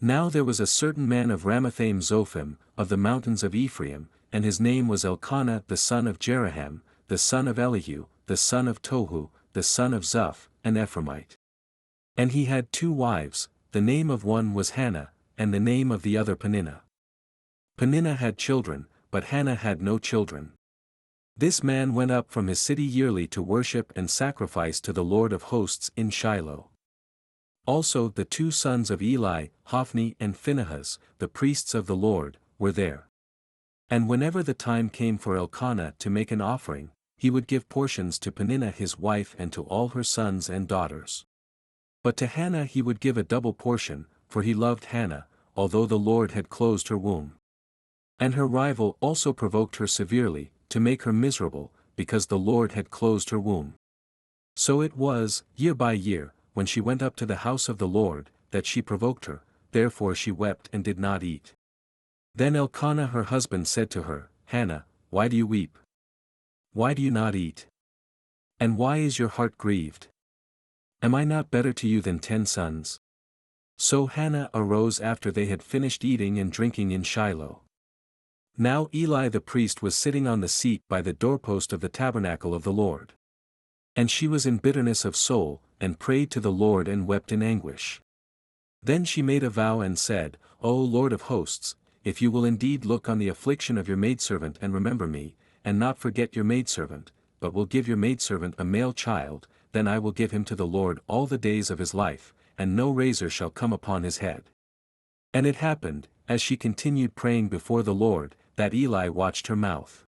Now there was a certain man of Ramathaim Zophim, of the mountains of Ephraim, and his name was Elkanah the son of Jeraham, the son of Elihu, the son of Tohu, the son of Zuph, an Ephraimite. And he had 2 wives, the name of one was Hannah, and the name of the other Peninnah. Peninnah had children, but Hannah had no children. This man went up from his city yearly to worship and sacrifice to the Lord of hosts in Shiloh. Also the 2 sons of Eli, Hophni and Phinehas, the priests of the Lord, were there. And whenever the time came for Elkanah to make an offering, he would give portions to Peninnah his wife and to all her sons and daughters. But to Hannah he would give a double portion, for he loved Hannah, although the Lord had closed her womb. And her rival also provoked her severely, to make her miserable, because the Lord had closed her womb. So it was, year by year, when she went up to the house of the Lord, that she provoked her, therefore she wept and did not eat. Then Elkanah her husband said to her, Hannah, why do you weep? Why do you not eat? And why is your heart grieved? Am I not better to you than 10 sons? So Hannah arose after they had finished eating and drinking in Shiloh. Now Eli the priest was sitting on the seat by the doorpost of the tabernacle of the Lord. And she was in bitterness of soul, and prayed to the Lord and wept in anguish. Then she made a vow and said, O Lord of hosts, if you will indeed look on the affliction of your maidservant and remember me, and not forget your maidservant, but will give your maidservant a male child, then I will give him to the Lord all the days of his life, and no razor shall come upon his head. And it happened, as she continued praying before the Lord, that Eli watched her mouth.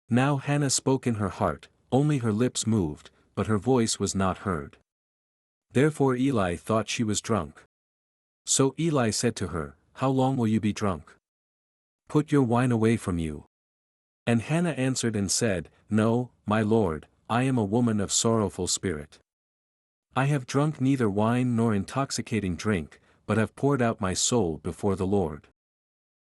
Now Hannah spoke in her heart, only her lips moved, but her voice was not heard. Therefore Eli thought she was drunk. So Eli said to her, How long will you be drunk? Put your wine away from you. And Hannah answered and said, No, my lord, I am a woman of sorrowful spirit. I have drunk neither wine nor intoxicating drink, but have poured out my soul before the Lord.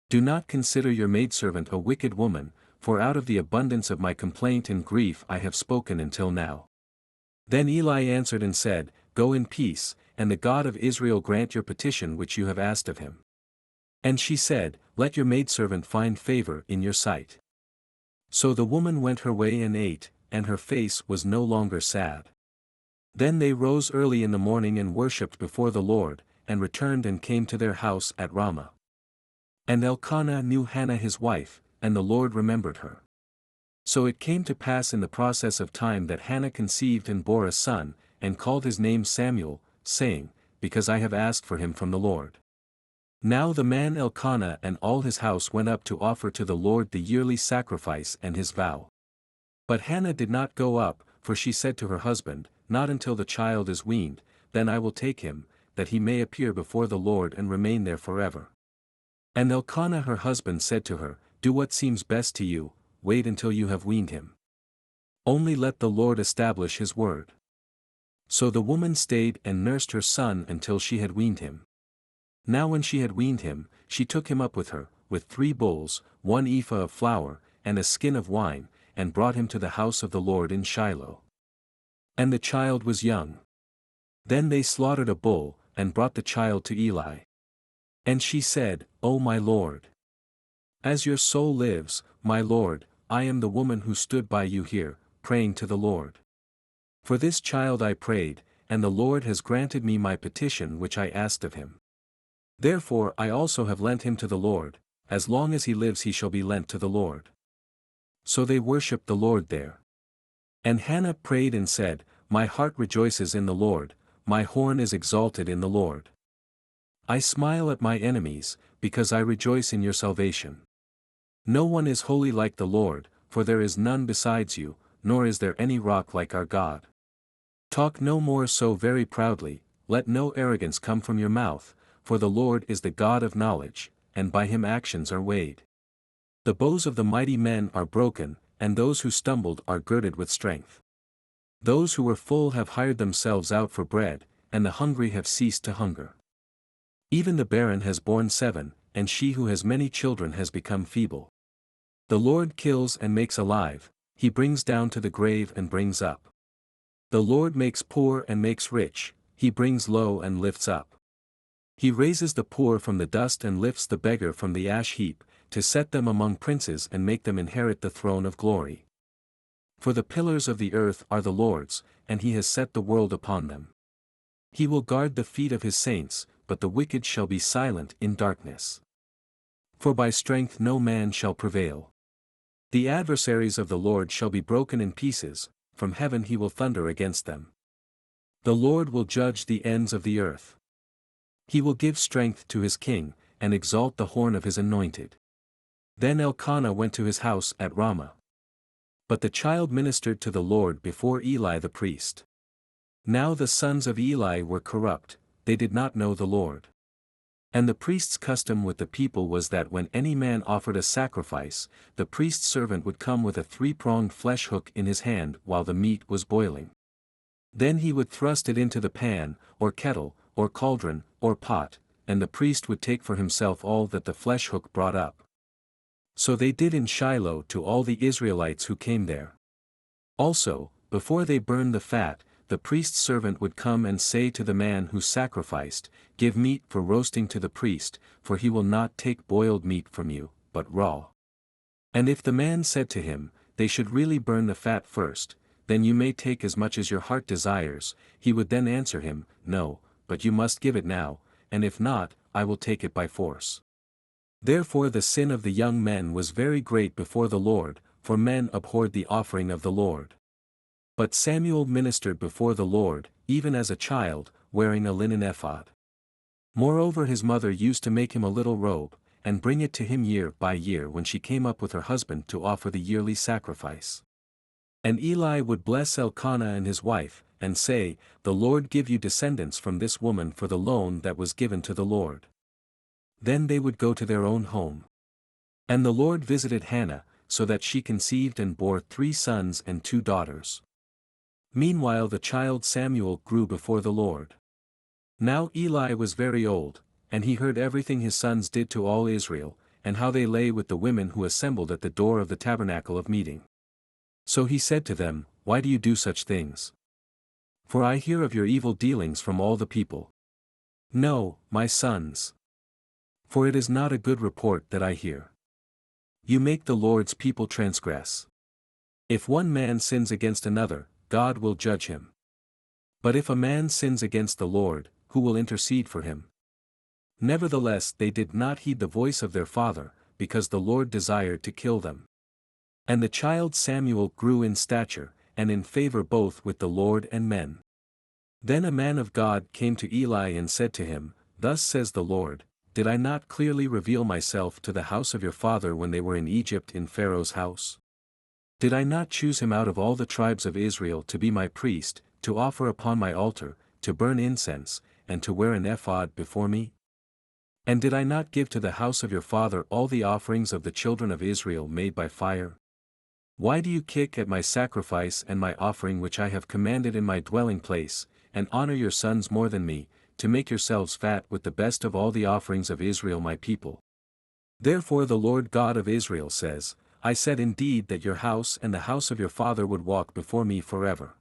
Do not consider your maidservant a wicked woman, for out of the abundance of my complaint and grief I have spoken until now. Then Eli answered and said, Go in peace, and the God of Israel grant your petition which you have asked of him. And she said, Let your maidservant find favor in your sight. So the woman went her way and ate, and her face was no longer sad. Then they rose early in the morning and worshipped before the Lord, and returned and came to their house at Ramah. And Elkanah knew Hannah his wife, and the Lord remembered her. So it came to pass in the process of time that Hannah conceived and bore a son, and called his name Samuel, saying, Because I have asked for him from the Lord. Now the man Elkanah and all his house went up to offer to the Lord the yearly sacrifice and his vow. But Hannah did not go up, for she said to her husband, Not until the child is weaned, then I will take him, that he may appear before the Lord and remain there forever. And Elkanah her husband said to her, Do what seems best to you, wait until you have weaned him. Only let the Lord establish his word. So the woman stayed and nursed her son until she had weaned him. Now when she had weaned him, she took him up with her, with 3 bulls, 1 ephah of flour, and a skin of wine, and brought him to the house of the Lord in Shiloh. And the child was young. Then they slaughtered a bull, and brought the child to Eli. And she said, O my Lord! As your soul lives, my Lord, I am the woman who stood by you here, praying to the Lord. For this child I prayed, and the Lord has granted me my petition which I asked of him. Therefore I also have lent him to the Lord, as long as he lives he shall be lent to the Lord. So they worshipped the Lord there. And Hannah prayed and said, My heart rejoices in the Lord, my horn is exalted in the Lord. I smile at my enemies, because I rejoice in your salvation. No one is holy like the Lord, for there is none besides you, nor is there any rock like our God. Talk no more so very proudly, let no arrogance come from your mouth, for the Lord is the God of knowledge, and by him actions are weighed. The bows of the mighty men are broken, and those who stumbled are girded with strength. Those who were full have hired themselves out for bread, and the hungry have ceased to hunger. Even the barren has borne 7, and she who has many children has become feeble. The Lord kills and makes alive, he brings down to the grave and brings up. The Lord makes poor and makes rich, he brings low and lifts up. He raises the poor from the dust and lifts the beggar from the ash heap, to set them among princes and make them inherit the throne of glory. For the pillars of the earth are the Lord's, and he has set the world upon them. He will guard the feet of his saints, but the wicked shall be silent in darkness. For by strength no man shall prevail. The adversaries of the Lord shall be broken in pieces, from heaven he will thunder against them. The Lord will judge the ends of the earth. He will give strength to his king, and exalt the horn of his anointed. Then Elkanah went to his house at Ramah. But the child ministered to the Lord before Eli the priest. Now the sons of Eli were corrupt, they did not know the Lord. And the priest's custom with the people was that when any man offered a sacrifice, the priest's servant would come with a three-pronged flesh hook in his hand while the meat was boiling. Then he would thrust it into the pan, or kettle, or cauldron, or pot, and the priest would take for himself all that the flesh hook brought up. So they did in Shiloh to all the Israelites who came there. Also, before they burned the fat, the priest's servant would come and say to the man who sacrificed, "Give meat for roasting to the priest, for he will not take boiled meat from you, but raw." And if the man said to him, "They should really burn the fat first, then you may take as much as your heart desires," he would then answer him, "No, but you must give it now, and if not, I will take it by force." Therefore the sin of the young men was very great before the Lord, for men abhorred the offering of the Lord. But Samuel ministered before the Lord, even as a child, wearing a linen ephod. Moreover his mother used to make him a little robe, and bring it to him year by year when she came up with her husband to offer the yearly sacrifice. And Eli would bless Elkanah and his wife, and say, "The Lord give you descendants from this woman for the loan that was given to the Lord." Then they would go to their own home. And the Lord visited Hannah, so that she conceived and bore 3 sons and 2 daughters. Meanwhile the child Samuel grew before the Lord. Now Eli was very old, and he heard everything his sons did to all Israel, and how they lay with the women who assembled at the door of the tabernacle of meeting. So he said to them, "Why do you do such things? For I hear of your evil dealings from all the people. No, my sons. For it is not a good report that I hear. You make the Lord's people transgress. If one man sins against another, God will judge him. But if a man sins against the Lord, who will intercede for him?" Nevertheless they did not heed the voice of their father, because the Lord desired to kill them. And the child Samuel grew in stature, and in favor both with the Lord and men. Then a man of God came to Eli and said to him, "Thus says the Lord, did I not clearly reveal myself to the house of your father when they were in Egypt in Pharaoh's house? Did I not choose him out of all the tribes of Israel to be my priest, to offer upon my altar, to burn incense, and to wear an ephod before me? And did I not give to the house of your father all the offerings of the children of Israel made by fire? Why do you kick at my sacrifice and my offering which I have commanded in my dwelling place, and honor your sons more than me, to make yourselves fat with the best of all the offerings of Israel my people? Therefore the Lord God of Israel says, I said indeed that your house and the house of your father would walk before me forever.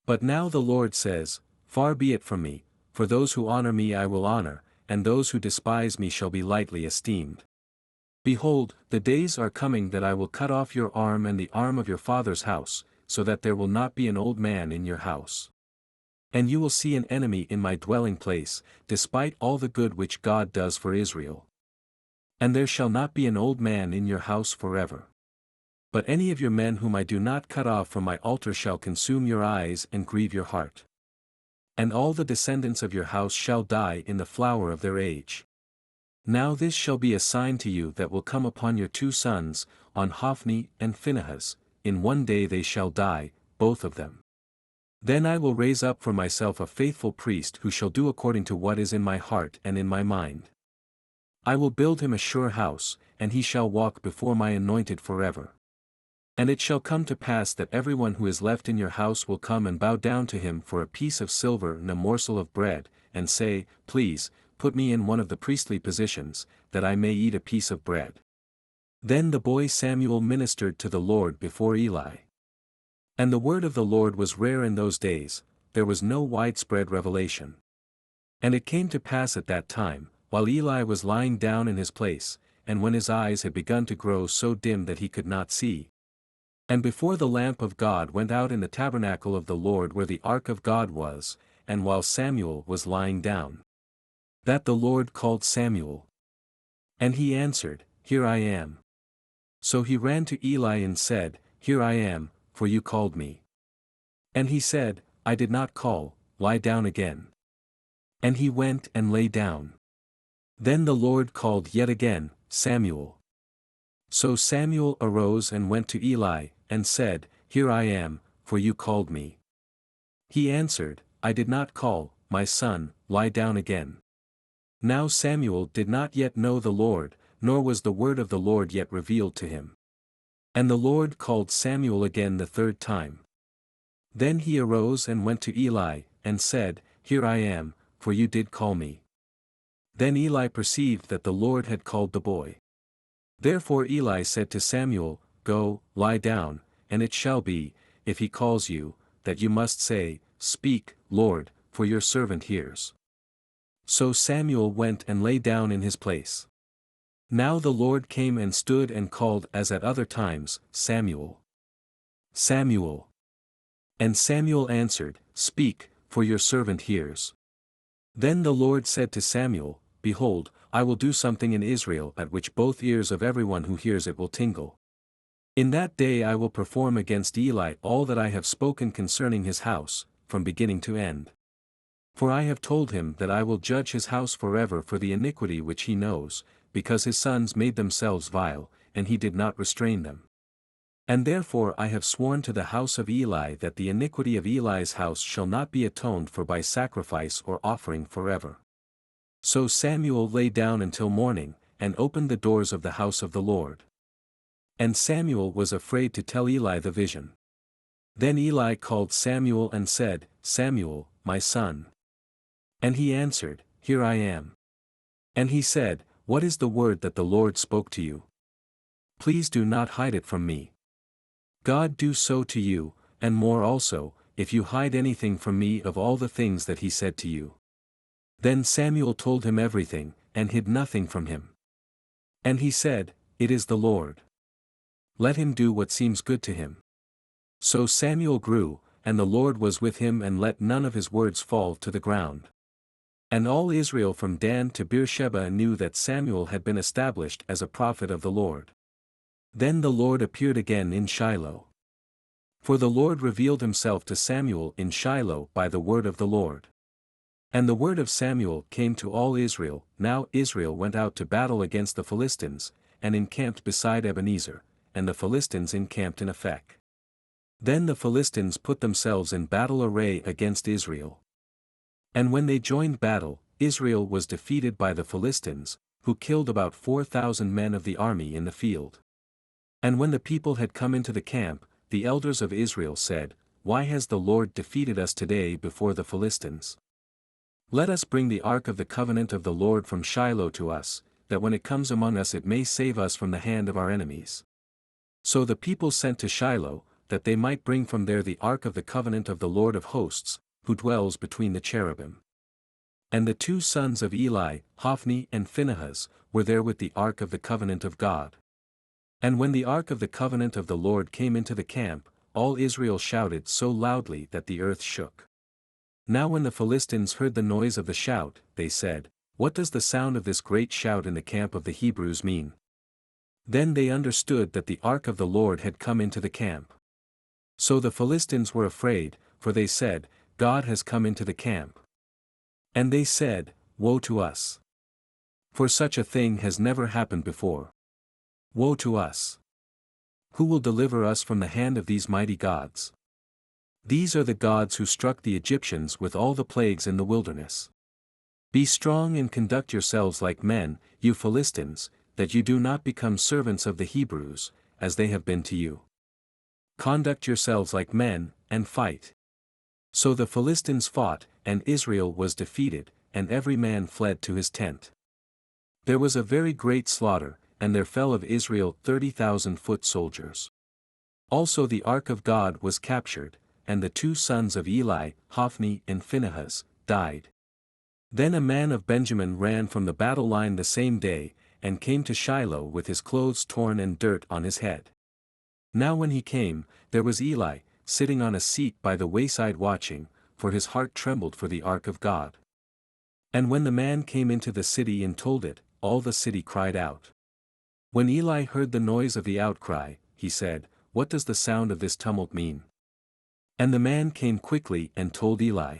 But now the Lord says, Far be it from me, for those who honor me I will honor, and those who despise me shall be lightly esteemed. Behold, the days are coming that I will cut off your arm and the arm of your father's house, so that there will not be an old man in your house. And you will see an enemy in my dwelling place, despite all the good which God does for Israel. And there shall not be an old man in your house forever. But any of your men whom I do not cut off from my altar shall consume your eyes and grieve your heart. And all the descendants of your house shall die in the flower of their age. Now this shall be a sign to you that will come upon your 2 sons, on Hophni and Phinehas, in one day they shall die, both of them. Then I will raise up for myself a faithful priest who shall do according to what is in my heart and in my mind. I will build him a sure house, and he shall walk before my anointed forever. And it shall come to pass that everyone who is left in your house will come and bow down to him for a piece of silver and a morsel of bread, and say, Please, put me in one of the priestly positions, that I may eat a piece of bread. Then the boy Samuel ministered to the Lord before Eli. And the word of the Lord was rare in those days, there was no widespread revelation. And it came to pass at that time, while Eli was lying down in his place, and when his eyes had begun to grow so dim that he could not see, and before the lamp of God went out in the tabernacle of the Lord where the ark of God was, and while Samuel was lying down, that the Lord called Samuel. And he answered, Here I am. So he ran to Eli and said, Here I am, for you called me. And he said, I did not call, lie down again. And he went and lay down. Then the Lord called yet again, Samuel. So Samuel arose and went to Eli, and said, Here I am, for you called me. He answered, I did not call, my son, lie down again. Now Samuel did not yet know the Lord, nor was the word of the Lord yet revealed to him. And the Lord called Samuel again the third time. Then he arose and went to Eli, and said, Here I am, for you did call me. Then Eli perceived that the Lord had called the boy. Therefore Eli said to Samuel, Go, lie down, and it shall be, if he calls you, that you must say, Speak, Lord, for your servant hears. So Samuel went and lay down in his place. Now the Lord came and stood and called as at other times, Samuel. Samuel. And Samuel answered, Speak, for your servant hears. Then the Lord said to Samuel, Behold, I will do something in Israel at which both ears of everyone who hears it will tingle. In that day I will perform against Eli all that I have spoken concerning his house, from beginning to end. For I have told him that I will judge his house forever for the iniquity which he knows, because his sons made themselves vile, and he did not restrain them. And therefore I have sworn to the house of Eli that the iniquity of Eli's house shall not be atoned for by sacrifice or offering forever. So Samuel lay down until morning, and opened the doors of the house of the Lord. And Samuel was afraid to tell Eli the vision. Then Eli called Samuel and said, Samuel, my son. And he answered, Here I am. And he said, What is the word that the Lord spoke to you? Please do not hide it from me. God do so to you, and more also, if you hide anything from me of all the things that he said to you. Then Samuel told him everything, and hid nothing from him. And he said, It is the Lord. Let him do what seems good to him. So Samuel grew, and the Lord was with him and let none of his words fall to the ground. And all Israel from Dan to Beersheba knew that Samuel had been established as a prophet of the Lord. Then the Lord appeared again in Shiloh. For the Lord revealed himself to Samuel in Shiloh by the word of the Lord. And the word of Samuel came to all Israel. Now Israel went out to battle against the Philistines, and encamped beside Ebenezer, and the Philistines encamped in Aphek. Then the Philistines put themselves in battle array against Israel. And when they joined battle, Israel was defeated by the Philistines, who killed about 4,000 men of the army in the field. And when the people had come into the camp, the elders of Israel said, Why has the Lord defeated us today before the Philistines? Let us bring the ark of the covenant of the Lord from Shiloh to us, that when it comes among us it may save us from the hand of our enemies. So the people sent to Shiloh, that they might bring from there the ark of the covenant of the Lord of hosts, who dwells between the cherubim. And the two sons of Eli, Hophni and Phinehas, were there with the ark of the covenant of God. And when the ark of the covenant of the Lord came into the camp, all Israel shouted so loudly that the earth shook. Now when the Philistines heard the noise of the shout, they said, What does the sound of this great shout in the camp of the Hebrews mean? Then they understood that the ark of the Lord had come into the camp. So the Philistines were afraid, for they said, God has come into the camp. And they said, Woe to us! For such a thing has never happened before. Woe to us! Who will deliver us from the hand of these mighty gods? These are the gods who struck the Egyptians with all the plagues in the wilderness. Be strong and conduct yourselves like men, you Philistines, that you do not become servants of the Hebrews, as they have been to you. Conduct yourselves like men, and fight. So the Philistines fought, and Israel was defeated, and every man fled to his tent. There was a very great slaughter, and there fell of Israel 30,000 foot soldiers. Also the ark of God was captured, and the two sons of Eli, Hophni and Phinehas, died. Then a man of Benjamin ran from the battle line the same day, and came to Shiloh with his clothes torn and dirt on his head. Now when he came, there was Eli, sitting on a seat by the wayside watching, for his heart trembled for the ark of God. And when the man came into the city and told it, all the city cried out. When Eli heard the noise of the outcry, he said, "What does the sound of this tumult mean?" And the man came quickly and told Eli.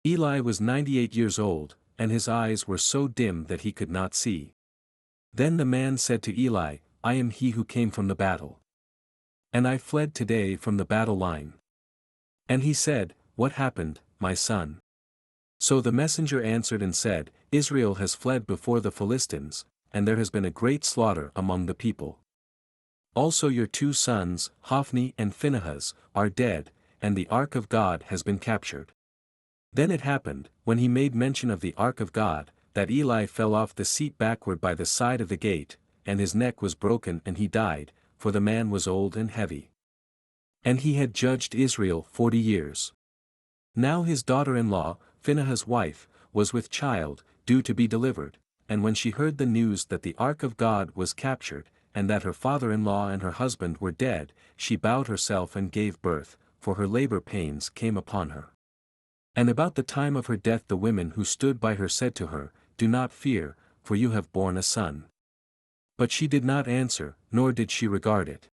Eli was 98 years old, and his eyes were so dim that he could not see. Then the man said to Eli, "I am he who came from the battle. And I fled today from the battle line." And he said, "What happened, my son?" So the messenger answered and said, "Israel has fled before the Philistines, and there has been a great slaughter among the people. Also your 2 sons, Hophni and Phinehas, are dead, and the ark of God has been captured." Then it happened, when he made mention of the ark of God, that Eli fell off the seat backward by the side of the gate, and his neck was broken and he died, for the man was old and heavy. And he had judged Israel 40 years. Now his daughter-in-law, Phinehas' wife, was with child, due to be delivered, and when she heard the news that the ark of God was captured, and that her father-in-law and her husband were dead, she bowed herself and gave birth, for her labor pains came upon her. And about the time of her death the women who stood by her said to her, "Do not fear, for you have borne a son." But she did not answer, nor did she regard it.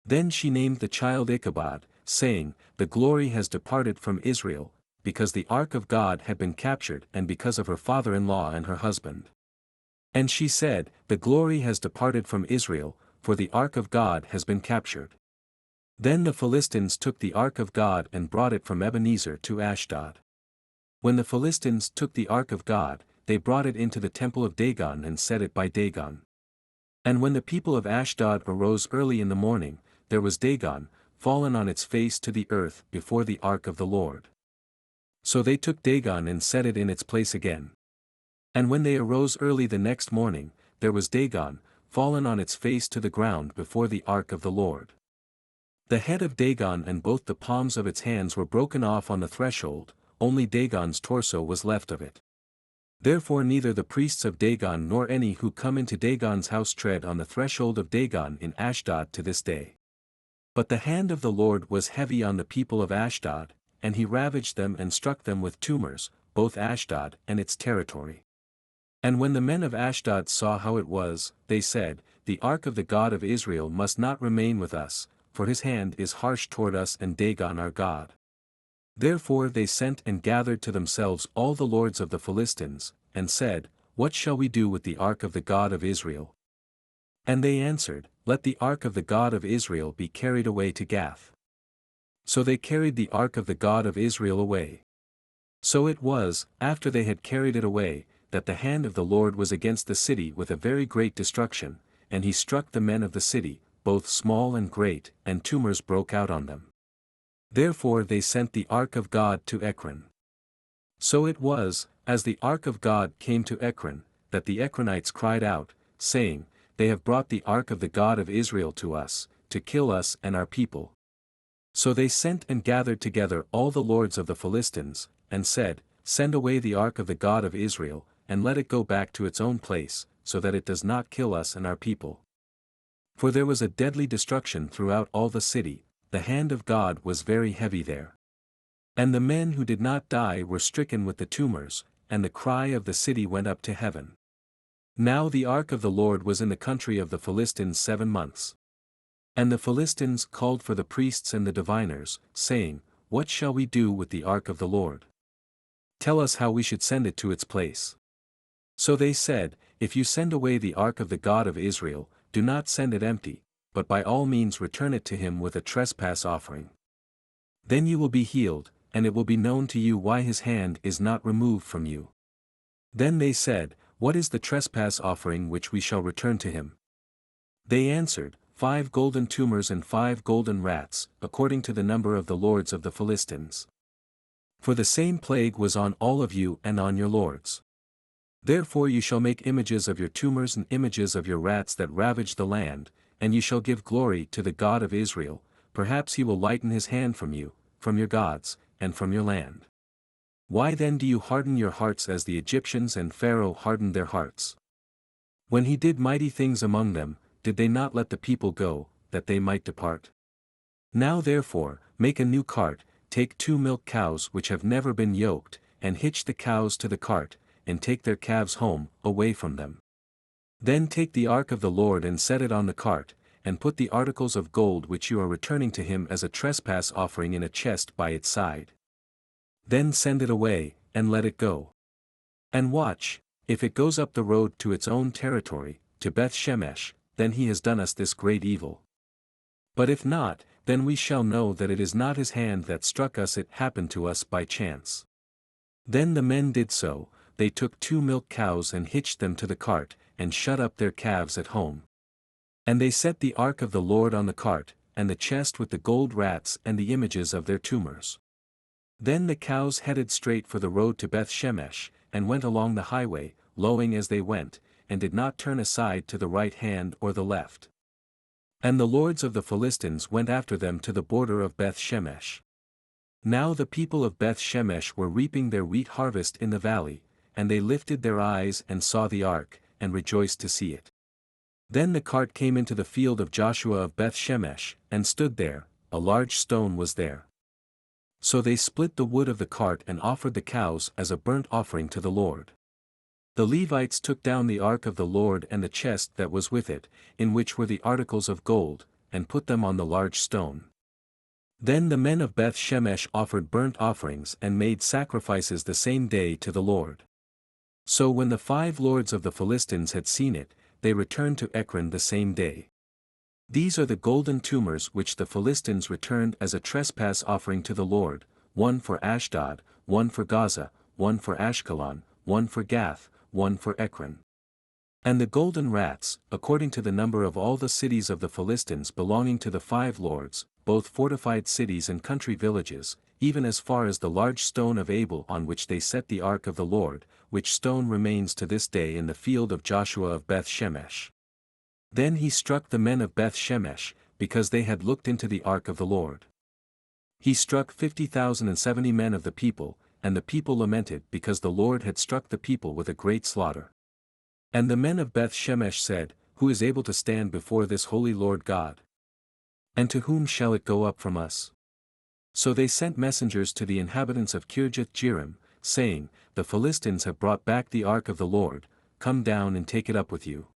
Then she named the child Ichabod, saying, "The glory has departed from Israel, because the ark of God had been captured and because of her father-in-law and her husband." And she said, "The glory has departed from Israel, for the ark of God has been captured." Then the Philistines took the ark of God and brought it from Ebenezer to Ashdod. When the Philistines took the ark of God, they brought it into the temple of Dagon and set it by Dagon. And when the people of Ashdod arose early in the morning, there was Dagon, fallen on its face to the earth before the ark of the Lord. So they took Dagon and set it in its place again. And when they arose early the next morning, there was Dagon, fallen on its face to the ground before the ark of the Lord. The head of Dagon and both the palms of its hands were broken off on the threshold, only Dagon's torso was left of it. Therefore neither the priests of Dagon nor any who come into Dagon's house tread on the threshold of Dagon in Ashdod to this day. But the hand of the Lord was heavy on the people of Ashdod, and he ravaged them and struck them with tumors, both Ashdod and its territory. And when the men of Ashdod saw how it was, they said, "The ark of the God of Israel must not remain with us, for his hand is harsh toward us and Dagon our God." Therefore they sent and gathered to themselves all the lords of the Philistines, and said, "What shall we do with the ark of the God of Israel?" And they answered, "Let the ark of the God of Israel be carried away to Gath." So they carried the ark of the God of Israel away. So it was, after they had carried it away, that the hand of the Lord was against the city with a very great destruction, and he struck the men of the city, both small and great, and tumors broke out on them. Therefore they sent the ark of God to Ekron. So it was, as the ark of God came to Ekron, that the Ekronites cried out, saying, "They have brought the ark of the God of Israel to us, to kill us and our people." So they sent and gathered together all the lords of the Philistines, and said, "Send away the ark of the God of Israel, and let it go back to its own place, so that it does not kill us and our people." For there was a deadly destruction throughout all the city, the hand of God was very heavy there. And the men who did not die were stricken with the tumors, and the cry of the city went up to heaven. Now the ark of the Lord was in the country of the Philistines 7 months. And the Philistines called for the priests and the diviners, saying, "What shall we do with the ark of the Lord? Tell us how we should send it to its place." So they said, "If you send away the ark of the God of Israel, do not send it empty, but by all means return it to him with a trespass offering. Then you will be healed, and it will be known to you why his hand is not removed from you." Then they said, "What is the trespass offering which we shall return to him?" They answered, 5 golden tumors and 5 golden rats, according to the number of the lords of the Philistines. For the same plague was on all of you and on your lords. Therefore you shall make images of your tumors and images of your rats that ravage the land, and you shall give glory to the God of Israel, perhaps he will lighten his hand from you, from your gods, and from your land. Why then do you harden your hearts as the Egyptians and Pharaoh hardened their hearts? When he did mighty things among them, did they not let the people go, that they might depart? Now therefore, make a new cart, take 2 milk cows which have never been yoked, and hitch the cows to the cart, and take their calves home, away from them. Then take the ark of the Lord and set it on the cart, and put the articles of gold which you are returning to him as a trespass offering in a chest by its side. Then send it away, and let it go. And watch, if it goes up the road to its own territory, to Beth Shemesh, then he has done us this great evil. But if not, then we shall know that it is not his hand that struck us, it happened to us by chance. Then the men did so, they took 2 milk cows and hitched them to the cart, and shut up their calves at home. And they set the ark of the Lord on the cart, and the chest with the gold rats and the images of their tumors. Then the cows headed straight for the road to Beth Shemesh, and went along the highway, lowing as they went, and did not turn aside to the right hand or the left. And the lords of the Philistines went after them to the border of Beth Shemesh. Now the people of Beth Shemesh were reaping their wheat harvest in the valley, and they lifted their eyes and saw the ark, and rejoiced to see it. Then the cart came into the field of Joshua of Beth Shemesh, and stood there, a large stone was there. So they split the wood of the cart and offered the cows as a burnt offering to the Lord. The Levites took down the ark of the Lord and the chest that was with it, in which were the articles of gold, and put them on the large stone. Then the men of Beth Shemesh offered burnt offerings and made sacrifices the same day to the Lord. So when the 5 lords of the Philistines had seen it, they returned to Ekron the same day. These are the golden tumors which the Philistines returned as a trespass offering to the Lord, 1 for Ashdod, 1 for Gaza, 1 for Ashkelon, 1 for Gath, 1 for Ekron. And the golden rats, according to the number of all the cities of the Philistines belonging to the 5 lords, both fortified cities and country villages, even as far as the large stone of Abel on which they set the ark of the Lord, which stone remains to this day in the field of Joshua of Beth Shemesh. Then he struck the men of Beth Shemesh, because they had looked into the ark of the Lord. He struck 50,070 men of the people, and the people lamented because the Lord had struck the people with a great slaughter. And the men of Beth Shemesh said, Who is able to stand before this holy Lord God? And to whom shall it go up from us? So they sent messengers to the inhabitants of Kirjath-jearim, saying, The Philistines have brought back the ark of the Lord, come down and take it up with you.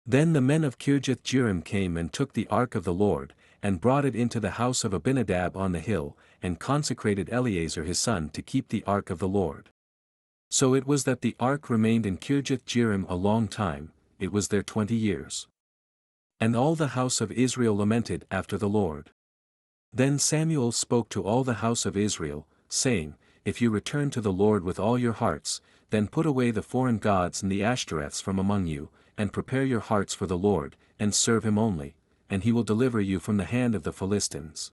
Then the men of Kirjath-jearim came and took the ark of the Lord, and brought it into the house of Abinadab on the hill, and consecrated Eleazar his son to keep the ark of the Lord. So it was that the ark remained in Kirjath-jearim a long time, it was there 20 years. And all the house of Israel lamented after the Lord. Then Samuel spoke to all the house of Israel, saying, If you return to the Lord with all your hearts, then put away the foreign gods and the Ashtoreths from among you, and prepare your hearts for the Lord, and serve him only, and he will deliver you from the hand of the Philistines.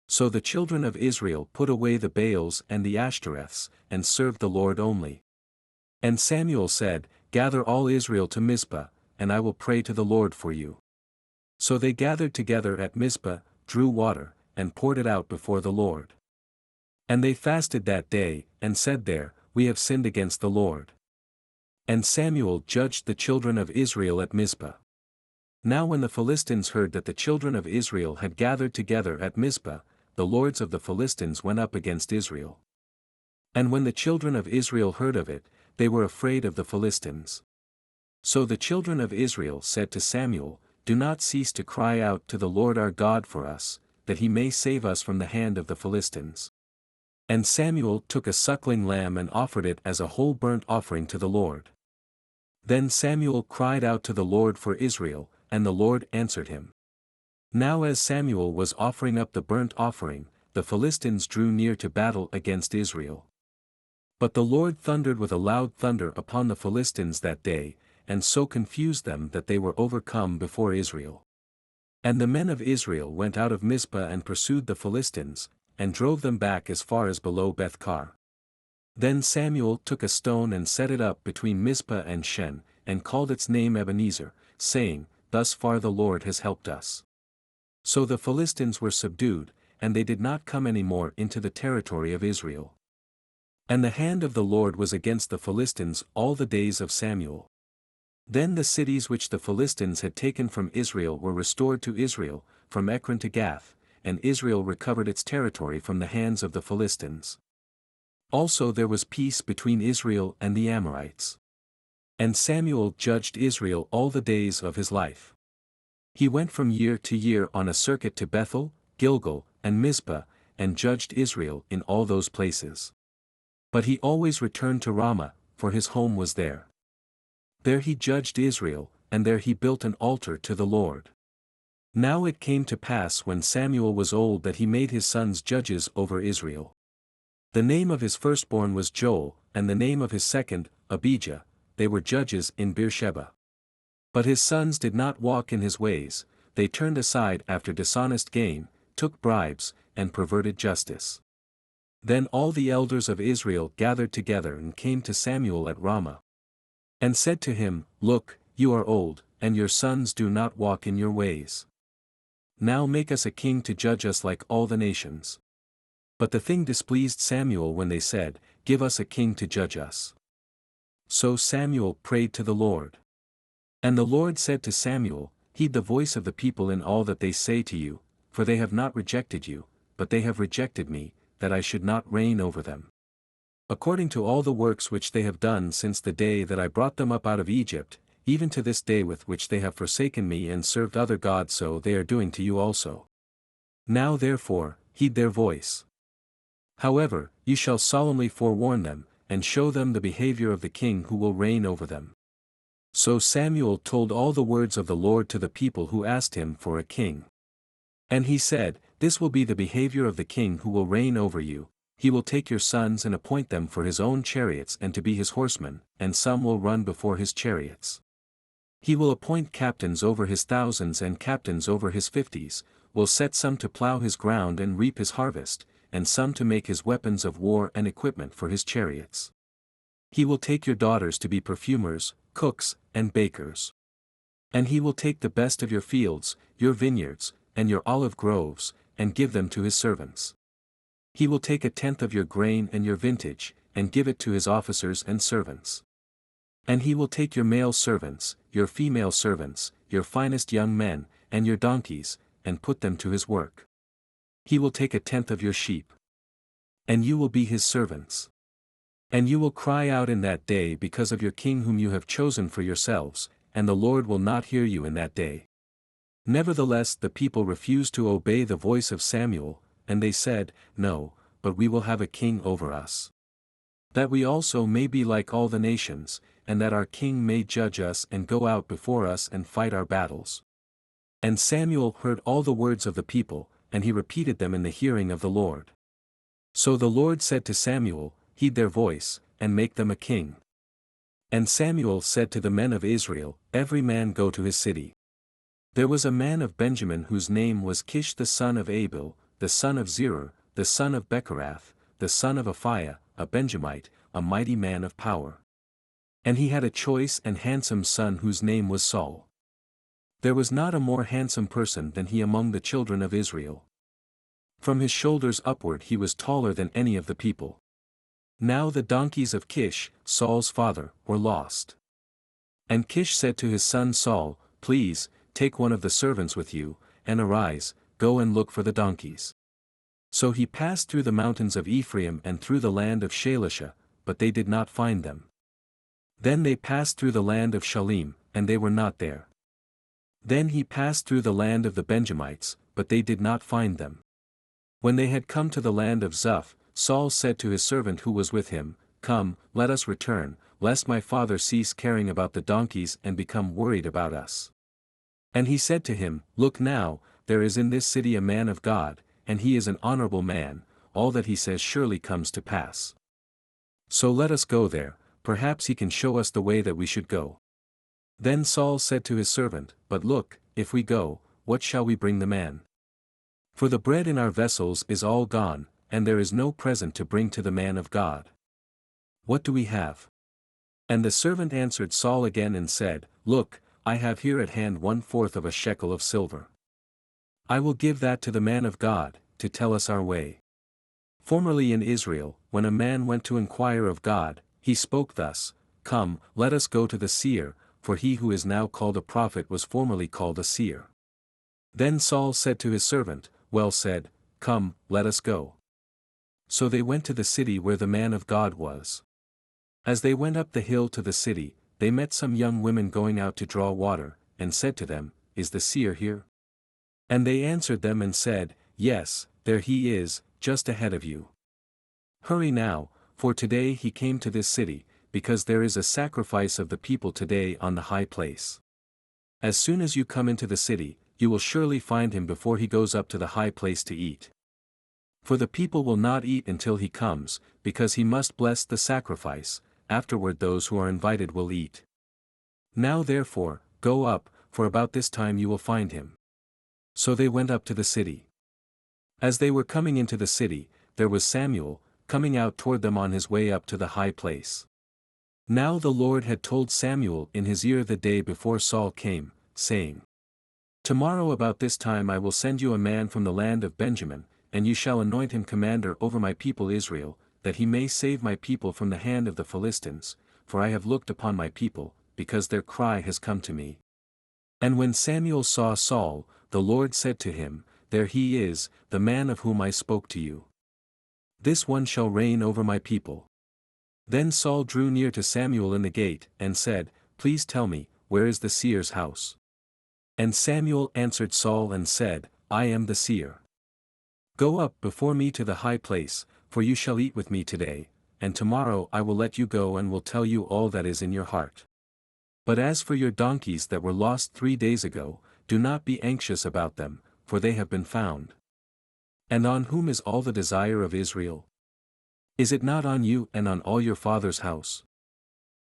So the children of Israel put away the Baals and the Ashtoreths, and served the Lord only. And Samuel said, Gather all Israel to Mizpah, and I will pray to the Lord for you. So they gathered together at Mizpah, drew water, and poured it out before the Lord. And they fasted that day, and said there, We have sinned against the Lord. And Samuel judged the children of Israel at Mizpah. Now when the Philistines heard that the children of Israel had gathered together at Mizpah, the lords of the Philistines went up against Israel. And when the children of Israel heard of it, they were afraid of the Philistines. So the children of Israel said to Samuel, Do not cease to cry out to the Lord our God for us, that he may save us from the hand of the Philistines. And Samuel took a suckling lamb and offered it as a whole burnt offering to the Lord. Then Samuel cried out to the Lord for Israel, and the Lord answered him. Now as Samuel was offering up the burnt offering, the Philistines drew near to battle against Israel. But the Lord thundered with a loud thunder upon the Philistines that day, and so confused them that they were overcome before Israel. And the men of Israel went out of Mizpah and pursued the Philistines, and drove them back as far as below Beth-kar. Then Samuel took a stone and set it up between Mizpah and Shen, and called its name Ebenezer, saying, Thus far the Lord has helped us. So the Philistines were subdued, and they did not come any more into the territory of Israel. And the hand of the Lord was against the Philistines all the days of Samuel. Then the cities which the Philistines had taken from Israel were restored to Israel, from Ekron to Gath, and Israel recovered its territory from the hands of the Philistines. Also there was peace between Israel and the Amorites. And Samuel judged Israel all the days of his life. He went from year to year on a circuit to Bethel, Gilgal, and Mizpah, and judged Israel in all those places. But he always returned to Ramah, for his home was there. There he judged Israel, and there he built an altar to the Lord. Now it came to pass when Samuel was old that he made his sons judges over Israel. The name of his firstborn was Joel, and the name of his second, Abijah. They were judges in Beersheba. But his sons did not walk in his ways, they turned aside after dishonest gain, took bribes, and perverted justice. Then all the elders of Israel gathered together and came to Samuel at Ramah. And said to him, Look, you are old, and your sons do not walk in your ways. Now make us a king to judge us like all the nations. But the thing displeased Samuel when they said, Give us a king to judge us. So Samuel prayed to the Lord. And the Lord said to Samuel, Heed the voice of the people in all that they say to you, for they have not rejected you, but they have rejected me, that I should not reign over them. According to all the works which they have done since the day that I brought them up out of Egypt, even to this day with which they have forsaken me and served other gods, so they are doing to you also. Now therefore, heed their voice. However, you shall solemnly forewarn them, and show them the behavior of the king who will reign over them. So Samuel told all the words of the Lord to the people who asked him for a king. And he said, This will be the behavior of the king who will reign over you. He will take your sons and appoint them for his own chariots and to be his horsemen, and some will run before his chariots. He will appoint captains over his thousands and captains over his 50s, will set some to plow his ground and reap his harvest, and some to make his weapons of war and equipment for his chariots. He will take your daughters to be perfumers, cooks, and bakers. And he will take the best of your fields, your vineyards, and your olive groves, and give them to his servants. He will take a tenth of your grain and your vintage, and give it to his officers and servants. And he will take your male servants, your female servants, your finest young men, and your donkeys, and put them to his work. He will take a tenth of your sheep. And you will be his servants. And you will cry out in that day because of your king whom you have chosen for yourselves, and the Lord will not hear you in that day. Nevertheless the people refused to obey the voice of Samuel, and they said, No, but we will have a king over us. That we also may be like all the nations, and that our king may judge us and go out before us and fight our battles. And Samuel heard all the words of the people, and he repeated them in the hearing of the Lord. So the Lord said to Samuel, Heed their voice, and make them a king. And Samuel said to the men of Israel, Every man go to his city. There was a man of Benjamin whose name was Kish the son of Abiel, the son of Zerah, the son of Bechorath, the son of Aphiah, a Benjamite, a mighty man of power. And he had a choice and handsome son whose name was Saul. There was not a more handsome person than he among the children of Israel. From his shoulders upward he was taller than any of the people. Now the donkeys of Kish, Saul's father, were lost. And Kish said to his son Saul, Please, take one of the servants with you, and arise, go and look for the donkeys. So he passed through the mountains of Ephraim and through the land of Shalisha, but they did not find them. Then they passed through the land of Shalim, and they were not there. Then he passed through the land of the Benjamites, but they did not find them. When they had come to the land of Zuph, Saul said to his servant who was with him, Come, let us return, lest my father cease caring about the donkeys and become worried about us. And he said to him, Look now, there is in this city a man of God, and he is an honorable man, all that he says surely comes to pass. So let us go there, perhaps he can show us the way that we should go. Then Saul said to his servant, But look, if we go, what shall we bring the man? For the bread in our vessels is all gone, and there is no present to bring to the man of God. What do we have? And the servant answered Saul again and said, Look, I have here at hand 1/4 of a shekel of silver. I will give that to the man of God, to tell us our way. Formerly in Israel, when a man went to inquire of God, he spoke thus, Come, let us go to the seer, for he who is now called a prophet was formerly called a seer. Then Saul said to his servant, Well said, Come, let us go. So they went to the city where the man of God was. As they went up the hill to the city, they met some young women going out to draw water, and said to them, Is the seer here? And they answered them and said, Yes, there he is, just ahead of you. Hurry now, for today he came to this city, because there is a sacrifice of the people today on the high place. As soon as you come into the city, you will surely find him before he goes up to the high place to eat. For the people will not eat until he comes, because he must bless the sacrifice, afterward those who are invited will eat. Now therefore, go up, for about this time you will find him. So they went up to the city. As they were coming into the city, there was Samuel, coming out toward them on his way up to the high place. Now the Lord had told Samuel in his ear the day before Saul came, saying, Tomorrow about this time I will send you a man from the land of Benjamin, and you shall anoint him commander over my people Israel, that he may save my people from the hand of the Philistines, for I have looked upon my people, because their cry has come to me. And when Samuel saw Saul, the Lord said to him, There he is, the man of whom I spoke to you. This one shall reign over my people. Then Saul drew near to Samuel in the gate, and said, Please tell me, where is the seer's house? And Samuel answered Saul and said, I am the seer. Go up before me to the high place, for you shall eat with me today, and tomorrow I will let you go and will tell you all that is in your heart. But as for your donkeys that were lost 3 days ago, do not be anxious about them, for they have been found. And on whom is all the desire of Israel? Is it not on you and on all your father's house?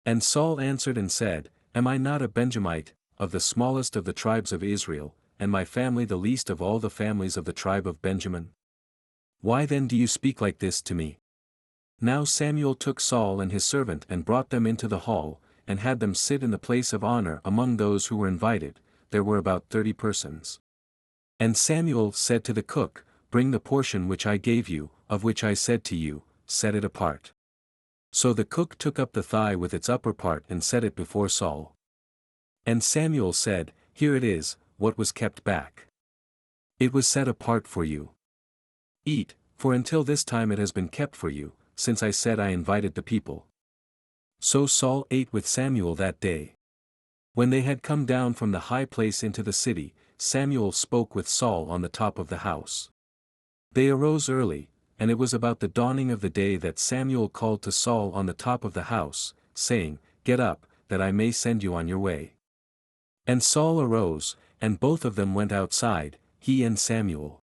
And Saul answered and said, Am I not a Benjamite, of the smallest of the tribes of Israel, and my family the least of all the families of the tribe of Benjamin? Why then do you speak like this to me? Now Samuel took Saul and his servant and brought them into the hall, and had them sit in the place of honor among those who were invited. There were about 30 persons. And Samuel said to the cook, Bring the portion which I gave you, of which I said to you, Set it apart. So the cook took up the thigh with its upper part and set it before Saul. And Samuel said, Here it is, what was kept back. It was set apart for you. Eat, for until this time it has been kept for you, since I said I invited the people. So Saul ate with Samuel that day. When they had come down from the high place into the city, Samuel spoke with Saul on the top of the house. They arose early, and it was about the dawning of the day that Samuel called to Saul on the top of the house, saying, Get up, that I may send you on your way. And Saul arose, and both of them went outside, he and Samuel.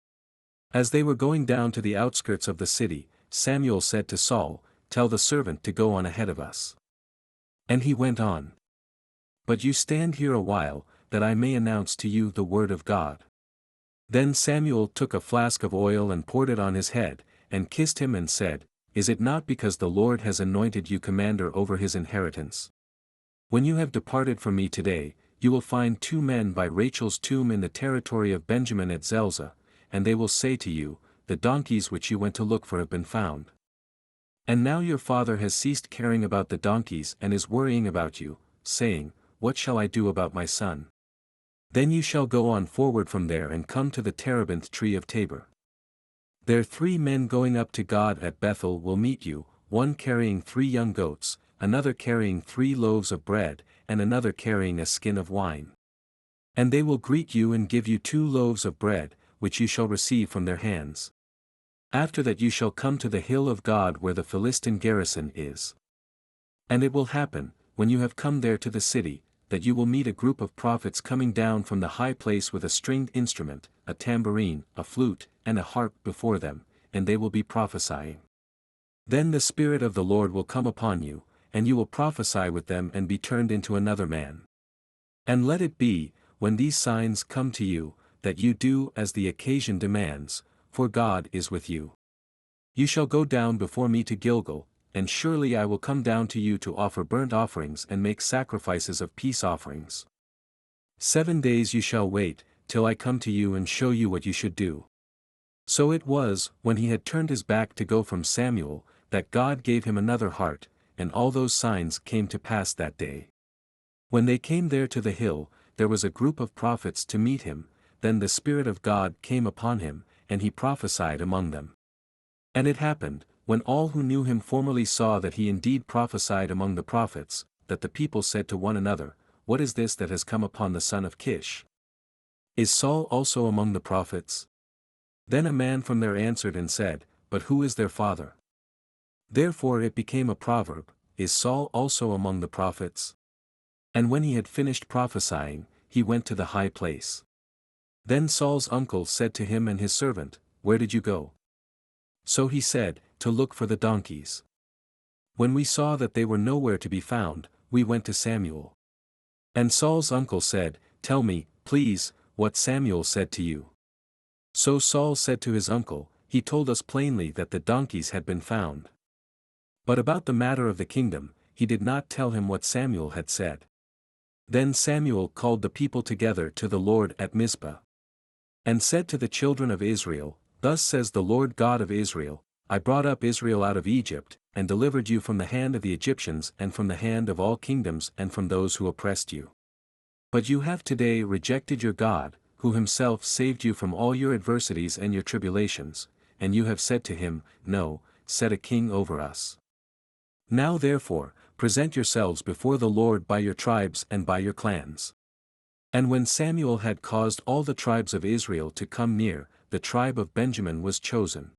As they were going down to the outskirts of the city, Samuel said to Saul, Tell the servant to go on ahead of us. And he went on. But you stand here a while, that I may announce to you the word of God. Then Samuel took a flask of oil and poured it on his head, and kissed him and said, Is it not because the Lord has anointed you commander over his inheritance? When you have departed from me today, you will find 2 men by Rachel's tomb in the territory of Benjamin at Zelzah, and they will say to you, The donkeys which you went to look for have been found. And now your father has ceased caring about the donkeys and is worrying about you, saying, What shall I do about my son? Then you shall go on forward from there and come to the terebinth tree of Tabor. There 3 men going up to God at Bethel will meet you, one carrying 3 young goats, another carrying 3 loaves of bread, and another carrying a skin of wine. And they will greet you and give you 2 loaves of bread, which you shall receive from their hands. After that you shall come to the hill of God where the Philistine garrison is. And it will happen, when you have come there to the city, that you will meet a group of prophets coming down from the high place with a stringed instrument, a tambourine, a flute, and a harp before them, and they will be prophesying. Then the Spirit of the Lord will come upon you, and you will prophesy with them and be turned into another man. And let it be, when these signs come to you, that you do as the occasion demands, for God is with you. You shall go down before me to Gilgal, and surely I will come down to you to offer burnt offerings and make sacrifices of peace offerings. 7 days you shall wait, till I come to you and show you what you should do. So it was, when he had turned his back to go from Samuel, that God gave him another heart, and all those signs came to pass that day. When they came there to the hill, there was a group of prophets to meet him, then the Spirit of God came upon him, and he prophesied among them. And it happened, when all who knew him formerly saw that he indeed prophesied among the prophets, that the people said to one another, "What is this that has come upon the son of Kish? Is Saul also among the prophets?" Then a man from there answered and said, "But who is their father?" Therefore it became a proverb, "Is Saul also among the prophets?" And when he had finished prophesying, he went to the high place. Then Saul's uncle said to him and his servant, "Where did you go?" So he said, "To look for the donkeys. When we saw that they were nowhere to be found, we went to Samuel." And Saul's uncle said, "Tell me, please, what Samuel said to you." So Saul said to his uncle, "He told us plainly that the donkeys had been found." But about the matter of the kingdom, he did not tell him what Samuel had said. Then Samuel called the people together to the Lord at Mizpah. And said to the children of Israel, "Thus says the Lord God of Israel, I brought up Israel out of Egypt, and delivered you from the hand of the Egyptians and from the hand of all kingdoms and from those who oppressed you. But you have today rejected your God, who himself saved you from all your adversities and your tribulations, and you have said to him, No, set a king over us. Now therefore, present yourselves before the Lord by your tribes and by your clans." And when Samuel had caused all the tribes of Israel to come near, the tribe of Benjamin was chosen.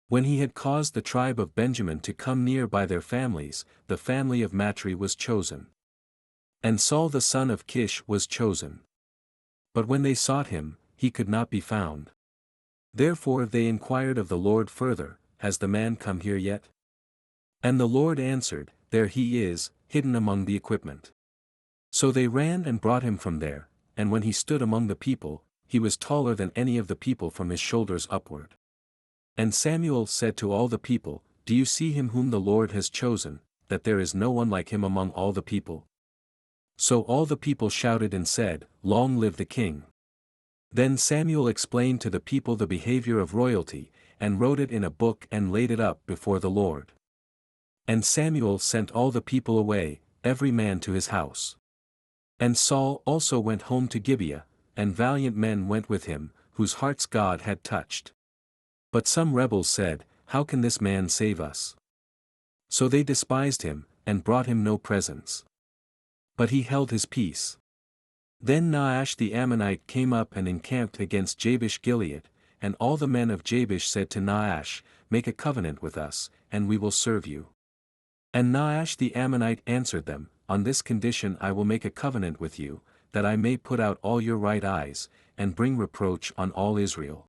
When he had caused the tribe of Benjamin to come near by their families, the family of Matri was chosen. And Saul the son of Kish was chosen. But when they sought him, he could not be found. Therefore they inquired of the Lord further, "Has the man come here yet?" And the Lord answered, "There he is, hidden among the equipment." So they ran and brought him from there, and when he stood among the people, he was taller than any of the people from his shoulders upward. And Samuel said to all the people, "Do you see him whom the Lord has chosen, that there is no one like him among all the people?" So all the people shouted and said, "Long live the king." Then Samuel explained to the people the behavior of royalty, and wrote it in a book and laid it up before the Lord. And Samuel sent all the people away, every man to his house. And Saul also went home to Gibeah, and valiant men went with him, whose hearts God had touched. But some rebels said, "How can this man save us?" So they despised him, and brought him no presents. But he held his peace. Then Nahash the Ammonite came up and encamped against Jabesh Gilead, and all the men of Jabesh said to Nahash, "Make a covenant with us, and we will serve you." And Nahash the Ammonite answered them, "On this condition I will make a covenant with you, that I may put out all your right eyes, and bring reproach on all Israel."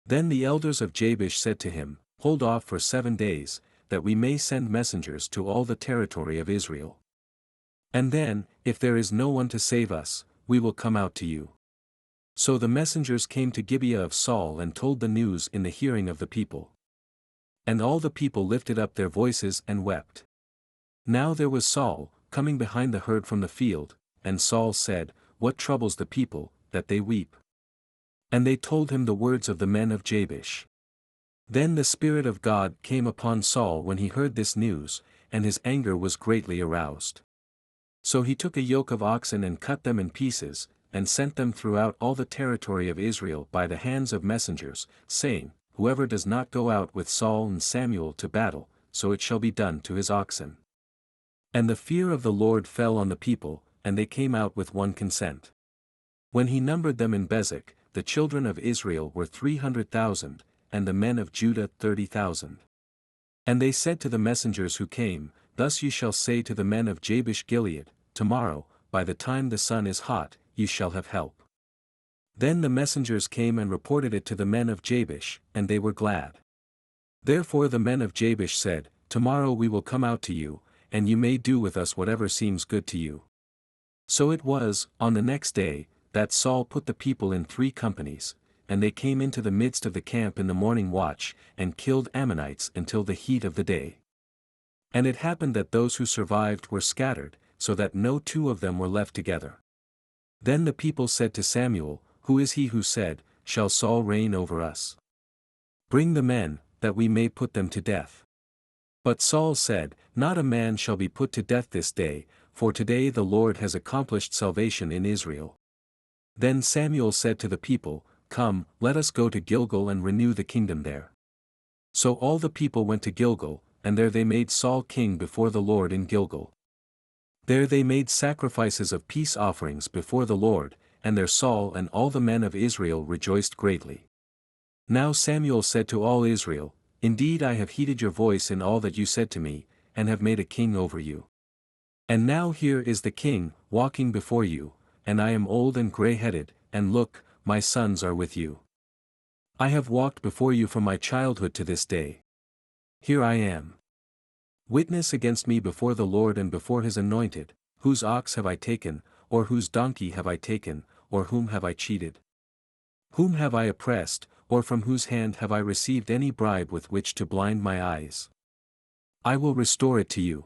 Then the elders of Jabesh said to him, "Hold off for 7 days, that we may send messengers to all the territory of Israel. And then, if there is no one to save us, we will come out to you." So the messengers came to Gibeah of Saul and told the news in the hearing of the people. And all the people lifted up their voices and wept. Now there was Saul, coming behind the herd from the field, and Saul said, "What troubles the people, that they weep?" And they told him the words of the men of Jabesh. Then the Spirit of God came upon Saul when he heard this news, and his anger was greatly aroused. So he took a yoke of oxen and cut them in pieces, and sent them throughout all the territory of Israel by the hands of messengers, saying, "Whoever does not go out with Saul and Samuel to battle, so it shall be done to his oxen." And the fear of the Lord fell on the people, and they came out with one consent. When he numbered them in Bezek, the children of Israel were 300,000, and the men of Judah 30,000. And they said to the messengers who came, "Thus you shall say to the men of Jabesh Gilead, Tomorrow, by the time the sun is hot, you shall have help." Then the messengers came and reported it to the men of Jabesh, and they were glad. Therefore the men of Jabesh said, "Tomorrow we will come out to you, and you may do with us whatever seems good to you." So it was, on the next day, that Saul put the people in 3 companies, and they came into the midst of the camp in the morning watch, and killed Ammonites until the heat of the day. And it happened that those who survived were scattered, so that no 2 of them were left together. Then the people said to Samuel, "Who is he who said, 'Shall Saul reign over us?' Bring the men, that we may put them to death." But Saul said, Not a man shall be put to death this day, for today the Lord has accomplished salvation in Israel. Then Samuel said to the people, Come, let us go to Gilgal and renew the kingdom there. So all the people went to Gilgal, and there they made Saul king before the Lord in Gilgal. There they made sacrifices of peace offerings before the Lord, and there Saul and all the men of Israel rejoiced greatly. Now Samuel said to all Israel, Indeed I have heeded your voice in all that you said to me, and have made a king over you. And now here is the king, walking before you, and I am old and gray-headed, and look, my sons are with you. I have walked before you from my childhood to this day. Here I am. Witness against me before the Lord and before his anointed, whose ox have I taken, or whose donkey have I taken, or whom have I cheated? Whom have I oppressed, or from whose hand have I received any bribe with which to blind my eyes? I will restore it to you.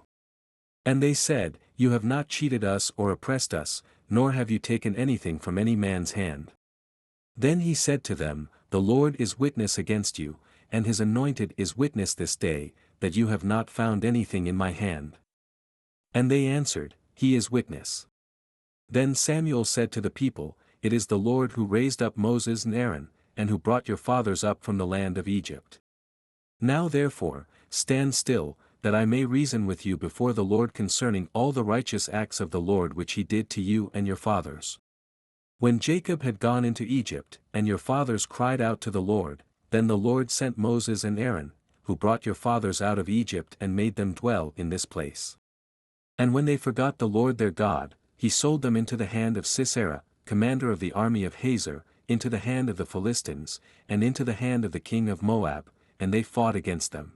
And they said, You have not cheated us or oppressed us, nor have you taken anything from any man's hand. Then he said to them, The Lord is witness against you, and his anointed is witness this day, that you have not found anything in my hand. And they answered, He is witness. Then Samuel said to the people, It is the Lord who raised up Moses and Aaron, and who brought your fathers up from the land of Egypt. Now therefore, stand still, that I may reason with you before the Lord concerning all the righteous acts of the Lord which he did to you and your fathers. When Jacob had gone into Egypt, and your fathers cried out to the Lord, then the Lord sent Moses and Aaron, who brought your fathers out of Egypt and made them dwell in this place. And when they forgot the Lord their God, he sold them into the hand of Sisera, commander of the army of Hazor, into the hand of the Philistines, and into the hand of the king of Moab, and they fought against them.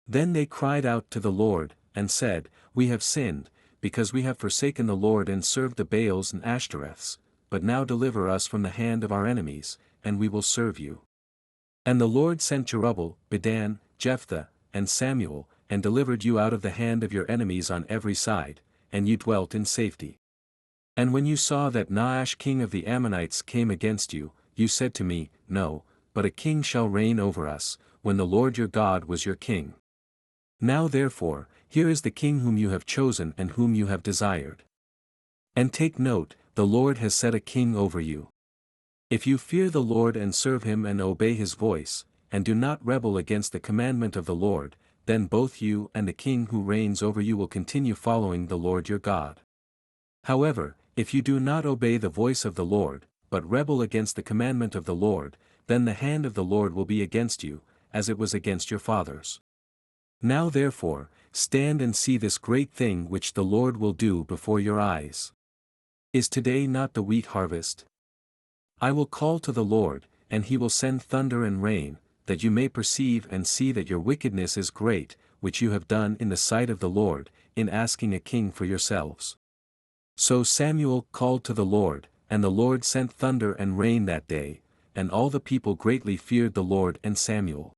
Then they cried out to the Lord, and said, We have sinned, because we have forsaken the Lord and served the Baals and Ashtoreths, but now deliver us from the hand of our enemies, and we will serve you. And the Lord sent Jerubbaal, Bedan, Jephthah, and Samuel, and delivered you out of the hand of your enemies on every side, and you dwelt in safety. And when you saw that Nahash king of the Ammonites came against you, you said to me, No, but a king shall reign over us, when the Lord your God was your king. Now therefore, here is the king whom you have chosen and whom you have desired. And take note, the Lord has set a king over you. If you fear the Lord and serve him and obey his voice, and do not rebel against the commandment of the Lord, then both you and the king who reigns over you will continue following the Lord your God. However, if you do not obey the voice of the Lord, but rebel against the commandment of the Lord, then the hand of the Lord will be against you, as it was against your fathers. Now therefore, stand and see this great thing which the Lord will do before your eyes. Is today not the wheat harvest? I will call to the Lord, and he will send thunder and rain, that you may perceive and see that your wickedness is great, which you have done in the sight of the Lord, in asking a king for yourselves. So Samuel called to the Lord, and the Lord sent thunder and rain that day, and all the people greatly feared the Lord and Samuel.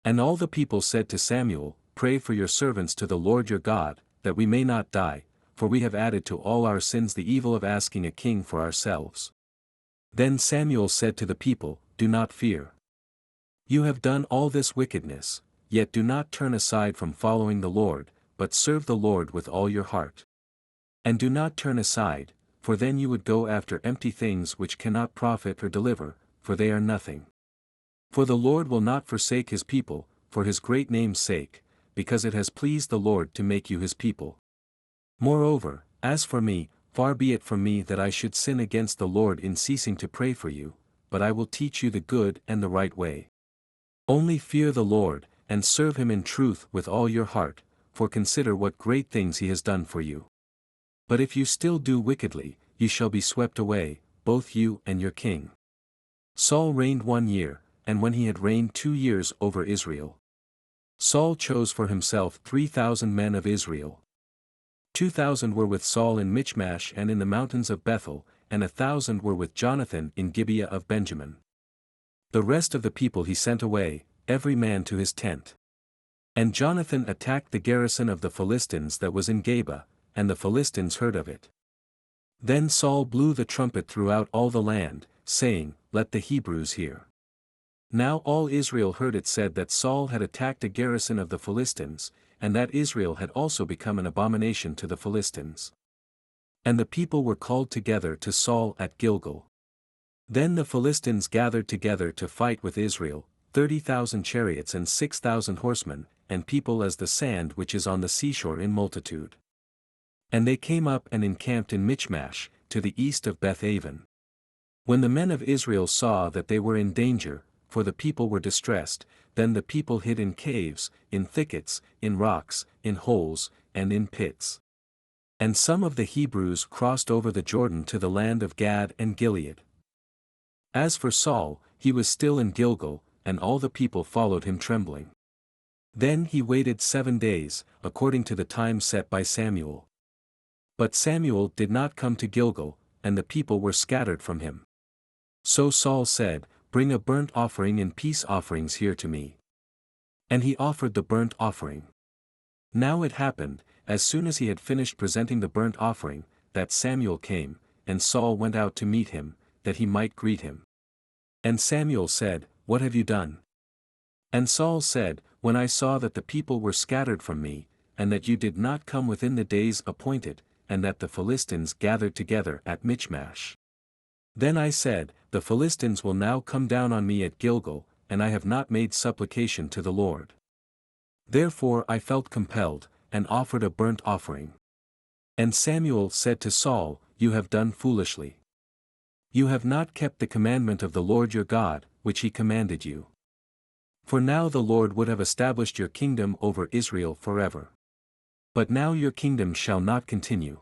And all the people said to Samuel, Pray for your servants to the Lord your God, that we may not die, for we have added to all our sins the evil of asking a king for ourselves. Then Samuel said to the people, Do not fear. You have done all this wickedness, yet do not turn aside from following the Lord, but serve the Lord with all your heart. And do not turn aside, for then you would go after empty things which cannot profit or deliver, for they are nothing. For the Lord will not forsake his people, for his great name's sake, because it has pleased the Lord to make you his people. Moreover, as for me, far be it from me that I should sin against the Lord in ceasing to pray for you, but I will teach you the good and the right way. Only fear the Lord, and serve him in truth with all your heart, for consider what great things he has done for you. But if you still do wickedly, you shall be swept away, both you and your king. Saul reigned 1 year, and when he had reigned 2 years over Israel, Saul chose for himself 3,000 men of Israel. 2,000 were with Saul in Michmash and in the mountains of Bethel, and 1,000 were with Jonathan in Gibeah of Benjamin. The rest of the people he sent away, every man to his tent. And Jonathan attacked the garrison of the Philistines that was in Geba, and the Philistines heard of it. Then Saul blew the trumpet throughout all the land, saying, Let the Hebrews hear. Now all Israel heard it said that Saul had attacked a garrison of the Philistines, and that Israel had also become an abomination to the Philistines. And the people were called together to Saul at Gilgal. Then the Philistines gathered together to fight with Israel, 30,000 chariots and 6,000 horsemen, and people as the sand which is on the seashore in multitude. And they came up and encamped in Michmash, to the east of Beth-aven. When the men of Israel saw that they were in danger, for the people were distressed, then the people hid in caves, in thickets, in rocks, in holes, and in pits. And some of the Hebrews crossed over the Jordan to the land of Gad and Gilead. As for Saul, he was still in Gilgal, and all the people followed him trembling. Then he waited 7 days, according to the time set by Samuel. But Samuel did not come to Gilgal, and the people were scattered from him. So Saul said, "Bring a burnt offering and peace offerings here to me." And he offered the burnt offering. Now it happened, as soon as he had finished presenting the burnt offering, that Samuel came, and Saul went out to meet him, that he might greet him. And Samuel said, "What have you done?" And Saul said, "When I saw that the people were scattered from me, and that you did not come within the days appointed, and that the Philistines gathered together at Michmash. Then I said, the Philistines will now come down on me at Gilgal, and I have not made supplication to the Lord. Therefore I felt compelled, and offered a burnt offering." And Samuel said to Saul, "You have done foolishly. You have not kept the commandment of the Lord your God, which he commanded you. For now the Lord would have established your kingdom over Israel forever. But now your kingdom shall not continue.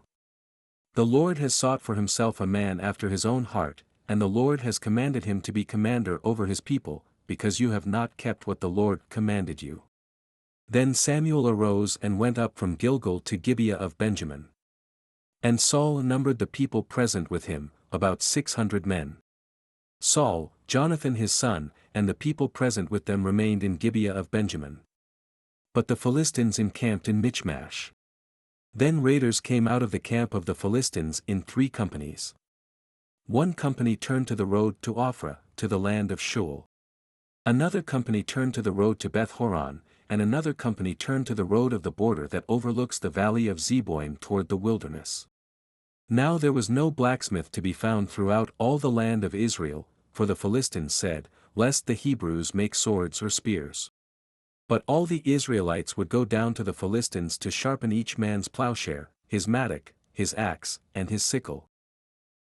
The Lord has sought for himself a man after his own heart, and the Lord has commanded him to be commander over his people, because you have not kept what the Lord commanded you." Then Samuel arose and went up from Gilgal to Gibeah of Benjamin. And Saul numbered the people present with him, about 600 men. Saul, Jonathan his son, and the people present with them remained in Gibeah of Benjamin. But the Philistines encamped in Michmash. Then raiders came out of the camp of the Philistines in 3 companies. One company turned to the road to Ophrah, to the land of Sheol. Another company turned to the road to Beth-horon, and another company turned to the road of the border that overlooks the valley of Zeboim toward the wilderness. Now there was no blacksmith to be found throughout all the land of Israel, for the Philistines said, "Lest the Hebrews make swords or spears." But all the Israelites would go down to the Philistines to sharpen each man's plowshare, his mattock, his axe, and his sickle.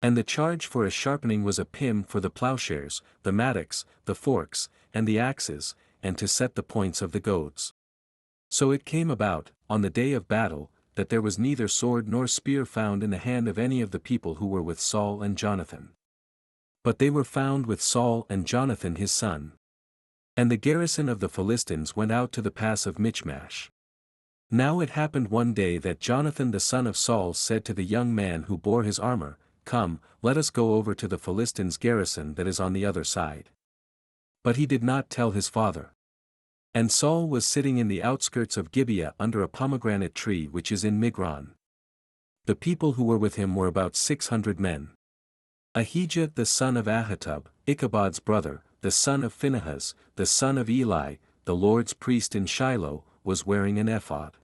And the charge for a sharpening was a pim for the plowshares, the mattocks, the forks, and the axes, and to set the points of the goads. So it came about, on the day of battle, that there was neither sword nor spear found in the hand of any of the people who were with Saul and Jonathan. But they were found with Saul and Jonathan his son. And the garrison of the Philistines went out to the pass of Michmash. Now it happened one day that Jonathan the son of Saul said to the young man who bore his armor, "Come, let us go over to the Philistines' garrison that is on the other side." But he did not tell his father. And Saul was sitting in the outskirts of Gibeah under a pomegranate tree which is in Migron. The people who were with him were about 600 men. Ahijah the son of Ahitub, Ichabod's brother, the son of Phinehas, the son of Eli, the Lord's priest in Shiloh, was wearing an ephod.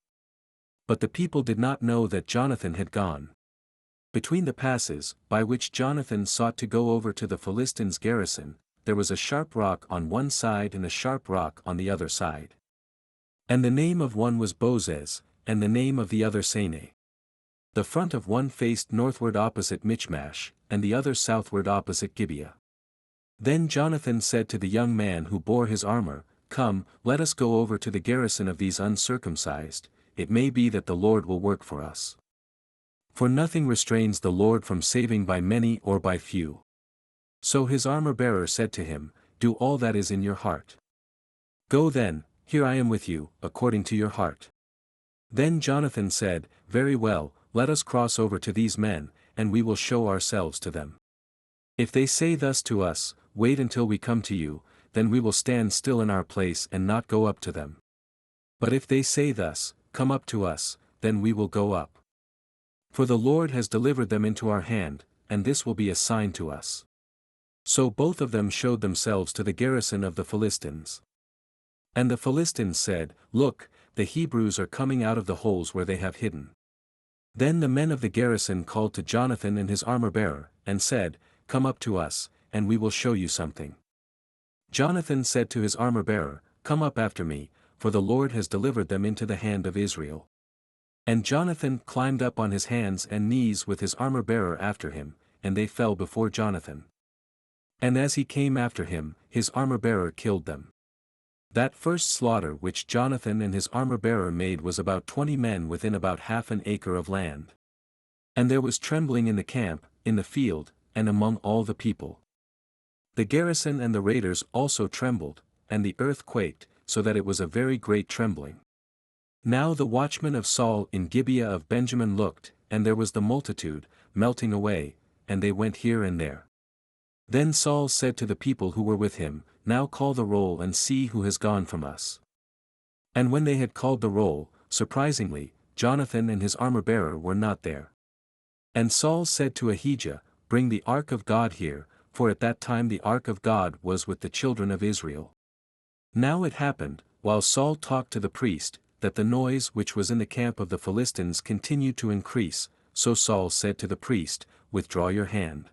But the people did not know that Jonathan had gone. Between the passes, by which Jonathan sought to go over to the Philistines' garrison, there was a sharp rock on one side and a sharp rock on the other side. And the name of one was Bozez, and the name of the other Sene. The front of one faced northward opposite Michmash, and the other southward opposite Gibeah. Then Jonathan said to the young man who bore his armor, "Come, let us go over to the garrison of these uncircumcised, it may be that the Lord will work for us. For nothing restrains the Lord from saving by many or by few." So his armor-bearer said to him, "Do all that is in your heart. Go then, here I am with you, according to your heart." Then Jonathan said, "Very well, let us cross over to these men, and we will show ourselves to them. If they say thus to us, 'Wait until we come to you,' then we will stand still in our place and not go up to them. But if they say thus, 'Come up to us,' then we will go up. For the Lord has delivered them into our hand, and this will be a sign to us." So both of them showed themselves to the garrison of the Philistines. And the Philistines said, Look, the Hebrews are coming out of the holes where they have hidden. Then the men of the garrison called to Jonathan and his armor-bearer, and said, Come up to us, and we will show you something. Jonathan said to his armor-bearer, Come up after me, for the Lord has delivered them into the hand of Israel. And Jonathan climbed up on his hands and knees with his armor-bearer after him, and they fell before Jonathan. And as he came after him, his armor-bearer killed them. That first slaughter which Jonathan and his armor-bearer made was about 20 men within about half an acre of land. And there was trembling in the camp, in the field, and among all the people. The garrison and the raiders also trembled, and the earth quaked, so that it was a very great trembling. Now the watchmen of Saul in Gibeah of Benjamin looked, and there was the multitude, melting away, and they went here and there. Then Saul said to the people who were with him, Now call the roll and see who has gone from us. And when they had called the roll, surprisingly, Jonathan and his armor-bearer were not there. And Saul said to Ahijah, Bring the ark of God here, for at that time the ark of God was with the children of Israel. Now it happened, while Saul talked to the priest, that the noise which was in the camp of the Philistines continued to increase, so Saul said to the priest, Withdraw your hand.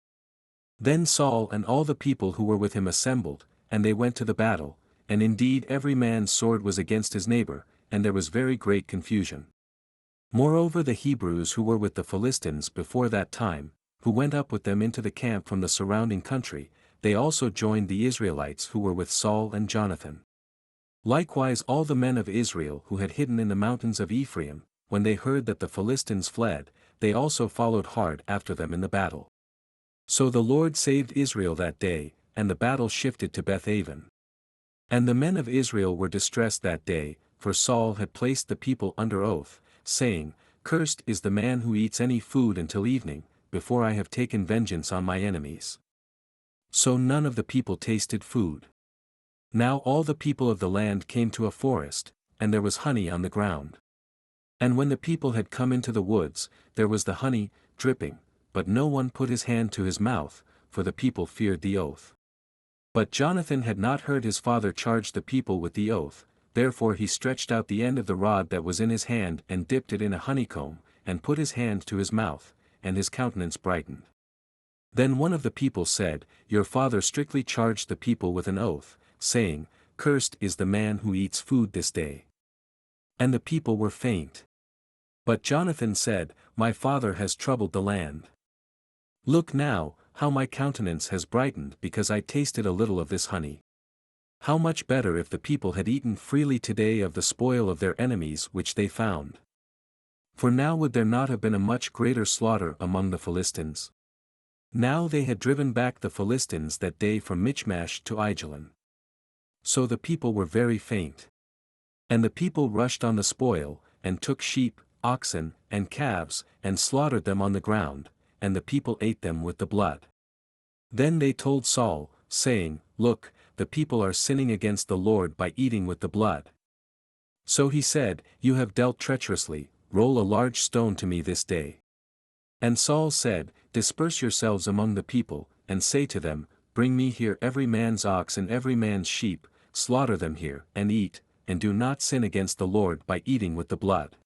Then Saul and all the people who were with him assembled, and they went to the battle, and indeed every man's sword was against his neighbor, and there was very great confusion. Moreover the Hebrews who were with the Philistines before that time, who went up with them into the camp from the surrounding country, they also joined the Israelites who were with Saul and Jonathan. Likewise all the men of Israel who had hidden in the mountains of Ephraim, when they heard that the Philistines fled, they also followed hard after them in the battle. So the Lord saved Israel that day, and the battle shifted to Beth-aven. And the men of Israel were distressed that day, for Saul had placed the people under oath, saying, Cursed is the man who eats any food until evening, before I have taken vengeance on my enemies. So none of the people tasted food. Now all the people of the land came to a forest, and there was honey on the ground. And when the people had come into the woods, there was the honey, dripping, but no one put his hand to his mouth, for the people feared the oath. But Jonathan had not heard his father charge the people with the oath, therefore he stretched out the end of the rod that was in his hand and dipped it in a honeycomb, and put his hand to his mouth, and his countenance brightened. Then one of the people said, Your father strictly charged the people with an oath, saying, Cursed is the man who eats food this day. And the people were faint. But Jonathan said, My father has troubled the land. Look now, how my countenance has brightened because I tasted a little of this honey. How much better if the people had eaten freely today of the spoil of their enemies which they found. For now would there not have been a much greater slaughter among the Philistines? Now they had driven back the Philistines that day from Michmash to Aijalon. So the people were very faint. And the people rushed on the spoil, and took sheep, oxen, and calves, and slaughtered them on the ground, and the people ate them with the blood. Then they told Saul, saying, Look, the people are sinning against the Lord by eating with the blood. So he said, You have dealt treacherously, roll a large stone to me this day. And Saul said, Disperse yourselves among the people, and say to them, Bring me here every man's ox and every man's sheep, slaughter them here, and eat, and do not sin against the Lord by eating with the blood.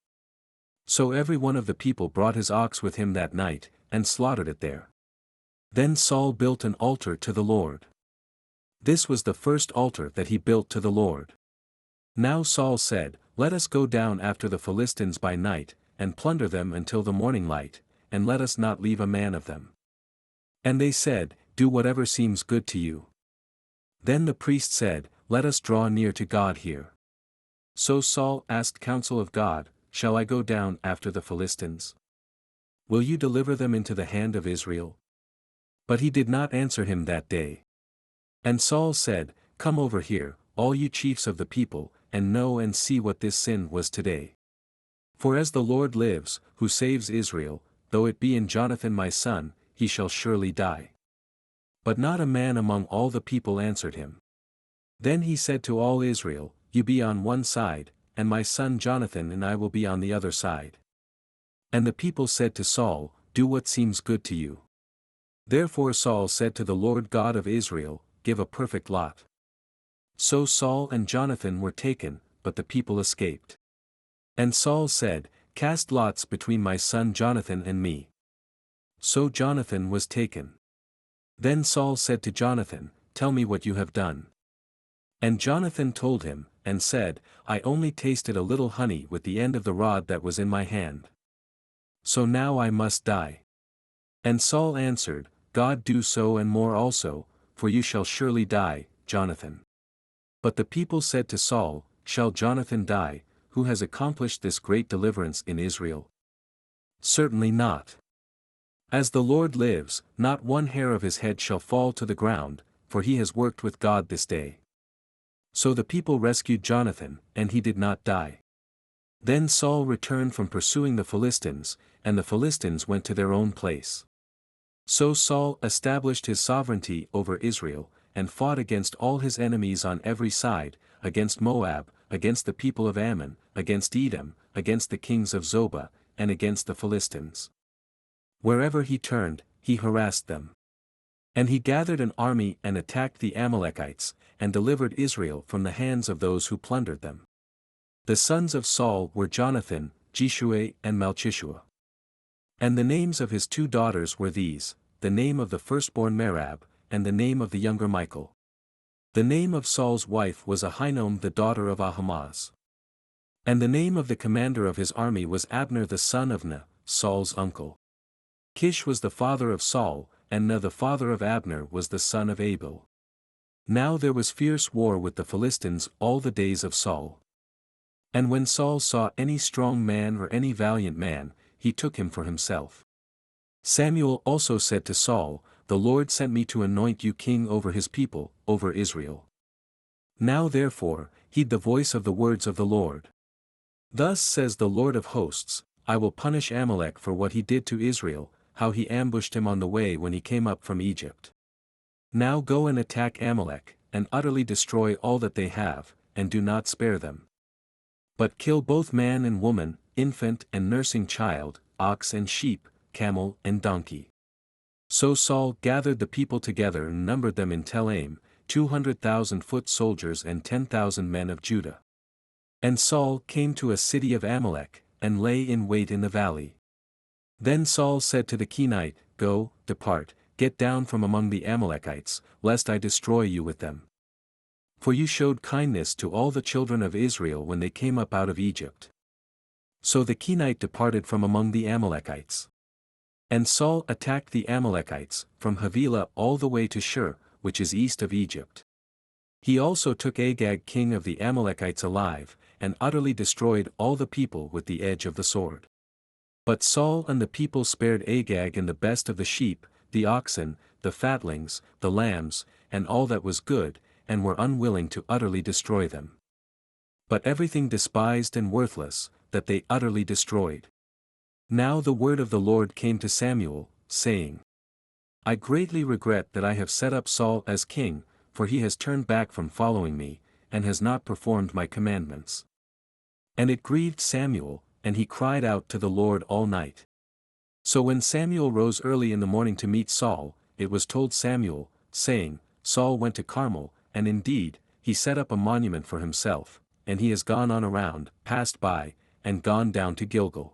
So every one of the people brought his ox with him that night, and slaughtered it there. Then Saul built an altar to the Lord. This was the first altar that he built to the Lord. Now Saul said, Let us go down after the Philistines by night, and plunder them until the morning light, and let us not leave a man of them. And they said, Do whatever seems good to you. Then the priest said, Let us draw near to God here. So Saul asked counsel of God, Shall I go down after the Philistines? Will you deliver them into the hand of Israel? But he did not answer him that day. And Saul said, Come over here, all you chiefs of the people, and know and see what this sin was today. For as the Lord lives, who saves Israel, though it be in Jonathan my son, he shall surely die. But not a man among all the people answered him. Then he said to all Israel, You be on one side, and my son Jonathan and I will be on the other side. And the people said to Saul, Do what seems good to you. Therefore Saul said to the Lord God of Israel, Give a perfect lot. So Saul and Jonathan were taken, but the people escaped. And Saul said, Cast lots between my son Jonathan and me. So Jonathan was taken. Then Saul said to Jonathan, Tell me what you have done. And Jonathan told him, and said, I only tasted a little honey with the end of the rod that was in my hand. So now I must die. And Saul answered, God do so and more also, for you shall surely die, Jonathan. But the people said to Saul, Shall Jonathan die, who has accomplished this great deliverance in Israel? Certainly not. As the Lord lives, not one hair of his head shall fall to the ground, for he has worked with God this day. So the people rescued Jonathan, and he did not die. Then Saul returned from pursuing the Philistines, and the Philistines went to their own place. So Saul established his sovereignty over Israel, and fought against all his enemies on every side, against Moab, against the people of Ammon, against Edom, against the kings of Zobah, and against the Philistines. Wherever he turned, he harassed them. And he gathered an army and attacked the Amalekites, and delivered Israel from the hands of those who plundered them. The sons of Saul were Jonathan, Jeshua and Malchishua. And the names of his 2 daughters were these, the name of the firstborn Merab, and the name of the younger Michal. The name of Saul's wife was Ahinoam the daughter of Ahimaaz. And the name of the commander of his army was Abner the son of Ner, Saul's uncle. Kish was the father of Saul, and Ner the father of Abner was the son of Abel. Now there was fierce war with the Philistines all the days of Saul. And when Saul saw any strong man or any valiant man, he took him for himself. Samuel also said to Saul, The Lord sent me to anoint you king over his people, over Israel. Now therefore, heed the voice of the words of the Lord. Thus says the Lord of hosts, I will punish Amalek for what he did to Israel, how he ambushed him on the way when he came up from Egypt. Now go and attack Amalek, and utterly destroy all that they have, and do not spare them. But kill both man and woman, infant and nursing child, ox and sheep, camel and donkey. So Saul gathered the people together and numbered them in Telaim, 200,000 foot soldiers and 10,000 men of Judah. And Saul came to a city of Amalek, and lay in wait in the valley. Then Saul said to the Kenite, Go, depart, get down from among the Amalekites, lest I destroy you with them. For you showed kindness to all the children of Israel when they came up out of Egypt. So the Kenite departed from among the Amalekites. And Saul attacked the Amalekites, from Havilah all the way to Shur, which is east of Egypt. He also took Agag king of the Amalekites alive, and utterly destroyed all the people with the edge of the sword. But Saul and the people spared Agag and the best of the sheep, the oxen, the fatlings, the lambs, and all that was good, and were unwilling to utterly destroy them. But everything despised and worthless, that they utterly destroyed. Now the word of the Lord came to Samuel, saying, I greatly regret that I have set up Saul as king, for he has turned back from following me, and has not performed my commandments. And it grieved Samuel, and he cried out to the Lord all night. So when Samuel rose early in the morning to meet Saul, it was told Samuel, saying, Saul went to Carmel, and indeed, he set up a monument for himself, and he has gone on around, passed by, and gone down to Gilgal.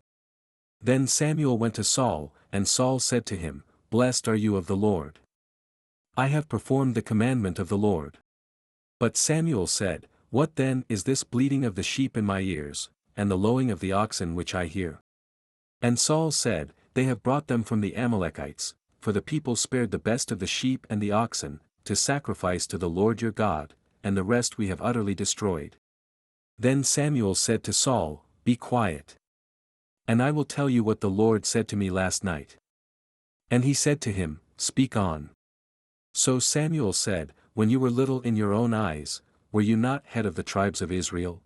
Then Samuel went to Saul, and Saul said to him, Blessed are you of the Lord. I have performed the commandment of the Lord. But Samuel said, What then is this bleating of the sheep in my ears, and the lowing of the oxen which I hear? And Saul said, They have brought them from the Amalekites, for the people spared the best of the sheep and the oxen, to sacrifice to the Lord your God, and the rest we have utterly destroyed. Then Samuel said to Saul, Be quiet. And I will tell you what the Lord said to me last night. And he said to him, Speak on. So Samuel said, When you were little in your own eyes, were you not head of the tribes of Israel?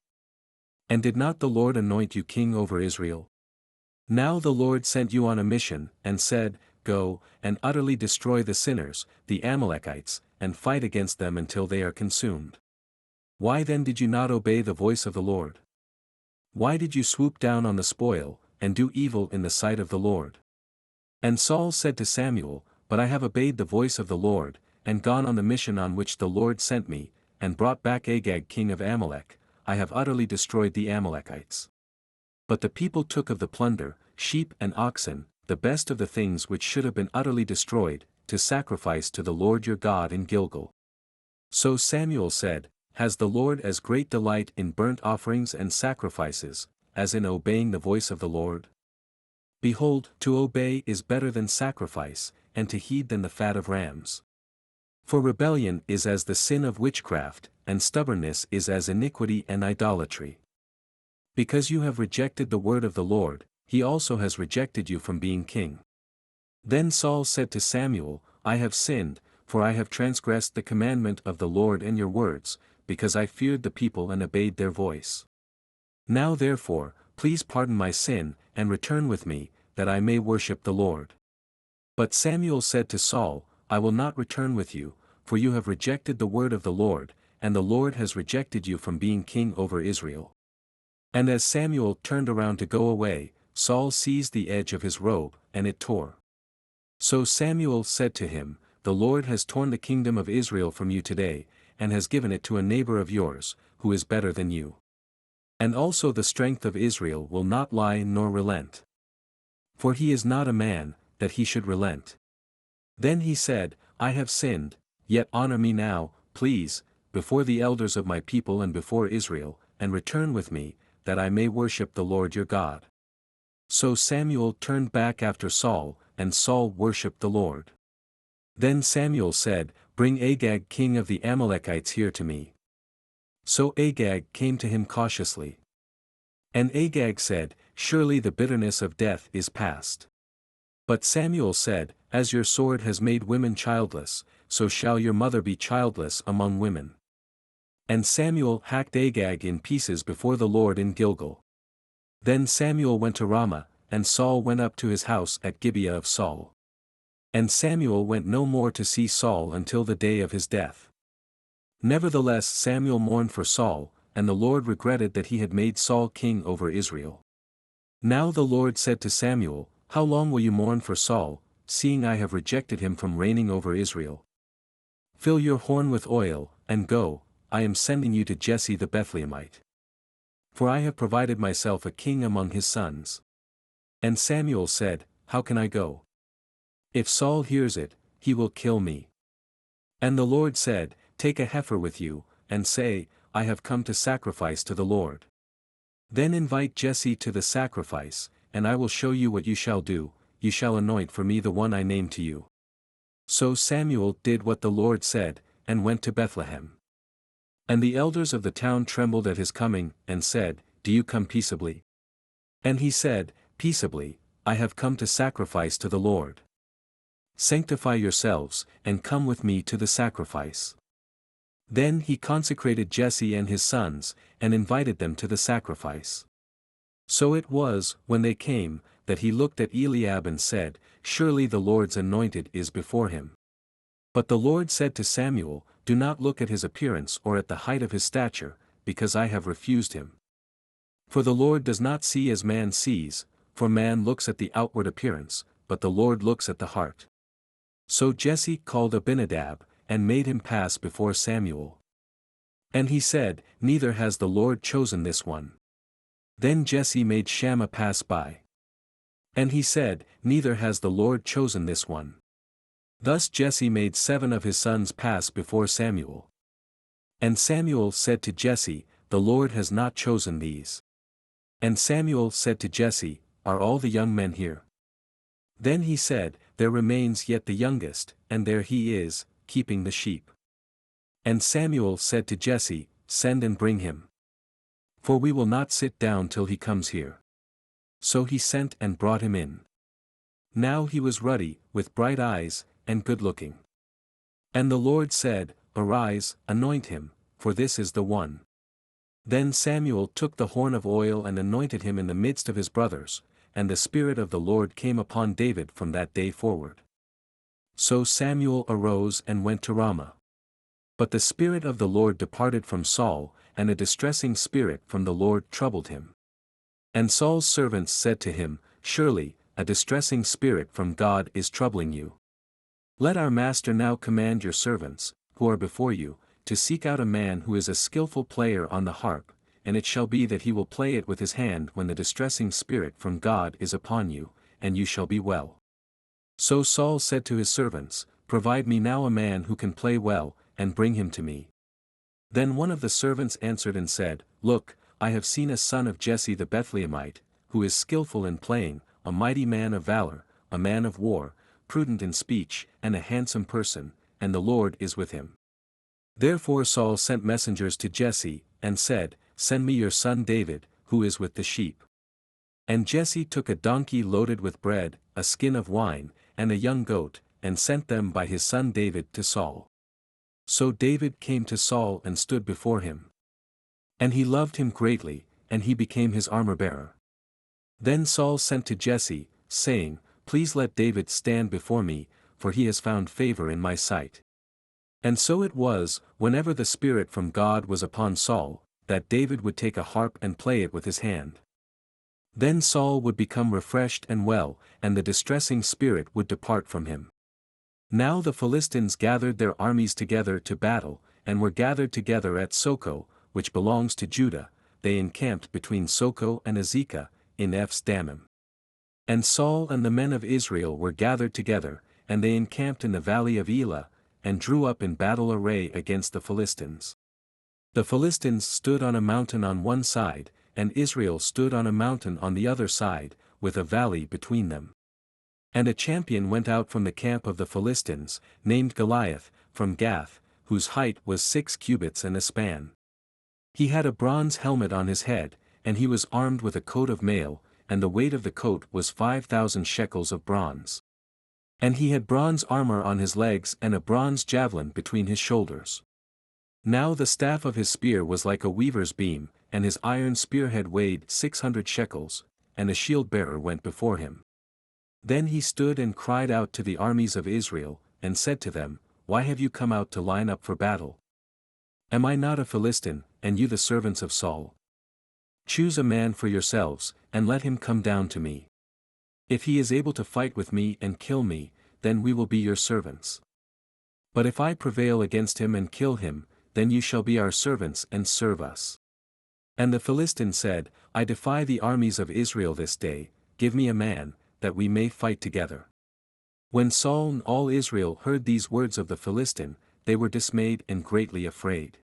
And did not the Lord anoint you king over Israel? Now the Lord sent you on a mission, and said, Go, and utterly destroy the sinners, the Amalekites, and fight against them until they are consumed. Why then did you not obey the voice of the Lord? Why did you swoop down on the spoil, and do evil in the sight of the Lord? And Saul said to Samuel, but I have obeyed the voice of the Lord, and gone on the mission on which the Lord sent me, and brought back Agag king of Amalek. I have utterly destroyed the Amalekites. But the people took of the plunder, sheep and oxen, the best of the things which should have been utterly destroyed, to sacrifice to the Lord your God in Gilgal. So Samuel said, Has the Lord as great delight in burnt offerings and sacrifices, as in obeying the voice of the Lord? Behold, to obey is better than sacrifice, and to heed than the fat of rams. For rebellion is as the sin of witchcraft, and stubbornness is as iniquity and idolatry. Because you have rejected the word of the Lord, he also has rejected you from being king. Then Saul said to Samuel, I have sinned, for I have transgressed the commandment of the Lord and your words, because I feared the people and obeyed their voice. Now therefore, please pardon my sin, and return with me, that I may worship the Lord. But Samuel said to Saul, I will not return with you, for you have rejected the word of the Lord, and the Lord has rejected you from being king over Israel. And as Samuel turned around to go away, Saul seized the edge of his robe, and it tore. So Samuel said to him, The Lord has torn the kingdom of Israel from you today, and has given it to a neighbor of yours, who is better than you. And also the strength of Israel will not lie nor relent. For he is not a man, that he should relent. Then he said, I have sinned, yet honor me now, please, before the elders of my people and before Israel, and return with me, that I may worship the Lord your God. So Samuel turned back after Saul, and Saul worshipped the Lord. Then Samuel said, Bring Agag king of the Amalekites here to me. So Agag came to him cautiously. And Agag said, Surely the bitterness of death is past. But Samuel said, As your sword has made women childless, so shall your mother be childless among women. And Samuel hacked Agag in pieces before the Lord in Gilgal. Then Samuel went to Ramah, and Saul went up to his house at Gibeah of Saul. And Samuel went no more to see Saul until the day of his death. Nevertheless Samuel mourned for Saul, and the Lord regretted that he had made Saul king over Israel. Now the Lord said to Samuel, How long will you mourn for Saul, seeing I have rejected him from reigning over Israel? Fill your horn with oil, and go, I am sending you to Jesse the Bethlehemite. For I have provided myself a king among his sons. And Samuel said, How can I go? If Saul hears it, he will kill me. And the Lord said, Take a heifer with you, and say, I have come to sacrifice to the Lord. Then invite Jesse to the sacrifice, and I will show you what you shall do, you shall anoint for me the one I name to you. So Samuel did what the Lord said, and went to Bethlehem. And the elders of the town trembled at his coming, and said, Do you come peaceably? And he said, Peaceably, I have come to sacrifice to the Lord. Sanctify yourselves, and come with me to the sacrifice. Then he consecrated Jesse and his sons, and invited them to the sacrifice. So it was, when they came, that he looked at Eliab and said, Surely the Lord's anointed is before him. But the Lord said to Samuel, Do not look at his appearance or at the height of his stature, because I have refused him. For the Lord does not see as man sees, for man looks at the outward appearance, but the Lord looks at the heart. So Jesse called Abinadab, and made him pass before Samuel. And he said, Neither has the Lord chosen this one. Then Jesse made Shammah pass by. And he said, Neither has the Lord chosen this one. Thus Jesse made 7 of his sons pass before Samuel. And Samuel said to Jesse, The Lord has not chosen these. And Samuel said to Jesse, Are all the young men here? Then he said, There remains yet the youngest, and there he is, keeping the sheep. And Samuel said to Jesse, Send and bring him. For we will not sit down till he comes here. So he sent and brought him in. Now he was ruddy, with bright eyes, and good-looking. And the Lord said, Arise, anoint him, for this is the one. Then Samuel took the horn of oil and anointed him in the midst of his brothers, and the Spirit of the Lord came upon David from that day forward. So Samuel arose and went to Ramah. But the Spirit of the Lord departed from Saul, and a distressing spirit from the Lord troubled him. And Saul's servants said to him, Surely, a distressing spirit from God is troubling you. Let our master now command your servants, who are before you, to seek out a man who is a skillful player on the harp, and it shall be that he will play it with his hand when the distressing spirit from God is upon you, and you shall be well. So Saul said to his servants, Provide me now a man who can play well, and bring him to me. Then one of the servants answered and said, Look, I have seen a son of Jesse the Bethlehemite, who is skillful in playing, a mighty man of valor, a man of war, prudent in speech, and a handsome person, and the Lord is with him. Therefore Saul sent messengers to Jesse, and said, Send me your son David, who is with the sheep. And Jesse took a donkey loaded with bread, a skin of wine, and a young goat, and sent them by his son David to Saul. So David came to Saul and stood before him. And he loved him greatly, and he became his armor-bearer. Then Saul sent to Jesse, saying, Please let David stand before me, for he has found favor in my sight. And so it was, whenever the Spirit from God was upon Saul, that David would take a harp and play it with his hand. Then Saul would become refreshed and well, and the distressing spirit would depart from him. Now the Philistines gathered their armies together to battle, and were gathered together at Soko, which belongs to Judah. They encamped between Soko and Azekah, in Ephes-dammim. And Saul and the men of Israel were gathered together, and they encamped in the valley of Elah, and drew up in battle array against the Philistines. The Philistines stood on a mountain on one side, and Israel stood on a mountain on the other side, with a valley between them. And a champion went out from the camp of the Philistines, named Goliath, from Gath, whose height was 6 cubits and a span. He had a bronze helmet on his head, and he was armed with a coat of mail, and the weight of the coat was 5,000 shekels of bronze. And he had bronze armor on his legs and a bronze javelin between his shoulders. Now the staff of his spear was like a weaver's beam, and his iron spearhead weighed 600 shekels, and a shield-bearer went before him. Then he stood and cried out to the armies of Israel, and said to them, Why have you come out to line up for battle? Am I not a Philistine, and you the servants of Saul? Choose a man for yourselves, and let him come down to me. If he is able to fight with me and kill me, then we will be your servants. But if I prevail against him and kill him, then you shall be our servants and serve us. And the Philistine said, I defy the armies of Israel this day, give me a man, that we may fight together. When Saul and all Israel heard these words of the Philistine, they were dismayed and greatly afraid.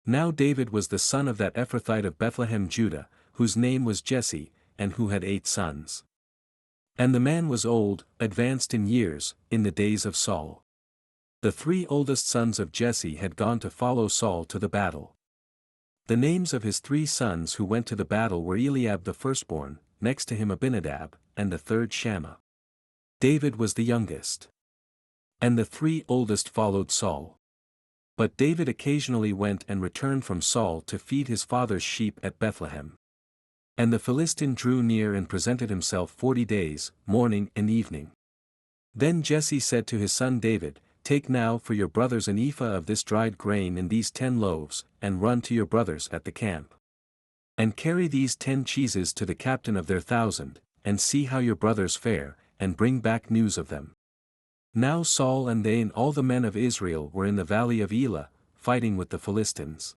Now David was the son of that Ephrathite of Bethlehem Judah, whose name was Jesse, and who had 8 sons. And the man was old, advanced in years, in the days of Saul. The 3 oldest sons of Jesse had gone to follow Saul to the battle. The names of his 3 sons who went to the battle were Eliab the firstborn, next to him Abinadab, and the third Shammah. David was the youngest. And the 3 oldest followed Saul. But David occasionally went and returned from Saul to feed his father's sheep at Bethlehem. And the Philistine drew near and presented himself 40 days, morning and evening. Then Jesse said to his son David, Take now for your brothers an ephah of this dried grain and these 10 loaves, and run to your brothers at the camp. And carry these 10 cheeses to the captain of their 1,000, and see how your brothers fare, and bring back news of them. Now Saul and they and all the men of Israel were in the valley of Elah, fighting with the Philistines.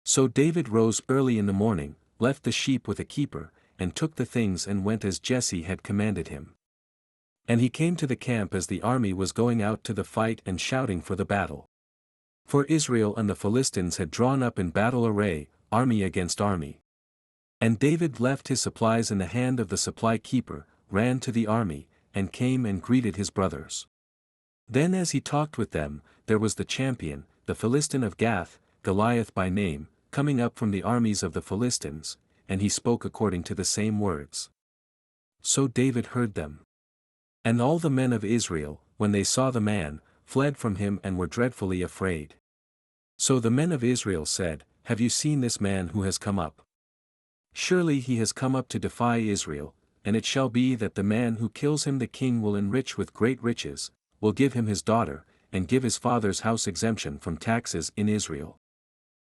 So David rose early in the morning, left the sheep with a keeper, and took the things and went as Jesse had commanded him. And he came to the camp as the army was going out to the fight and shouting for the battle. For Israel and the Philistines had drawn up in battle array, army against army. And David left his supplies in the hand of the supply keeper, ran to the army, and came and greeted his brothers. Then as he talked with them, there was the champion, the Philistine of Gath, Goliath by name, coming up from the armies of the Philistines, and he spoke according to the same words. So David heard them. And all the men of Israel, when they saw the man, fled from him and were dreadfully afraid. So the men of Israel said, Have you seen this man who has come up? Surely he has come up to defy Israel, and it shall be that the man who kills him the king will enrich with great riches, will give him his daughter, and give his father's house exemption from taxes in Israel.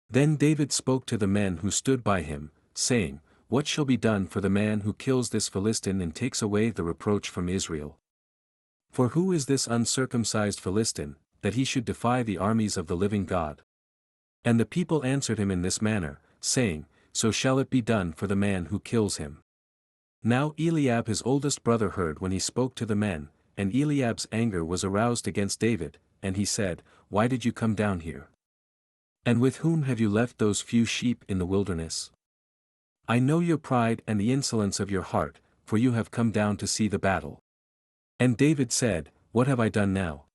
Then David spoke to the men who stood by him, saying, What shall be done for the man who kills this Philistine and takes away the reproach from Israel? For who is this uncircumcised Philistine, that he should defy the armies of the living God? And the people answered him in this manner, saying, So shall it be done for the man who kills him. Now Eliab his oldest brother heard when he spoke to the men, and Eliab's anger was aroused against David, and he said, Why did you come down here? And with whom have you left those few sheep in the wilderness? I know your pride and the insolence of your heart, for you have come down to see the battle. And David said, What have I done now?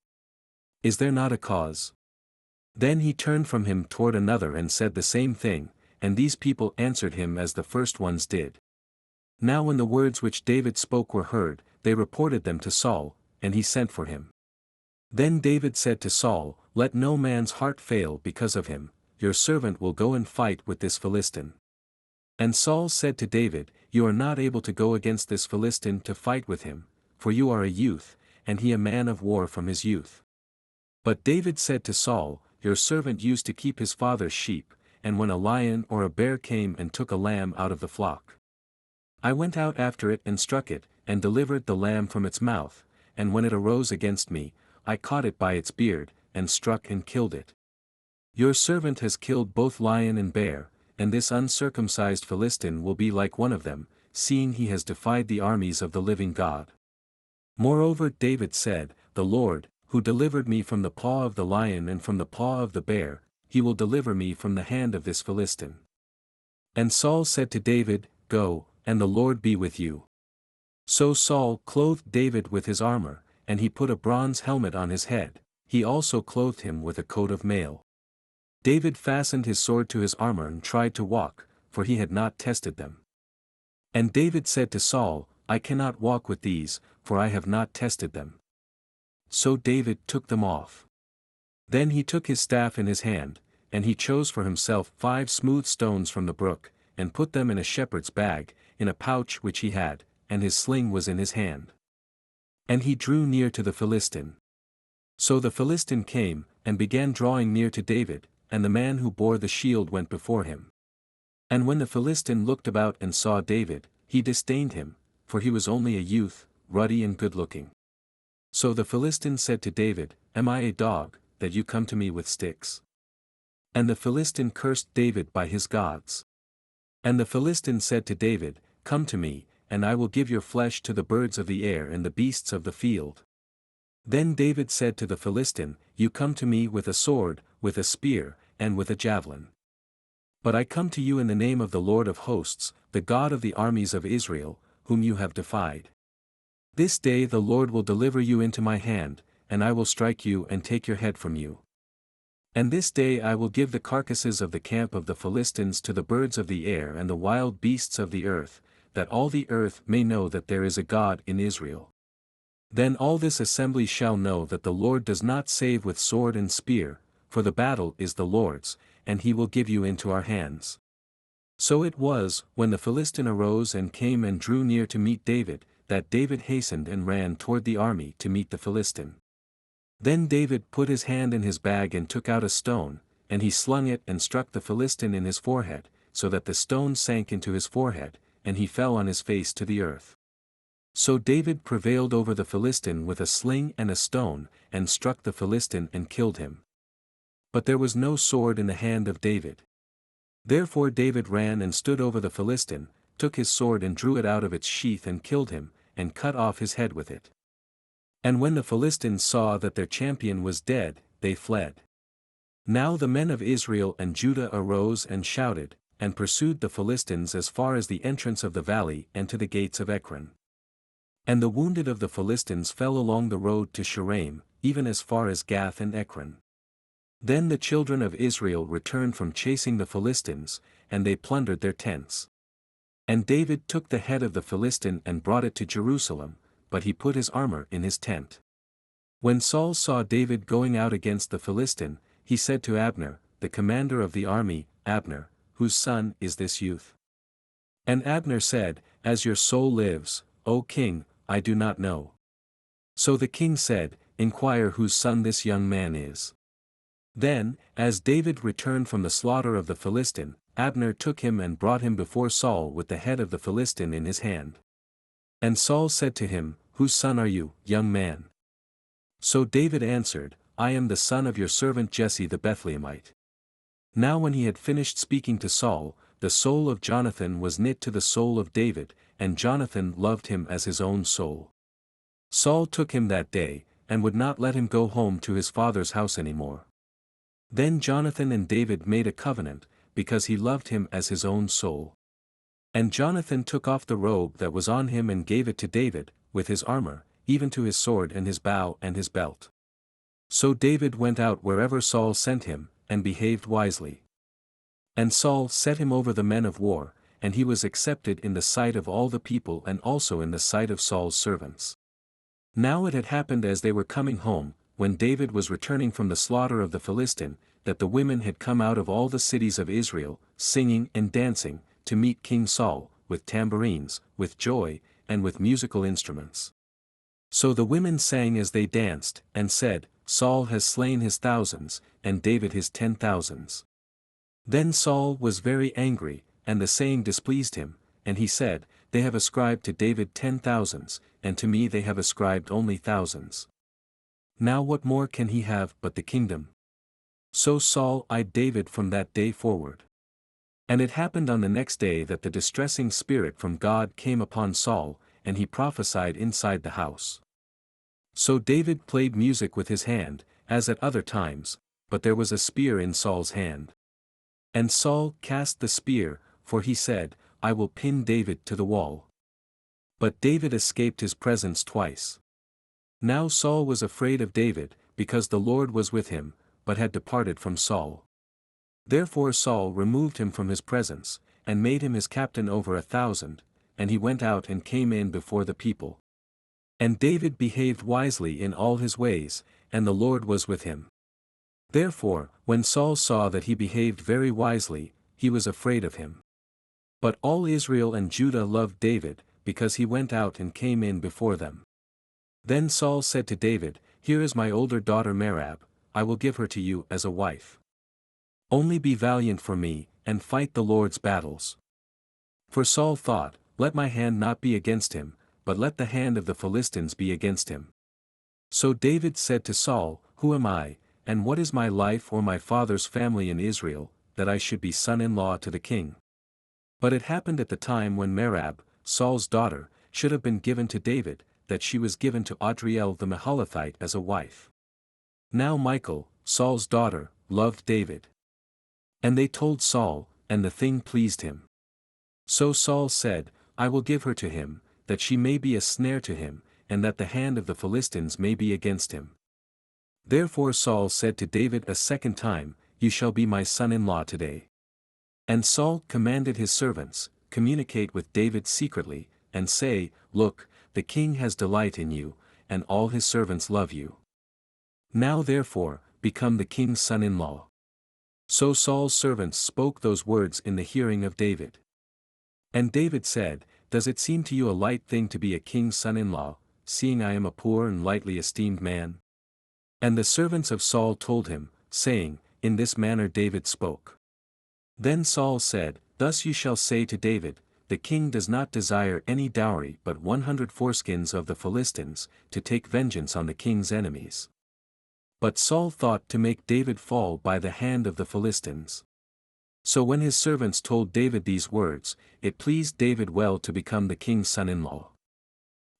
Is there not a cause? Then he turned from him toward another and said the same thing, and these people answered him as the first ones did. Now when the words which David spoke were heard, they reported them to Saul, and he sent for him. Then David said to Saul, Let no man's heart fail because of him, your servant will go and fight with this Philistine. And Saul said to David, You are not able to go against this Philistine to fight with him, for you are a youth, and he a man of war from his youth. But David said to Saul, Your servant used to keep his father's sheep, and when a lion or a bear came and took a lamb out of the flock, I went out after it and struck it, and delivered the lamb from its mouth, and when it arose against me, I caught it by its beard, and struck and killed it. Your servant has killed both lion and bear, and this uncircumcised Philistine will be like one of them, seeing he has defied the armies of the living God. Moreover David said, The Lord, who delivered me from the paw of the lion and from the paw of the bear, he will deliver me from the hand of this Philistine. And Saul said to David, Go, and the Lord be with you. So Saul clothed David with his armor, and he put a bronze helmet on his head, he also clothed him with a coat of mail. David fastened his sword to his armor and tried to walk, for he had not tested them. And David said to Saul, I cannot walk with these, for I have not tested them. So David took them off. Then he took his staff in his hand, and he chose for himself 5 smooth stones from the brook, and put them in a shepherd's bag, in a pouch which he had, and his sling was in his hand. And he drew near to the Philistine. So the Philistine came, and began drawing near to David, and the man who bore the shield went before him. And when the Philistine looked about and saw David, he disdained him, for he was only a youth, ruddy and good-looking. So the Philistine said to David, Am I a dog, that you come to me with sticks? And the Philistine cursed David by his gods. And the Philistine said to David, Come to me, and I will give your flesh to the birds of the air and the beasts of the field. Then David said to the Philistine, You come to me with a sword, with a spear, and with a javelin. But I come to you in the name of the Lord of hosts, the God of the armies of Israel, whom you have defied. This day the Lord will deliver you into my hand, and I will strike you and take your head from you. And this day I will give the carcasses of the camp of the Philistines to the birds of the air and the wild beasts of the earth, that all the earth may know that there is a God in Israel. Then all this assembly shall know that the Lord does not save with sword and spear, for the battle is the Lord's, and he will give you into our hands. So it was, when the Philistine arose and came and drew near to meet David, that David hastened and ran toward the army to meet the Philistine. Then David put his hand in his bag and took out a stone, and he slung it and struck the Philistine in his forehead, so that the stone sank into his forehead, and he fell on his face to the earth. So David prevailed over the Philistine with a sling and a stone, and struck the Philistine and killed him. But there was no sword in the hand of David. Therefore David ran and stood over the Philistine, took his sword and drew it out of its sheath and killed him, and cut off his head with it. And when the Philistines saw that their champion was dead, they fled. Now the men of Israel and Judah arose and shouted, and pursued the Philistines as far as the entrance of the valley and to the gates of Ekron. And the wounded of the Philistines fell along the road to Sharaim, even as far as Gath and Ekron. Then the children of Israel returned from chasing the Philistines, and they plundered their tents. And David took the head of the Philistine and brought it to Jerusalem, but he put his armor in his tent. When Saul saw David going out against the Philistine, he said to Abner, the commander of the army, Abner, whose son is this youth? And Abner said, As your soul lives, O king, I do not know. So the king said, Inquire whose son this young man is. Then, as David returned from the slaughter of the Philistine, Abner took him and brought him before Saul with the head of the Philistine in his hand. And Saul said to him, Whose son are you, young man? So David answered, I am the son of your servant Jesse the Bethlehemite. Now when he had finished speaking to Saul, the soul of Jonathan was knit to the soul of David, and Jonathan loved him as his own soul. Saul took him that day, and would not let him go home to his father's house any more. Then Jonathan and David made a covenant, because he loved him as his own soul. And Jonathan took off the robe that was on him and gave it to David, with his armor, even to his sword and his bow and his belt. So David went out wherever Saul sent him, and behaved wisely. And Saul set him over the men of war, and he was accepted in the sight of all the people and also in the sight of Saul's servants. Now it had happened as they were coming home, when David was returning from the slaughter of the Philistine, that the women had come out of all the cities of Israel, singing and dancing, to meet King Saul, with tambourines, with joy, and with musical instruments. So the women sang as they danced, and said, Saul has slain his thousands, and David his 10,000s. Then Saul was very angry, and the saying displeased him, and he said, They have ascribed to David 10,000s, and to me they have ascribed only thousands. Now what more can he have but the kingdom? So Saul eyed David from that day forward. And it happened on the next day that the distressing spirit from God came upon Saul, and he prophesied inside the house. So David played music with his hand, as at other times, but there was a spear in Saul's hand. And Saul cast the spear, for he said, I will pin David to the wall. But David escaped his presence twice. Now Saul was afraid of David, because the Lord was with him, but had departed from Saul. Therefore Saul removed him from his presence, and made him his captain over 1,000, and he went out and came in before the people. And David behaved wisely in all his ways, and the Lord was with him. Therefore, when Saul saw that he behaved very wisely, he was afraid of him. But all Israel and Judah loved David, because he went out and came in before them. Then Saul said to David, Here is my older daughter Merab, I will give her to you as a wife. Only be valiant for me, and fight the Lord's battles. For Saul thought, Let my hand not be against him, but let the hand of the Philistines be against him. So David said to Saul, Who am I, and what is my life or my father's family in Israel, that I should be son-in-law to the king? But it happened at the time when Merab, Saul's daughter, should have been given to David, that she was given to Adriel the Mahalathite as a wife. Now Michal, Saul's daughter, loved David. And they told Saul, and the thing pleased him. So Saul said, I will give her to him, that she may be a snare to him, and that the hand of the Philistines may be against him. Therefore Saul said to David a second time, You shall be my son-in-law today. And Saul commanded his servants, Communicate with David secretly, and say, Look, the king has delight in you, and all his servants love you. Now therefore, become the king's son-in-law. So Saul's servants spoke those words in the hearing of David. And David said, Does it seem to you a light thing to be a king's son-in-law, seeing I am a poor and lightly esteemed man? And the servants of Saul told him, saying, In this manner David spoke. Then Saul said, Thus you shall say to David, The king does not desire any dowry but 100 foreskins of the Philistines, to take vengeance on the king's enemies. But Saul thought to make David fall by the hand of the Philistines. So when his servants told David these words, it pleased David well to become the king's son-in-law.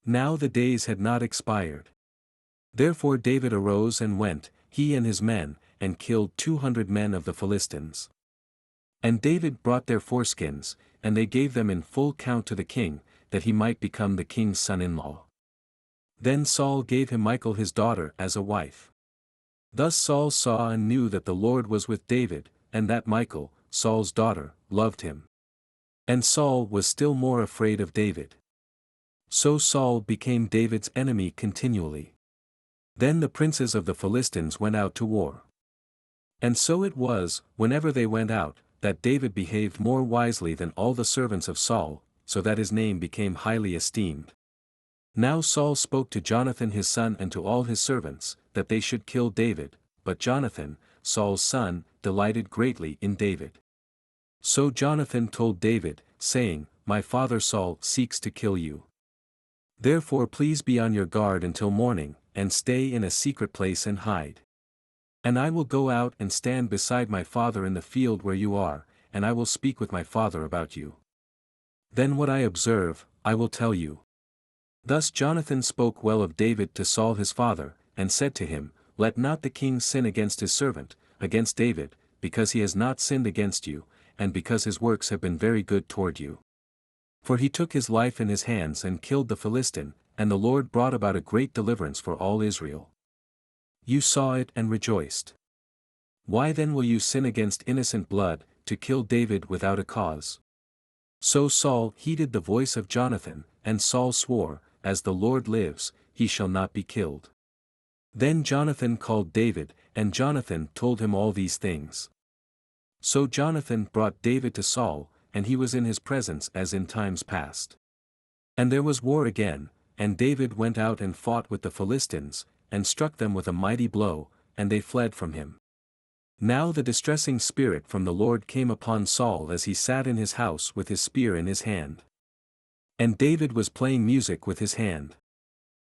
Now the days had not expired. Therefore David arose and went, he and his men, and killed 200 men of the Philistines. And David brought their foreskins, and they gave them in full count to the king, that he might become the king's son-in-law. Then Saul gave him Michal his daughter as a wife. Thus Saul saw and knew that the Lord was with David, and that Michal, Saul's daughter, loved him. And Saul was still more afraid of David. So Saul became David's enemy continually. Then the princes of the Philistines went out to war. And so it was, whenever they went out, that David behaved more wisely than all the servants of Saul, so that his name became highly esteemed. Now Saul spoke to Jonathan his son and to all his servants, that they should kill David, but Jonathan, Saul's son, delighted greatly in David. So Jonathan told David, saying, My father Saul seeks to kill you. Therefore please be on your guard until morning, and stay in a secret place and hide. And I will go out and stand beside my father in the field where you are, and I will speak with my father about you. Then what I observe, I will tell you." Thus Jonathan spoke well of David to Saul his father, and said to him, "Let not the king sin against his servant, against David, because he has not sinned against you, and because his works have been very good toward you. For he took his life in his hands and killed the Philistine, and the Lord brought about a great deliverance for all Israel. You saw it and rejoiced. Why then will you sin against innocent blood, to kill David without a cause?" So Saul heeded the voice of Jonathan, and Saul swore, "As the Lord lives, he shall not be killed." Then Jonathan called David, and Jonathan told him all these things. So Jonathan brought David to Saul, and he was in his presence as in times past. And there was war again, and David went out and fought with the Philistines, and struck them with a mighty blow, and they fled from him. Now the distressing spirit from the Lord came upon Saul as he sat in his house with his spear in his hand. And David was playing music with his hand.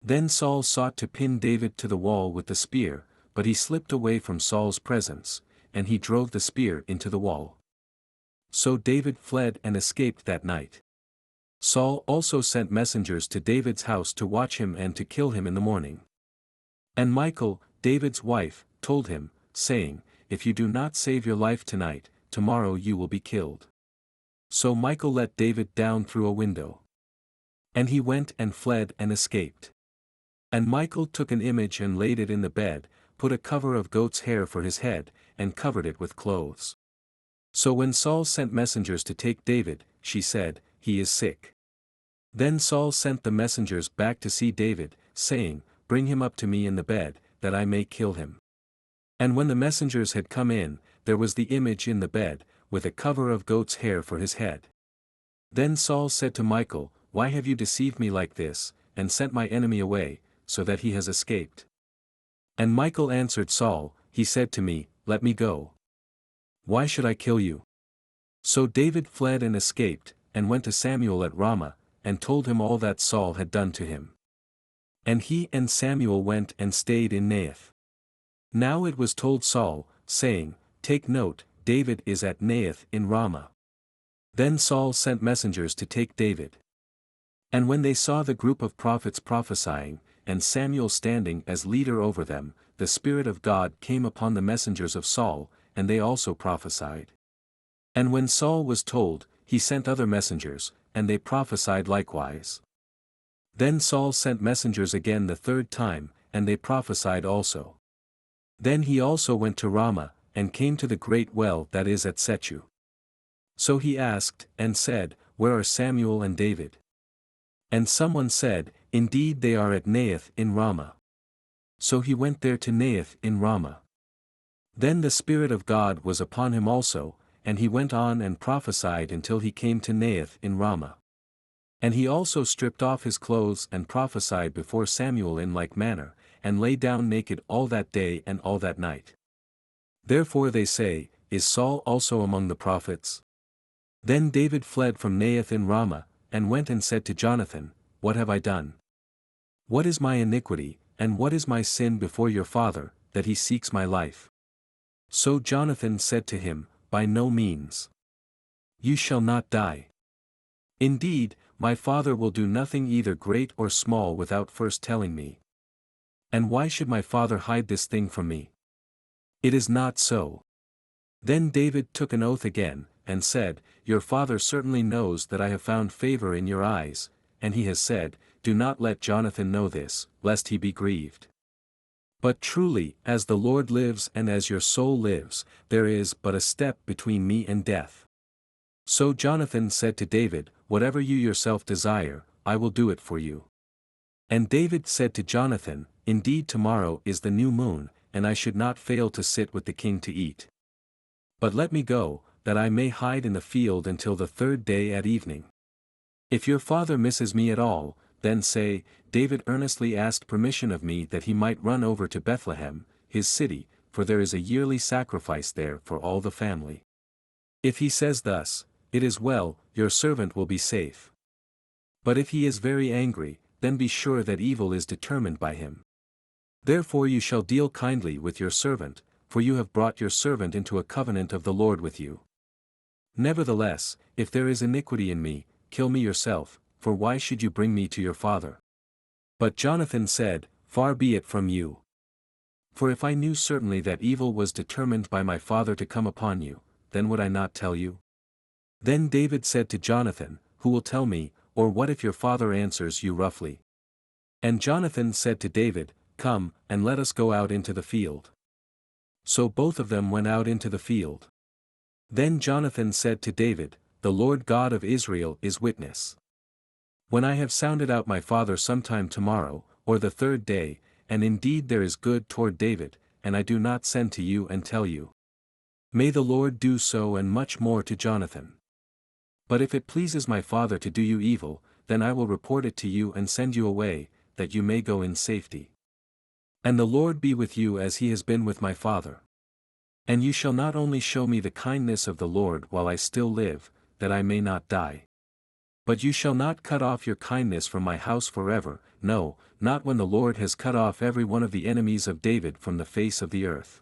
Then Saul sought to pin David to the wall with the spear, but he slipped away from Saul's presence, and he drove the spear into the wall. So David fled and escaped that night. Saul also sent messengers to David's house to watch him and to kill him in the morning. And Michal, David's wife, told him, saying, "If you do not save your life tonight, tomorrow you will be killed." So Michal let David down through a window. And he went and fled and escaped. And Michal took an image and laid it in the bed, put a cover of goat's hair for his head, and covered it with clothes. So when Saul sent messengers to take David, she said, "He is sick." Then Saul sent the messengers back to see David, saying, "Bring him up to me in the bed, that I may kill him." And when the messengers had come in, there was the image in the bed, with a cover of goat's hair for his head. Then Saul said to Michal, "Why have you deceived me like this, and sent my enemy away, so that he has escaped?" And Michal answered Saul, "He said to me, 'Let me go. Why should I kill you?'" So David fled and escaped, and went to Samuel at Ramah, and told him all that Saul had done to him. And he and Samuel went and stayed in Naioth. Now it was told Saul, saying, "Take note, David is at Naioth in Ramah." Then Saul sent messengers to take David. And when they saw the group of prophets prophesying, and Samuel standing as leader over them, the Spirit of God came upon the messengers of Saul, and they also prophesied. And when Saul was told, he sent other messengers, and they prophesied likewise. Then Saul sent messengers again the third time, and they prophesied also. Then he also went to Ramah, and came to the great well that is at Sechu. So he asked, and said, "Where are Samuel and David?" And someone said, "Indeed they are at Naioth in Ramah." So he went there to Naioth in Ramah. Then the Spirit of God was upon him also, and he went on and prophesied until he came to Naioth in Ramah. And he also stripped off his clothes and prophesied before Samuel in like manner, and lay down naked all that day and all that night. Therefore they say, "Is Saul also among the prophets?" Then David fled from Naioth in Ramah, and went and said to Jonathan, "What have I done? What is my iniquity, and what is my sin before your father, that he seeks my life?" So Jonathan said to him, "By no means. You shall not die. Indeed, my father will do nothing either great or small without first telling me. And why should my father hide this thing from me? It is not so." Then David took an oath again, and said, "Your father certainly knows that I have found favor in your eyes, and he has said, 'Do not let Jonathan know this, lest he be grieved.' But truly, as the Lord lives and as your soul lives, there is but a step between me and death." So Jonathan said to David, "Whatever you yourself desire, I will do it for you." And David said to Jonathan, "Indeed tomorrow is the new moon, and I should not fail to sit with the king to eat. But let me go, that I may hide in the field until the third day at evening. If your father misses me at all, then say, 'David earnestly asked permission of me that he might run over to Bethlehem, his city, for there is a yearly sacrifice there for all the family.' If he says thus, it is well, your servant will be safe. But if he is very angry, then be sure that evil is determined by him. Therefore you shall deal kindly with your servant, for you have brought your servant into a covenant of the Lord with you. Nevertheless, if there is iniquity in me, kill me yourself, for why should you bring me to your father? But Jonathan said, Far be it from you. For if I knew certainly that evil was determined by my father to come upon you, then would I not tell you? Then David said to Jonathan, Who will tell me, or what if your father answers you roughly? And Jonathan said to David, Come, and let us go out into the field. So both of them went out into the field. Then Jonathan said to David, The Lord God of Israel is witness. When I have sounded out my father sometime tomorrow, or the third day, and indeed there is good toward David, and I do not send to you and tell you. May the Lord do so and much more to Jonathan. But if it pleases my father to do you evil, then I will report it to you and send you away, that you may go in safety. And the Lord be with you as he has been with my father. And you shall not only show me the kindness of the Lord while I still live, that I may not die. But you shall not cut off your kindness from my house forever, no, not when the Lord has cut off every one of the enemies of David from the face of the earth.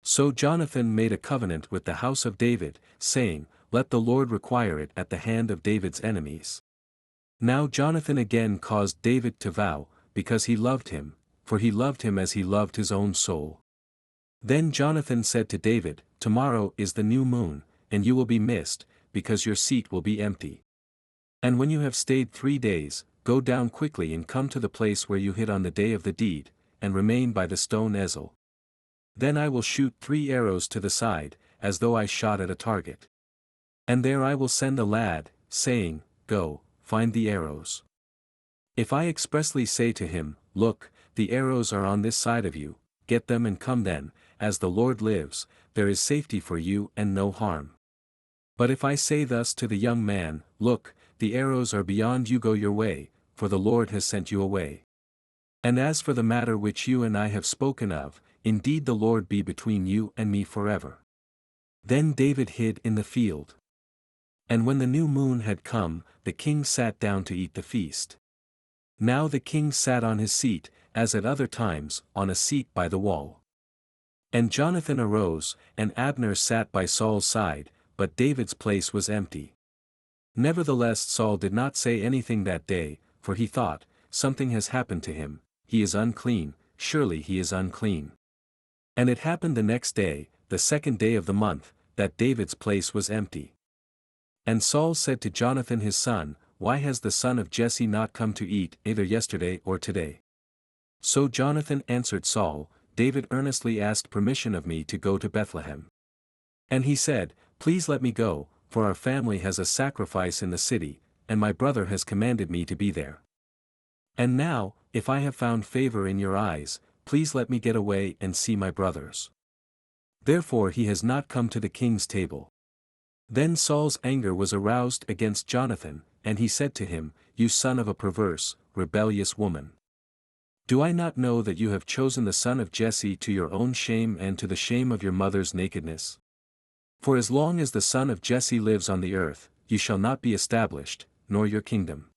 So Jonathan made a covenant with the house of David, saying, Let the Lord require it at the hand of David's enemies. Now Jonathan again caused David to vow, because he loved him, for he loved him as he loved his own soul. Then Jonathan said to David, Tomorrow is the new moon, and you will be missed, because your seat will be empty. And when you have stayed 3 days, go down quickly and come to the place where you hid on the day of the deed, and remain by the stone Ezel. Then I will shoot 3 arrows to the side, as though I shot at a target. And there I will send a lad, saying, Go, find the arrows. If I expressly say to him, Look, the arrows are on this side of you, get them and come then, as the Lord lives, there is safety for you and no harm. But if I say thus to the young man, Look, the arrows are beyond you, go your way, for the Lord has sent you away. And as for the matter which you and I have spoken of, indeed the Lord be between you and me forever. Then David hid in the field. And when the new moon had come, the king sat down to eat the feast. Now the king sat on his seat, as at other times, on a seat by the wall. And Jonathan arose, and Abner sat by Saul's side, but David's place was empty. Nevertheless Saul did not say anything that day, for he thought, Something has happened to him, he is unclean, surely he is unclean. And it happened the next day, the 2nd day of the month, that David's place was empty. And Saul said to Jonathan his son, Why has the son of Jesse not come to eat either yesterday or today? So Jonathan answered Saul, David earnestly asked permission of me to go to Bethlehem. And he said, Please let me go, for our family has a sacrifice in the city, and my brother has commanded me to be there. And now, if I have found favor in your eyes, please let me get away and see my brothers. Therefore he has not come to the king's table. Then Saul's anger was aroused against Jonathan, and he said to him, You son of a perverse, rebellious woman. Do I not know that you have chosen the son of Jesse to your own shame and to the shame of your mother's nakedness? For as long as the son of Jesse lives on the earth, you shall not be established, nor your kingdom.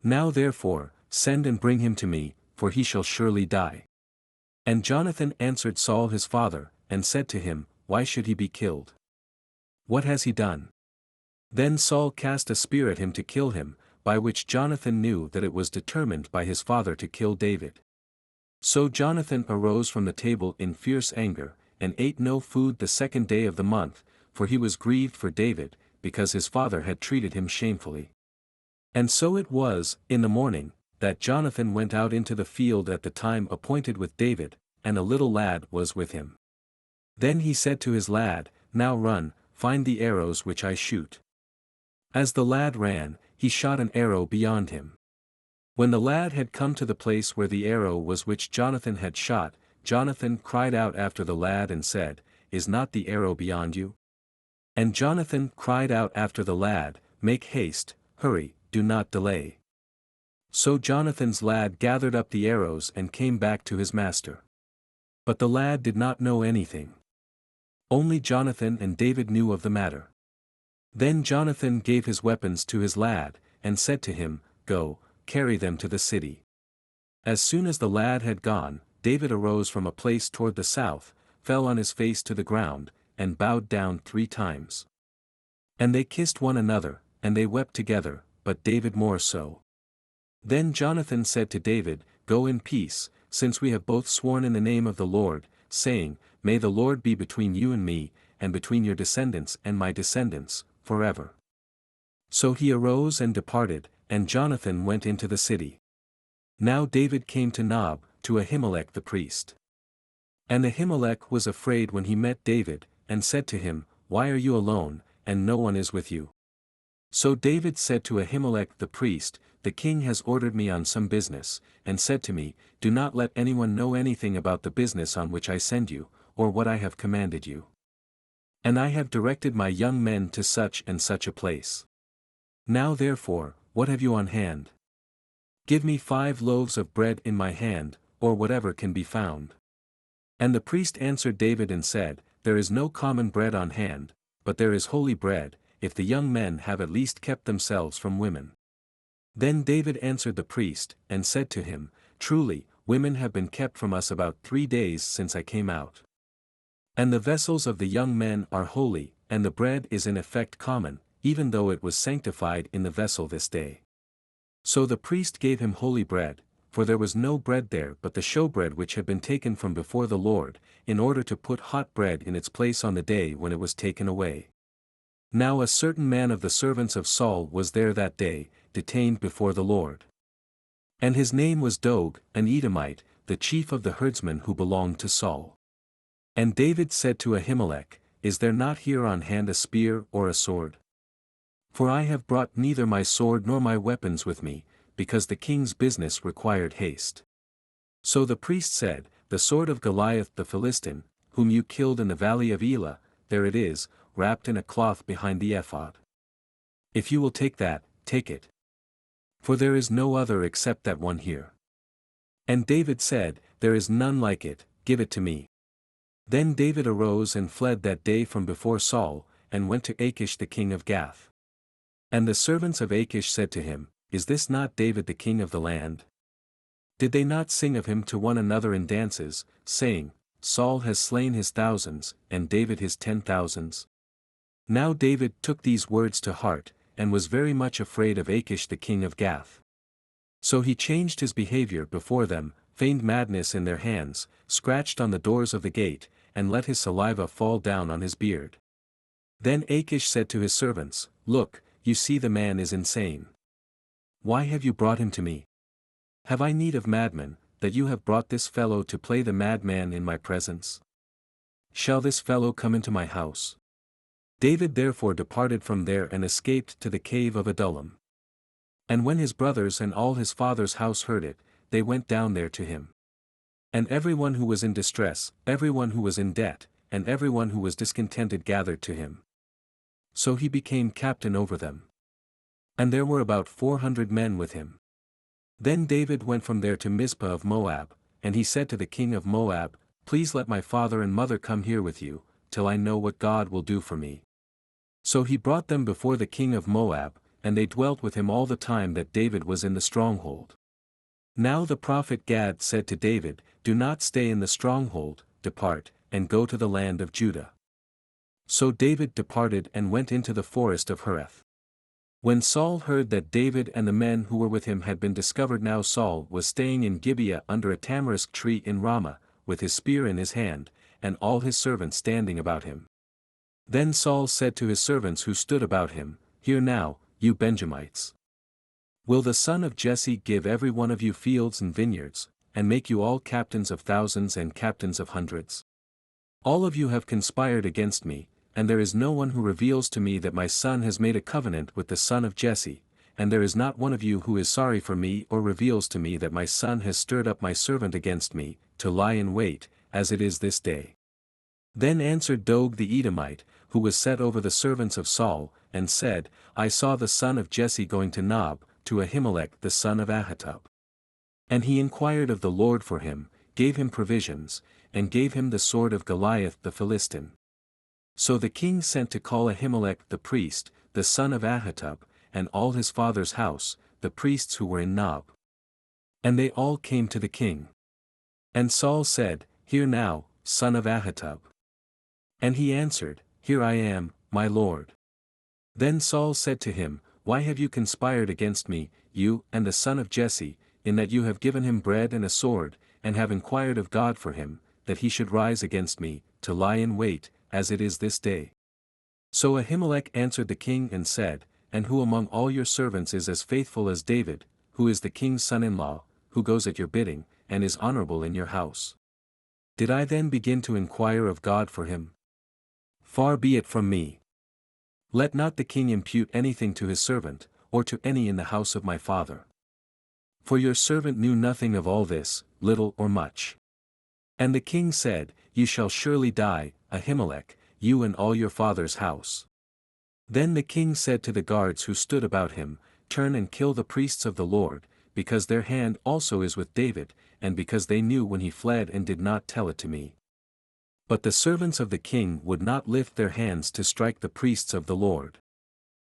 Now therefore, send and bring him to me, for he shall surely die. And Jonathan answered Saul his father, and said to him, Why should he be killed? What has he done? Then Saul cast a spear at him to kill him, by which Jonathan knew that it was determined by his father to kill David. So Jonathan arose from the table in fierce anger, and ate no food the 2nd day of the month, for he was grieved for David, because his father had treated him shamefully. And so it was, in the morning, that Jonathan went out into the field at the time appointed with David, and a little lad was with him. Then he said to his lad, Now run, find the arrows which I shoot. As the lad ran, he shot an arrow beyond him. When the lad had come to the place where the arrow was which Jonathan had shot, Jonathan cried out after the lad and said, Is not the arrow beyond you? And Jonathan cried out after the lad, Make haste, hurry, do not delay. So Jonathan's lad gathered up the arrows and came back to his master. But the lad did not know anything. Only Jonathan and David knew of the matter. Then Jonathan gave his weapons to his lad, and said to him, Go, carry them to the city. As soon as the lad had gone, David arose from a place toward the south, fell on his face to the ground, and bowed down 3 times. And they kissed one another, and they wept together, but David more so. Then Jonathan said to David, Go in peace, since we have both sworn in the name of the Lord, saying, May the Lord be between you and me, and between your descendants and my descendants, forever. So he arose and departed, and Jonathan went into the city. Now David came to Nob, to Ahimelech the priest. And Ahimelech was afraid when he met David, and said to him, Why are you alone, and no one is with you? So David said to Ahimelech the priest, The king has ordered me on some business, and said to me, Do not let anyone know anything about the business on which I send you, or what I have commanded you. And I have directed my young men to such and such a place. Now therefore, what have you on hand? Give me 5 loaves of bread in my hand, or whatever can be found. And the priest answered David and said, There is no common bread on hand, but there is holy bread, if the young men have at least kept themselves from women. Then David answered the priest, and said to him, Truly, women have been kept from us about 3 days since I came out. And the vessels of the young men are holy, and the bread is in effect common, even though it was sanctified in the vessel this day. So the priest gave him holy bread, for there was no bread there but the showbread which had been taken from before the Lord, in order to put hot bread in its place on the day when it was taken away. Now a certain man of the servants of Saul was there that day, detained before the Lord. And his name was Doeg, an Edomite, the chief of the herdsmen who belonged to Saul. And David said to Ahimelech, Is there not here on hand a spear or a sword? For I have brought neither my sword nor my weapons with me, because the king's business required haste. So the priest said, The sword of Goliath the Philistine, whom you killed in the valley of Elah, there it is, wrapped in a cloth behind the ephod. If you will take that, take it. For there is no other except that one here. And David said, There is none like it, give it to me. Then David arose and fled that day from before Saul, and went to Achish the king of Gath. And the servants of Achish said to him, Is this not David the king of the land? Did they not sing of him to one another in dances, saying, Saul has slain his thousands, and David his 10,000s? Now David took these words to heart, and was very much afraid of Achish the king of Gath. So he changed his behavior before them, feigned madness in their hands, scratched on the doors of the gate, and let his saliva fall down on his beard. Then Achish said to his servants, Look, you see the man is insane. Why have you brought him to me? Have I need of madmen, that you have brought this fellow to play the madman in my presence? Shall this fellow come into my house? David therefore departed from there and escaped to the cave of Adullam. And when his brothers and all his father's house heard it, they went down there to him. And everyone who was in distress, everyone who was in debt, and everyone who was discontented gathered to him. So he became captain over them. And there were about 400 men with him. Then David went from there to Mizpah of Moab, and he said to the king of Moab, Please let my father and mother come here with you, till I know what God will do for me. So he brought them before the king of Moab, and they dwelt with him all the time that David was in the stronghold. Now the prophet Gad said to David, Do not stay in the stronghold, depart, and go to the land of Judah. So David departed and went into the forest of Hereth. When Saul heard that David and the men who were with him had been discovered, now Saul was staying in Gibeah under a tamarisk tree in Ramah, with his spear in his hand, and all his servants standing about him. Then Saul said to his servants who stood about him, Hear now, you Benjamites. Will the son of Jesse give every one of you fields and vineyards, and make you all captains of thousands and captains of hundreds? All of you have conspired against me, and there is no one who reveals to me that my son has made a covenant with the son of Jesse, and there is not one of you who is sorry for me or reveals to me that my son has stirred up my servant against me, to lie in wait, as it is this day. Then answered Doeg the Edomite, who was set over the servants of Saul, and said, I saw the son of Jesse going to Nob, to Ahimelech the son of Ahitub. And he inquired of the Lord for him, gave him provisions, and gave him the sword of Goliath the Philistine. So the king sent to call Ahimelech the priest, the son of Ahitub, and all his father's house, the priests who were in Nob. And they all came to the king. And Saul said, Hear now, son of Ahitub. And he answered, Here I am, my lord. Then Saul said to him, Why have you conspired against me, you and the son of Jesse, in that you have given him bread and a sword, and have inquired of God for him, that he should rise against me, to lie in wait, as it is this day? So Ahimelech answered the king and said, And who among all your servants is as faithful as David, who is the king's son-in-law, who goes at your bidding, and is honorable in your house? Did I then begin to inquire of God for him? Far be it from me. Let not the king impute anything to his servant, or to any in the house of my father. For your servant knew nothing of all this, little or much. And the king said, You shall surely die, Ahimelech, you and all your father's house. Then the king said to the guards who stood about him, Turn and kill the priests of the Lord, because their hand also is with David, and because they knew when he fled and did not tell it to me. But the servants of the king would not lift their hands to strike the priests of the Lord.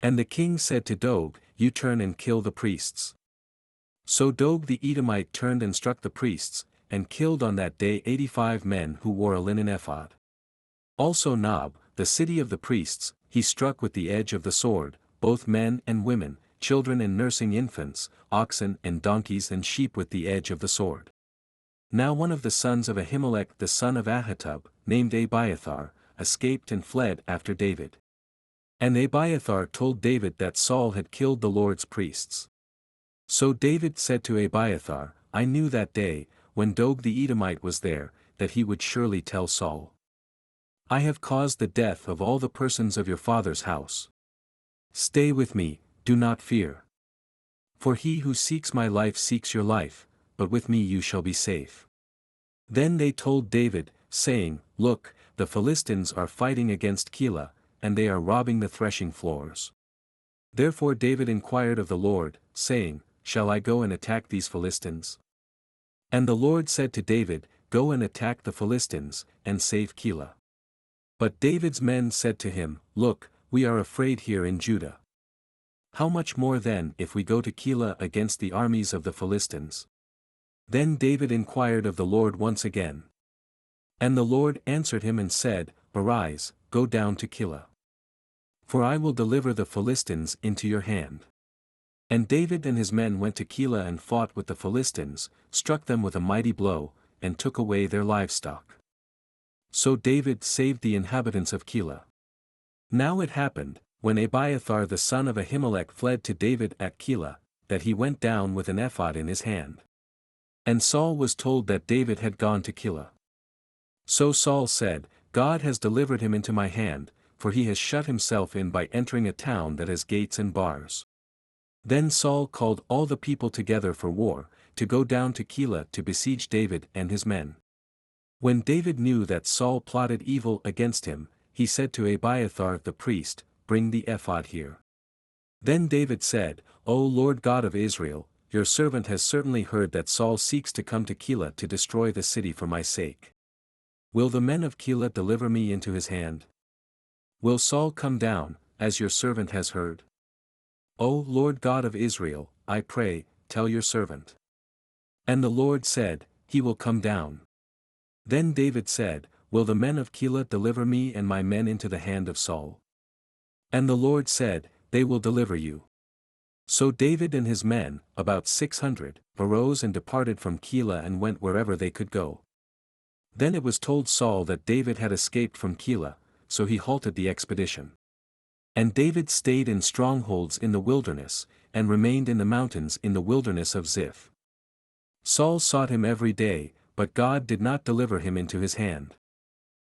And the king said to Doeg, You turn and kill the priests. So Doeg the Edomite turned and struck the priests, and killed on that day 85 men who wore a linen ephod. Also Nob, the city of the priests, he struck with the edge of the sword, both men and women, children and nursing infants, oxen and donkeys and sheep with the edge of the sword. Now one of the sons of Ahimelech the son of Ahitub, named Abiathar, escaped and fled after David. And Abiathar told David that Saul had killed the Lord's priests. So David said to Abiathar, I knew that day, when Doeg the Edomite was there, that he would surely tell Saul. I have caused the death of all the persons of your father's house. Stay with me, do not fear. For he who seeks my life seeks your life, but with me you shall be safe. Then they told David, saying, Look, the Philistines are fighting against Keilah, and they are robbing the threshing floors. Therefore David inquired of the Lord, saying, Shall I go and attack these Philistines? And the Lord said to David, Go and attack the Philistines, and save Keilah. But David's men said to him, Look, we are afraid here in Judah. How much more then if we go to Keilah against the armies of the Philistines? Then David inquired of the Lord once again. And the Lord answered him and said, Arise, go down to Keilah. For I will deliver the Philistines into your hand. And David and his men went to Keilah and fought with the Philistines, struck them with a mighty blow, and took away their livestock. So David saved the inhabitants of Keilah. Now it happened, when Abiathar the son of Ahimelech fled to David at Keilah, that he went down with an ephod in his hand. And Saul was told that David had gone to Keilah. So Saul said, God has delivered him into my hand, for he has shut himself in by entering a town that has gates and bars. Then Saul called all the people together for war, to go down to Keilah to besiege David and his men. When David knew that Saul plotted evil against him, he said to Abiathar the priest, Bring the ephod here. Then David said, O Lord God of Israel, your servant has certainly heard that Saul seeks to come to Keilah to destroy the city for my sake. Will the men of Keilah deliver me into his hand? Will Saul come down, as your servant has heard? O Lord God of Israel, I pray, tell your servant. And the Lord said, He will come down. Then David said, Will the men of Keilah deliver me and my men into the hand of Saul? And the Lord said, They will deliver you. So David and his men, about 600, arose and departed from Keilah and went wherever they could go. Then it was told Saul that David had escaped from Keilah, so he halted the expedition. And David stayed in strongholds in the wilderness, and remained in the mountains in the wilderness of Ziph. Saul sought him every day, but God did not deliver him into his hand.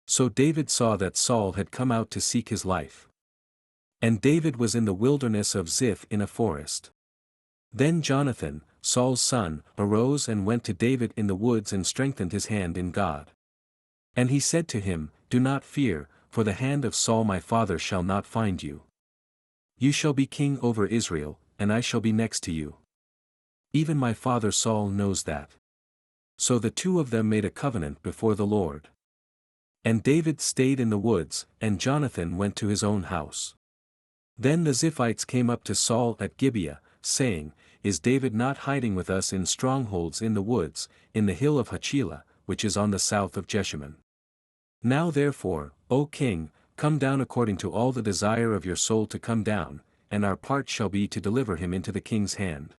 So David saw that Saul had come out to seek his life. And David was in the wilderness of Ziph in a forest. Then Jonathan, Saul's son, arose and went to David in the woods and strengthened his hand in God. And he said to him, Do not fear, for the hand of Saul my father shall not find you. You shall be king over Israel, and I shall be next to you. Even my father Saul knows that. So the two of them made a covenant before the Lord. And David stayed in the woods, and Jonathan went to his own house. Then the Ziphites came up to Saul at Gibeah, saying, Is David not hiding with us in strongholds in the woods, in the hill of Hachilah, which is on the south of Jeshimon. Now therefore, O king, come down according to all the desire of your soul to come down, and our part shall be to deliver him into the king's hand.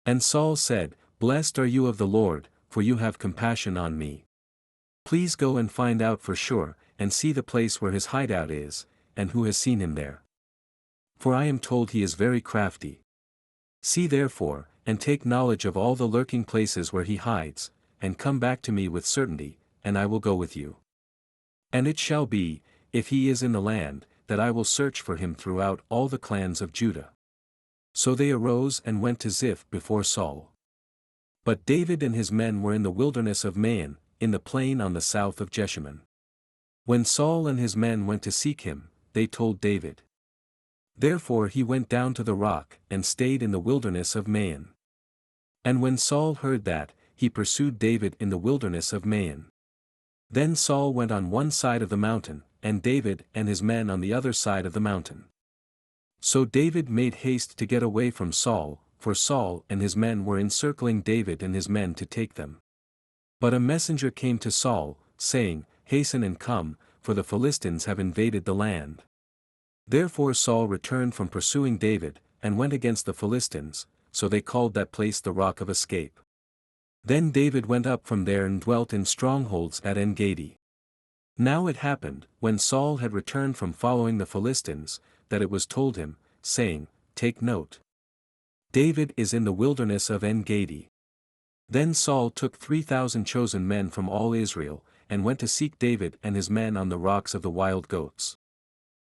And Saul said, Blessed are you of the Lord, for you have compassion on me. Please go and find out for sure, and see the place where his hideout is, and who has seen him there. For I am told he is very crafty. See therefore, and take knowledge of all the lurking places where he hides, and come back to me with certainty, and I will go with you. And it shall be, if he is in the land, that I will search for him throughout all the clans of Judah. So they arose and went to Ziph before Saul. But David and his men were in the wilderness of Maon, in the plain on the south of Jeshimon. When Saul and his men went to seek him, they told David. Therefore he went down to the rock, and stayed in the wilderness of Maon. And when Saul heard that, he pursued David in the wilderness of Maon. Then Saul went on one side of the mountain, and David and his men on the other side of the mountain. So David made haste to get away from Saul, for Saul and his men were encircling David and his men to take them. But a messenger came to Saul, saying, Hasten and come, for the Philistines have invaded the land. Therefore Saul returned from pursuing David, and went against the Philistines, so they called that place the Rock of Escape. Then David went up from there and dwelt in strongholds at En-Gedi. Now it happened, when Saul had returned from following the Philistines, that it was told him, saying, Take note. David is in the wilderness of En-Gedi. Then Saul took 3,000 chosen men from all Israel, and went to seek David and his men on the rocks of the wild goats.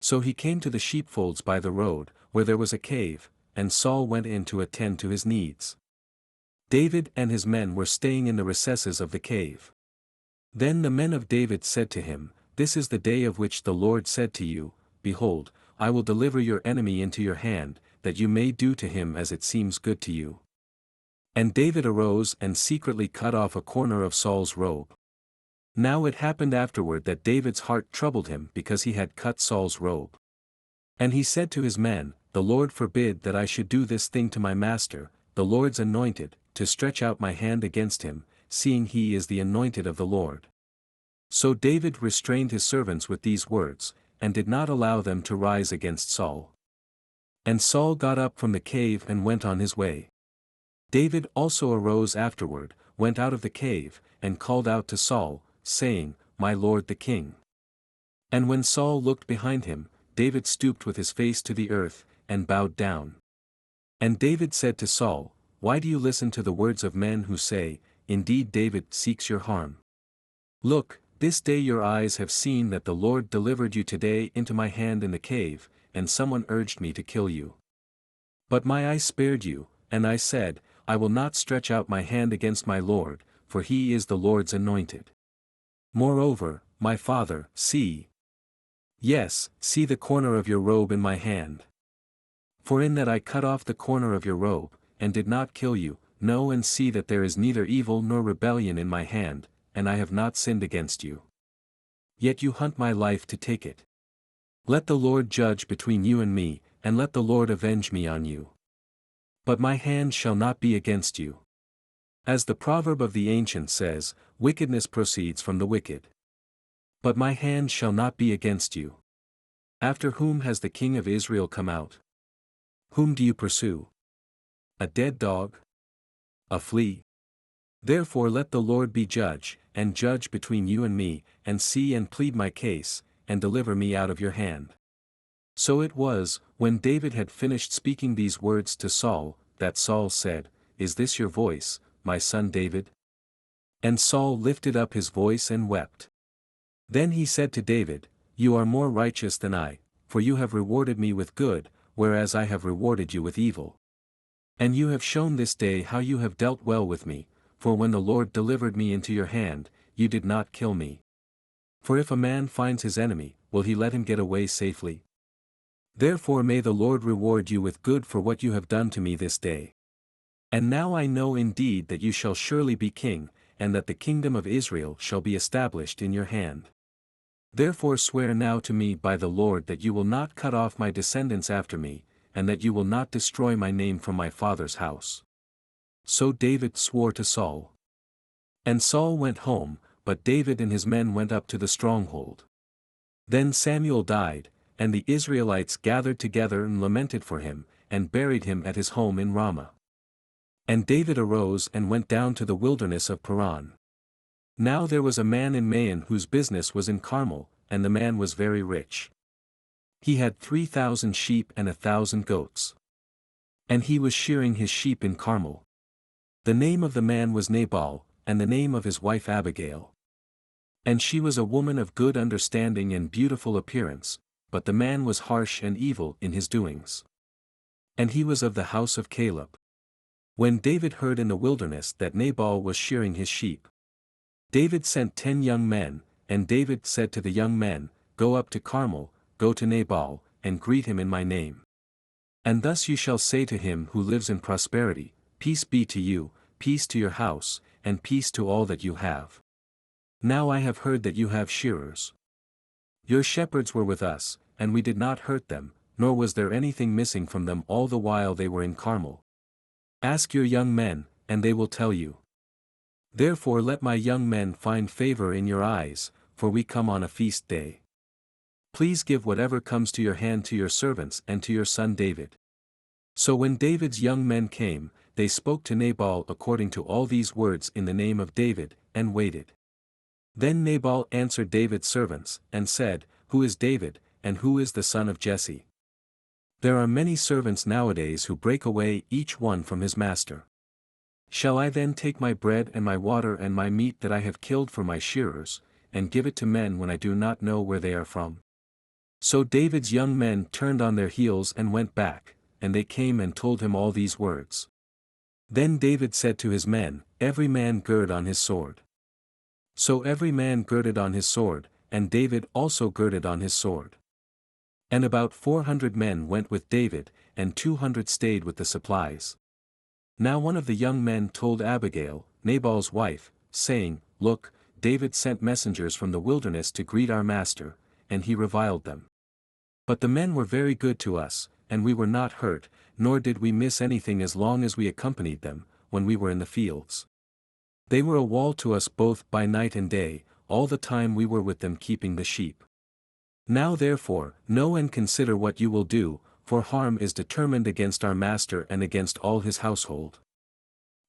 So he came to the sheepfolds by the road, where there was a cave, and Saul went in to attend to his needs. David and his men were staying in the recesses of the cave. Then the men of David said to him, This is the day of which the Lord said to you, Behold, I will deliver your enemy into your hand, that you may do to him as it seems good to you. And David arose and secretly cut off a corner of Saul's robe. Now it happened afterward that David's heart troubled him because he had cut Saul's robe. And he said to his men, The Lord forbid that I should do this thing to my master, the Lord's anointed, to stretch out my hand against him, seeing he is the anointed of the Lord. So David restrained his servants with these words, and did not allow them to rise against Saul. And Saul got up from the cave and went on his way. David also arose afterward, went out of the cave, and called out to Saul, saying, My lord the king. And when Saul looked behind him, David stooped with his face to the earth, and bowed down. And David said to Saul, Why do you listen to the words of men who say, Indeed David seeks your harm? Look, this day your eyes have seen that the Lord delivered you today into my hand in the cave, and someone urged me to kill you. But my eye spared you, and I said, I will not stretch out my hand against my Lord, for he is the Lord's anointed. Moreover, my father, see. Yes, see the corner of your robe in my hand. For in that I cut off the corner of your robe, and did not kill you, know and see that there is neither evil nor rebellion in my hand, and I have not sinned against you. Yet you hunt my life to take it. Let the Lord judge between you and me, and let the Lord avenge me on you. But my hand shall not be against you. As the proverb of the ancient says, wickedness proceeds from the wicked. But my hand shall not be against you. After whom has the king of Israel come out? Whom do you pursue? A dead dog? A flea? Therefore let the Lord be judge, and judge between you and me, and see and plead my case, and deliver me out of your hand. So it was, when David had finished speaking these words to Saul, that Saul said, Is this your voice, my son David? And Saul lifted up his voice and wept. Then he said to David, You are more righteous than I, for you have rewarded me with good, whereas I have rewarded you with evil. And you have shown this day how you have dealt well with me, for when the Lord delivered me into your hand, you did not kill me. For if a man finds his enemy, will he let him get away safely? Therefore may the Lord reward you with good for what you have done to me this day. And now I know indeed that you shall surely be king, and that the kingdom of Israel shall be established in your hand. Therefore swear now to me by the Lord that you will not cut off my descendants after me, and that you will not destroy my name from my father's house. So David swore to Saul. And Saul went home, but David and his men went up to the stronghold. Then Samuel died, and the Israelites gathered together and lamented for him, and buried him at his home in Ramah. And David arose and went down to the wilderness of Paran. Now there was a man in Maon whose business was in Carmel, and the man was very rich. He had 3,000 sheep and 1,000 goats. And he was shearing his sheep in Carmel. The name of the man was Nabal, and the name of his wife Abigail. And she was a woman of good understanding and beautiful appearance, but the man was harsh and evil in his doings. And he was of the house of Caleb. When David heard in the wilderness that Nabal was shearing his sheep, David sent 10 young men, and David said to the young men, Go up to Carmel, go to Nabal, and greet him in my name. And thus you shall say to him who lives in prosperity, Peace be to you, peace to your house, and peace to all that you have. Now I have heard that you have shearers. Your shepherds were with us, and we did not hurt them, nor was there anything missing from them all the while they were in Carmel. Ask your young men, and they will tell you. Therefore let my young men find favor in your eyes, for we come on a feast day. Please give whatever comes to your hand to your servants and to your son David. So when David's young men came, they spoke to Nabal according to all these words in the name of David, and waited. Then Nabal answered David's servants, and said, Who is David, and who is the son of Jesse? There are many servants nowadays who break away each one from his master. Shall I then take my bread and my water and my meat that I have killed for my shearers, and give it to men when I do not know where they are from? So David's young men turned on their heels and went back, and they came and told him all these words. Then David said to his men, Every man gird on his sword. So every man girded on his sword, and David also girded on his sword. And about 400 men went with David, and 200 stayed with the supplies. Now one of the young men told Abigail, Nabal's wife, saying, Look, David sent messengers from the wilderness to greet our master, and he reviled them. But the men were very good to us, and we were not hurt, nor did we miss anything as long as we accompanied them, when we were in the fields. They were a wall to us both by night and day, all the time we were with them keeping the sheep. Now therefore, know and consider what you will do, for harm is determined against our master and against all his household.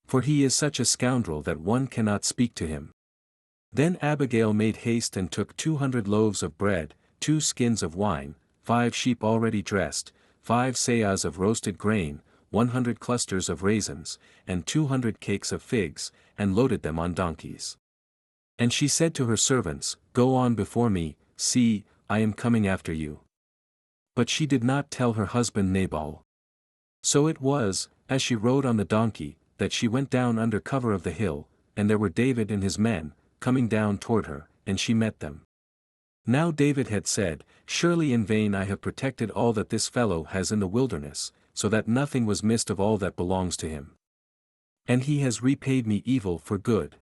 For he is such a scoundrel that one cannot speak to him. Then Abigail made haste and took 200 loaves of bread, 2 skins of wine, 5 sheep already dressed, 5 seahs of roasted grain, 100 clusters of raisins, and 200 cakes of figs, and loaded them on donkeys. And she said to her servants, Go on before me, see, I am coming after you. But she did not tell her husband Nabal. So it was, as she rode on the donkey, that she went down under cover of the hill, and there were David and his men, coming down toward her, and she met them. Now David had said, Surely in vain I have protected all that this fellow has in the wilderness, so that nothing was missed of all that belongs to him. And he has repaid me evil for good.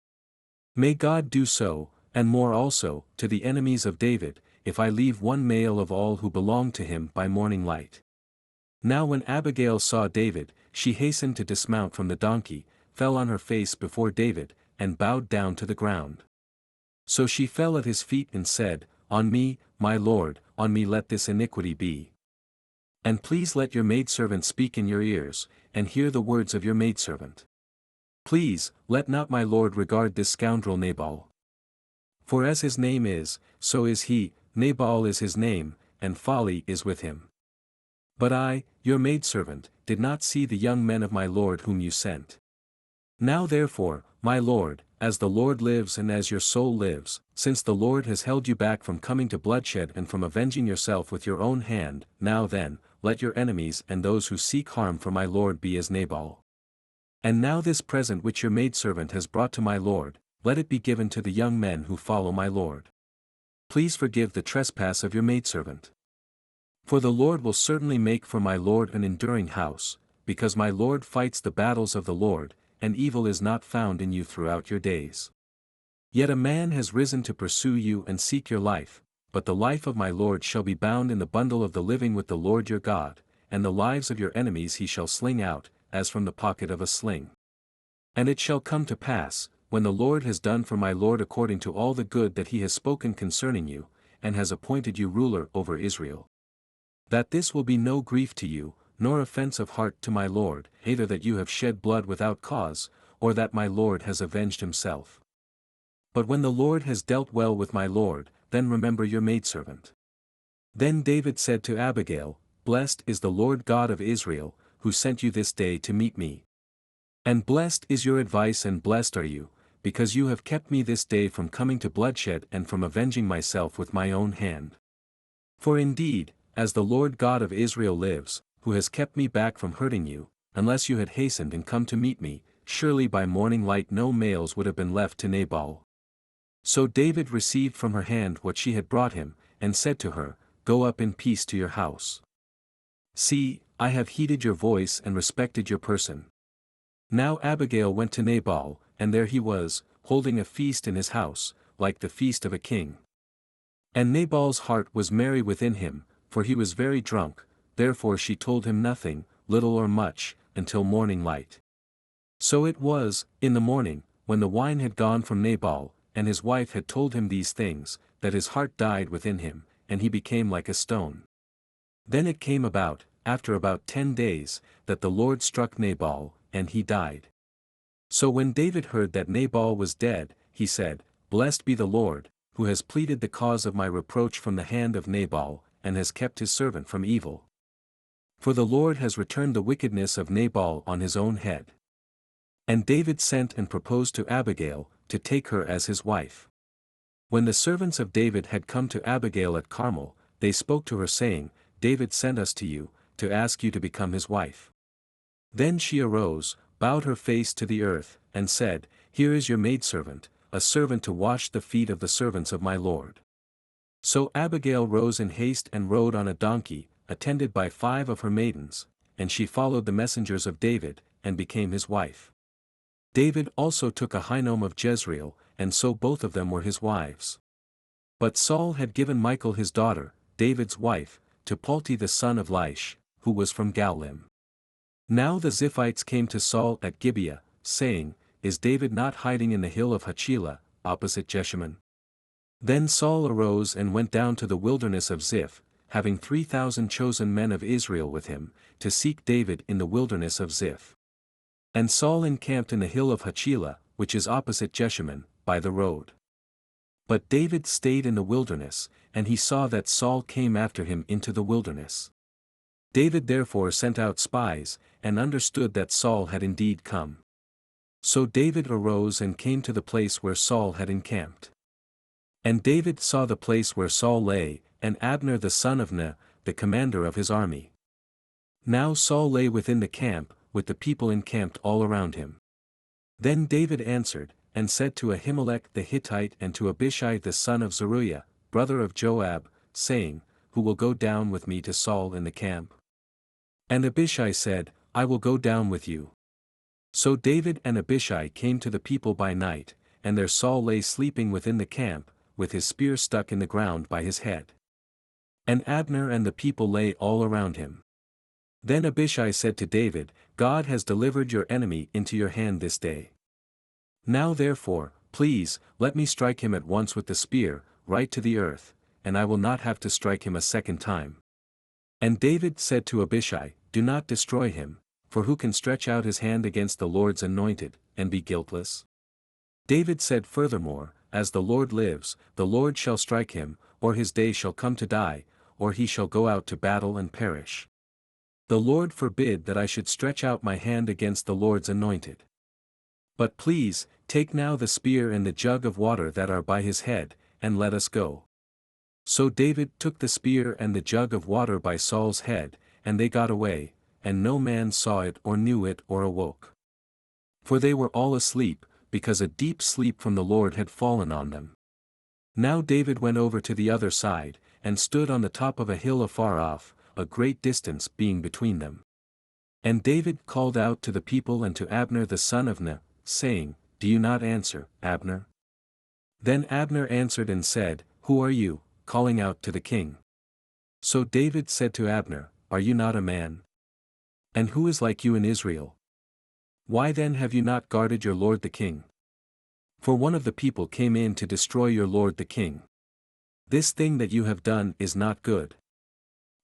May God do so, and more also, to the enemies of David, if I leave one male of all who belong to him by morning light. Now when Abigail saw David, she hastened to dismount from the donkey, fell on her face before David, and bowed down to the ground. So she fell at his feet and said, On me, my lord, on me let this iniquity be. And please let your maidservant speak in your ears, and hear the words of your maidservant. Please, let not my lord regard this scoundrel Nabal. For as his name is, so is he, Nabal is his name, and folly is with him. But I, your maidservant, did not see the young men of my lord whom you sent. Now therefore, my lord, as the Lord lives and as your soul lives, since the Lord has held you back from coming to bloodshed and from avenging yourself with your own hand, now then, let your enemies and those who seek harm for my lord be as Nabal. And now this present which your maidservant has brought to my lord, let it be given to the young men who follow my lord. Please forgive the trespass of your maidservant. For the Lord will certainly make for my lord an enduring house, because my lord fights the battles of the Lord, and evil is not found in you throughout your days. Yet a man has risen to pursue you and seek your life, but the life of my lord shall be bound in the bundle of the living with the Lord your God, and the lives of your enemies he shall sling out, as from the pocket of a sling. And it shall come to pass, when the Lord has done for my lord according to all the good that he has spoken concerning you, and has appointed you ruler over Israel. That this will be no grief to you, nor offense of heart to my lord, either that you have shed blood without cause, or that my lord has avenged himself. But when the Lord has dealt well with my lord, then remember your maidservant. Then David said to Abigail, Blessed is the Lord God of Israel, who sent you this day to meet me. And blessed is your advice and blessed are you, because you have kept me this day from coming to bloodshed and from avenging myself with my own hand. For indeed, as the Lord God of Israel lives, who has kept me back from hurting you, unless you had hastened and come to meet me, surely by morning light no males would have been left to Nabal. So David received from her hand what she had brought him, and said to her, Go up in peace to your house. See, I have heeded your voice and respected your person. Now Abigail went to Nabal, and there he was, holding a feast in his house, like the feast of a king. And Nabal's heart was merry within him, for he was very drunk, therefore she told him nothing, little or much, until morning light. So it was, in the morning, when the wine had gone from Nabal, and his wife had told him these things, that his heart died within him, and he became like a stone. Then it came about, after about 10 days, that the Lord struck Nabal, and he died. So when David heard that Nabal was dead, he said, Blessed be the Lord, who has pleaded the cause of my reproach from the hand of Nabal, and has kept his servant from evil. For the Lord has returned the wickedness of Nabal on his own head. And David sent and proposed to Abigail, to take her as his wife. When the servants of David had come to Abigail at Carmel, they spoke to her saying, David sent us to you, to ask you to become his wife. Then she arose, bowed her face to the earth, and said, Here is your maidservant, a servant to wash the feet of the servants of my lord. So Abigail rose in haste and rode on a donkey, attended by 5 of her maidens, and she followed the messengers of David, and became his wife. David also took Ahinoam of Jezreel, and so both of them were his wives. But Saul had given Michal his daughter, David's wife, to Palti the son of Laish, who was from Gaalim. Now the Ziphites came to Saul at Gibeah, saying, Is David not hiding in the hill of Hachilah, opposite Jeshimon? Then Saul arose and went down to the wilderness of Ziph, having 3,000 chosen men of Israel with him, to seek David in the wilderness of Ziph. And Saul encamped in the hill of Hachilah, which is opposite Jeshimon, by the road. But David stayed in the wilderness, and he saw that Saul came after him into the wilderness. David therefore sent out spies, and understood that Saul had indeed come. So David arose and came to the place where Saul had encamped. And David saw the place where Saul lay, and Abner the son of Ner, the commander of his army. Now Saul lay within the camp, with the people encamped all around him. Then David answered, and said to Ahimelech the Hittite and to Abishai the son of Zeruiah, brother of Joab, saying, Who will go down with me to Saul in the camp? And Abishai said, I will go down with you. So David and Abishai came to the people by night, and there Saul lay sleeping within the camp, with his spear stuck in the ground by his head. And Abner and the people lay all around him. Then Abishai said to David, God has delivered your enemy into your hand this day. Now therefore, please, let me strike him at once with the spear, right to the earth, and I will not have to strike him a second time. And David said to Abishai, Do not destroy him, for who can stretch out his hand against the Lord's anointed, and be guiltless? David said furthermore, As the Lord lives, the Lord shall strike him, or his day shall come to die, or he shall go out to battle and perish. The Lord forbid that I should stretch out my hand against the Lord's anointed. But please, take now the spear and the jug of water that are by his head, and let us go. So David took the spear and the jug of water by Saul's head, and they got away, and no man saw it or knew it or awoke. For they were all asleep, because a deep sleep from the Lord had fallen on them. Now David went over to the other side, and stood on the top of a hill afar off, a great distance being between them. And David called out to the people and to Abner the son of Ner, saying, Do you not answer, Abner? Then Abner answered and said, Who are you, calling out to the king? So David said to Abner, Are you not a man? And who is like you in Israel? Why then have you not guarded your lord the king? For one of the people came in to destroy your lord the king. This thing that you have done is not good.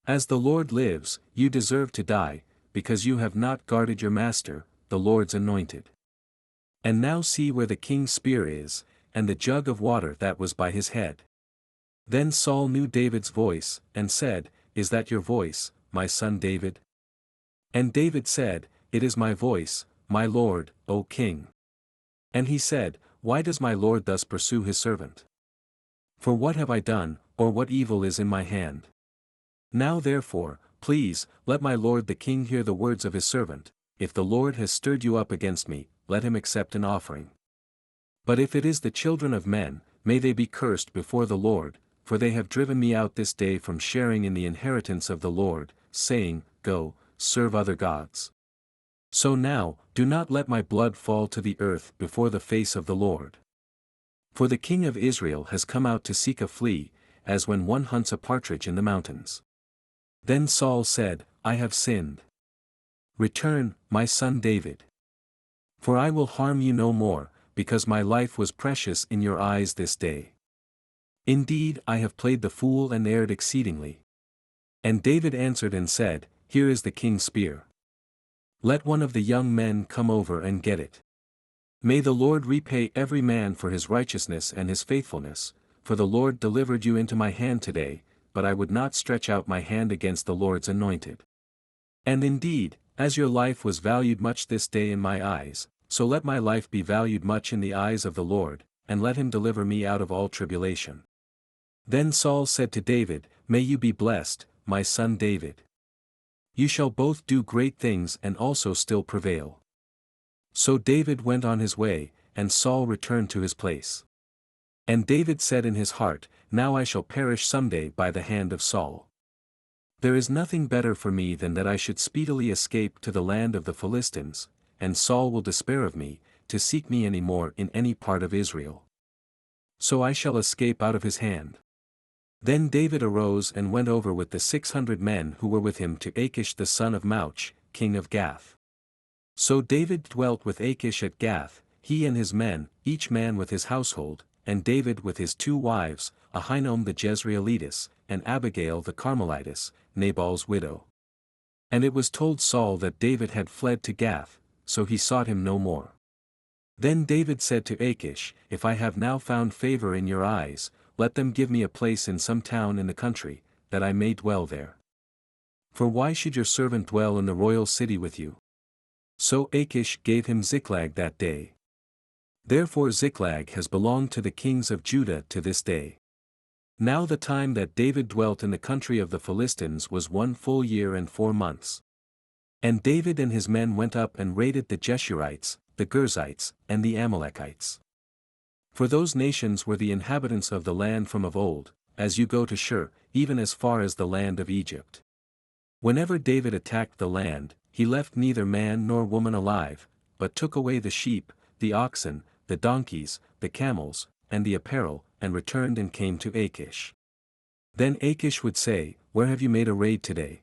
As the Lord lives, you deserve to die, because you have not guarded your master, the Lord's anointed. And now see where the king's spear is, and the jug of water that was by his head. Then Saul knew David's voice, and said, Is that your voice, my son David? And David said, It is my voice, my lord, O king. And he said, Why does my lord thus pursue his servant? For what have I done, or what evil is in my hand? Now therefore, please, let my lord the king hear the words of his servant. If the Lord has stirred you up against me, let him accept an offering. But if it is the children of men, may they be cursed before the Lord, for they have driven me out this day from sharing in the inheritance of the Lord, saying, Go, serve other gods. So now, do not let my blood fall to the earth before the face of the Lord. For the king of Israel has come out to seek a flea, as when one hunts a partridge in the mountains. Then Saul said, I have sinned. Return, my son David. For I will harm you no more, because my life was precious in your eyes this day. Indeed, I have played the fool and erred exceedingly. And David answered and said, Here is the king's spear. Let one of the young men come over and get it. May the Lord repay every man for his righteousness and his faithfulness, for the Lord delivered you into my hand today, but I would not stretch out my hand against the Lord's anointed. And indeed, as your life was valued much this day in my eyes, so let my life be valued much in the eyes of the Lord, and let him deliver me out of all tribulation. Then Saul said to David, May you be blessed, my son David. You shall both do great things and also still prevail. So David went on his way, and Saul returned to his place. And David said in his heart, Now I shall perish someday by the hand of Saul. There is nothing better for me than that I should speedily escape to the land of the Philistines, and Saul will despair of me, to seek me any more in any part of Israel. So I shall escape out of his hand. Then David arose and went over with the 600 men who were with him to Achish the son of Mauch, king of Gath. So David dwelt with Achish at Gath, he and his men, each man with his household, and David with his 2 wives, Ahinoam the Jezreelitess, and Abigail the Carmelitess, Nabal's widow. And it was told Saul that David had fled to Gath, so he sought him no more. Then David said to Achish, If I have now found favor in your eyes, let them give me a place in some town in the country, that I may dwell there. For why should your servant dwell in the royal city with you? So Achish gave him Ziklag that day. Therefore Ziklag has belonged to the kings of Judah to this day. Now the time that David dwelt in the country of the Philistines was 1 full year and 4 months. And David and his men went up and raided the Geshurites, the Girzites, and the Amalekites. For those nations were the inhabitants of the land from of old, as you go to Shur, even as far as the land of Egypt. Whenever David attacked the land, he left neither man nor woman alive, but took away the sheep, the oxen, the donkeys, the camels, and the apparel, and returned and came to Achish. Then Achish would say, Where have you made a raid today?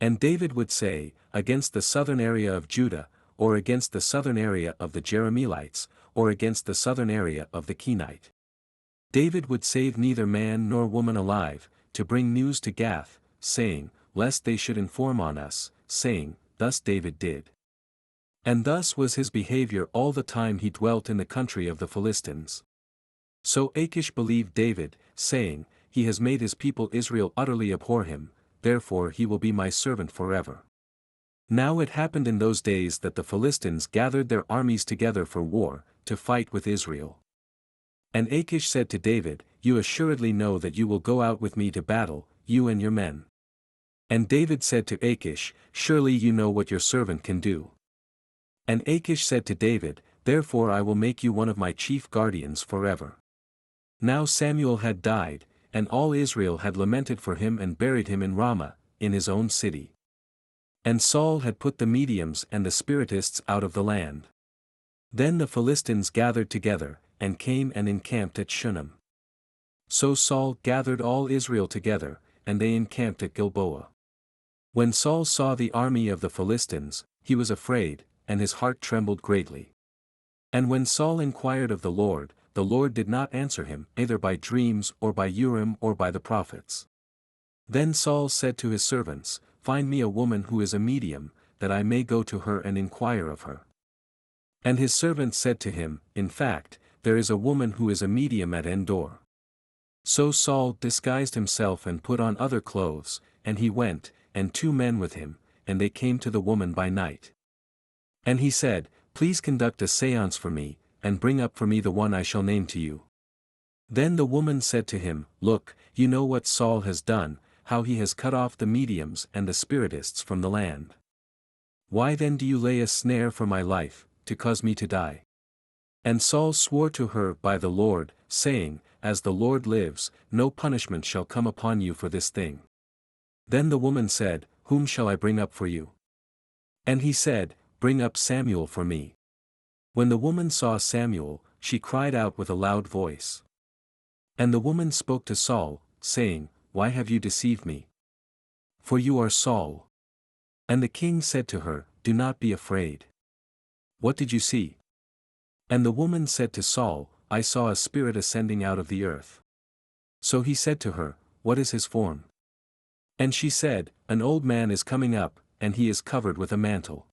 And David would say, Against the southern area of Judah, or against the southern area of the Jerahmeelites, or against the southern area of the Kenite. David would save neither man nor woman alive, to bring news to Gath, saying, Lest they should inform on us, saying, Thus David did. And thus was his behavior all the time he dwelt in the country of the Philistines. So Achish believed David, saying, He has made his people Israel utterly abhor him, therefore he will be my servant forever. Now it happened in those days that the Philistines gathered their armies together for war, to fight with Israel. And Achish said to David, You assuredly know that you will go out with me to battle, you and your men. And David said to Achish, Surely you know what your servant can do. And Achish said to David, Therefore I will make you one of my chief guardians forever. Now Samuel had died, and all Israel had lamented for him and buried him in Ramah, in his own city. And Saul had put the mediums and the spiritists out of the land. Then the Philistines gathered together, and came and encamped at Shunem. So Saul gathered all Israel together, and they encamped at Gilboa. When Saul saw the army of the Philistines, he was afraid, and his heart trembled greatly. And when Saul inquired of the Lord did not answer him, either by dreams or by Urim or by the prophets. Then Saul said to his servants, Find me a woman who is a medium, that I may go to her and inquire of her. And his servants said to him, In fact, there is a woman who is a medium at Endor. So Saul disguised himself and put on other clothes, and he went, and 2 men with him, and they came to the woman by night. And he said, Please conduct a séance for me, and bring up for me the one I shall name to you. Then the woman said to him, Look, you know what Saul has done, how he has cut off the mediums and the spiritists from the land. Why then do you lay a snare for my life, to cause me to die? And Saul swore to her by the Lord, saying, As the Lord lives, no punishment shall come upon you for this thing. Then the woman said, Whom shall I bring up for you? And he said, Bring up Samuel for me. When the woman saw Samuel, she cried out with a loud voice. And the woman spoke to Saul, saying, Why have you deceived me? For you are Saul. And the king said to her, Do not be afraid. What did you see? And the woman said to Saul, I saw a spirit ascending out of the earth. So he said to her, What is his form? And she said, An old man is coming up, and he is covered with a mantle.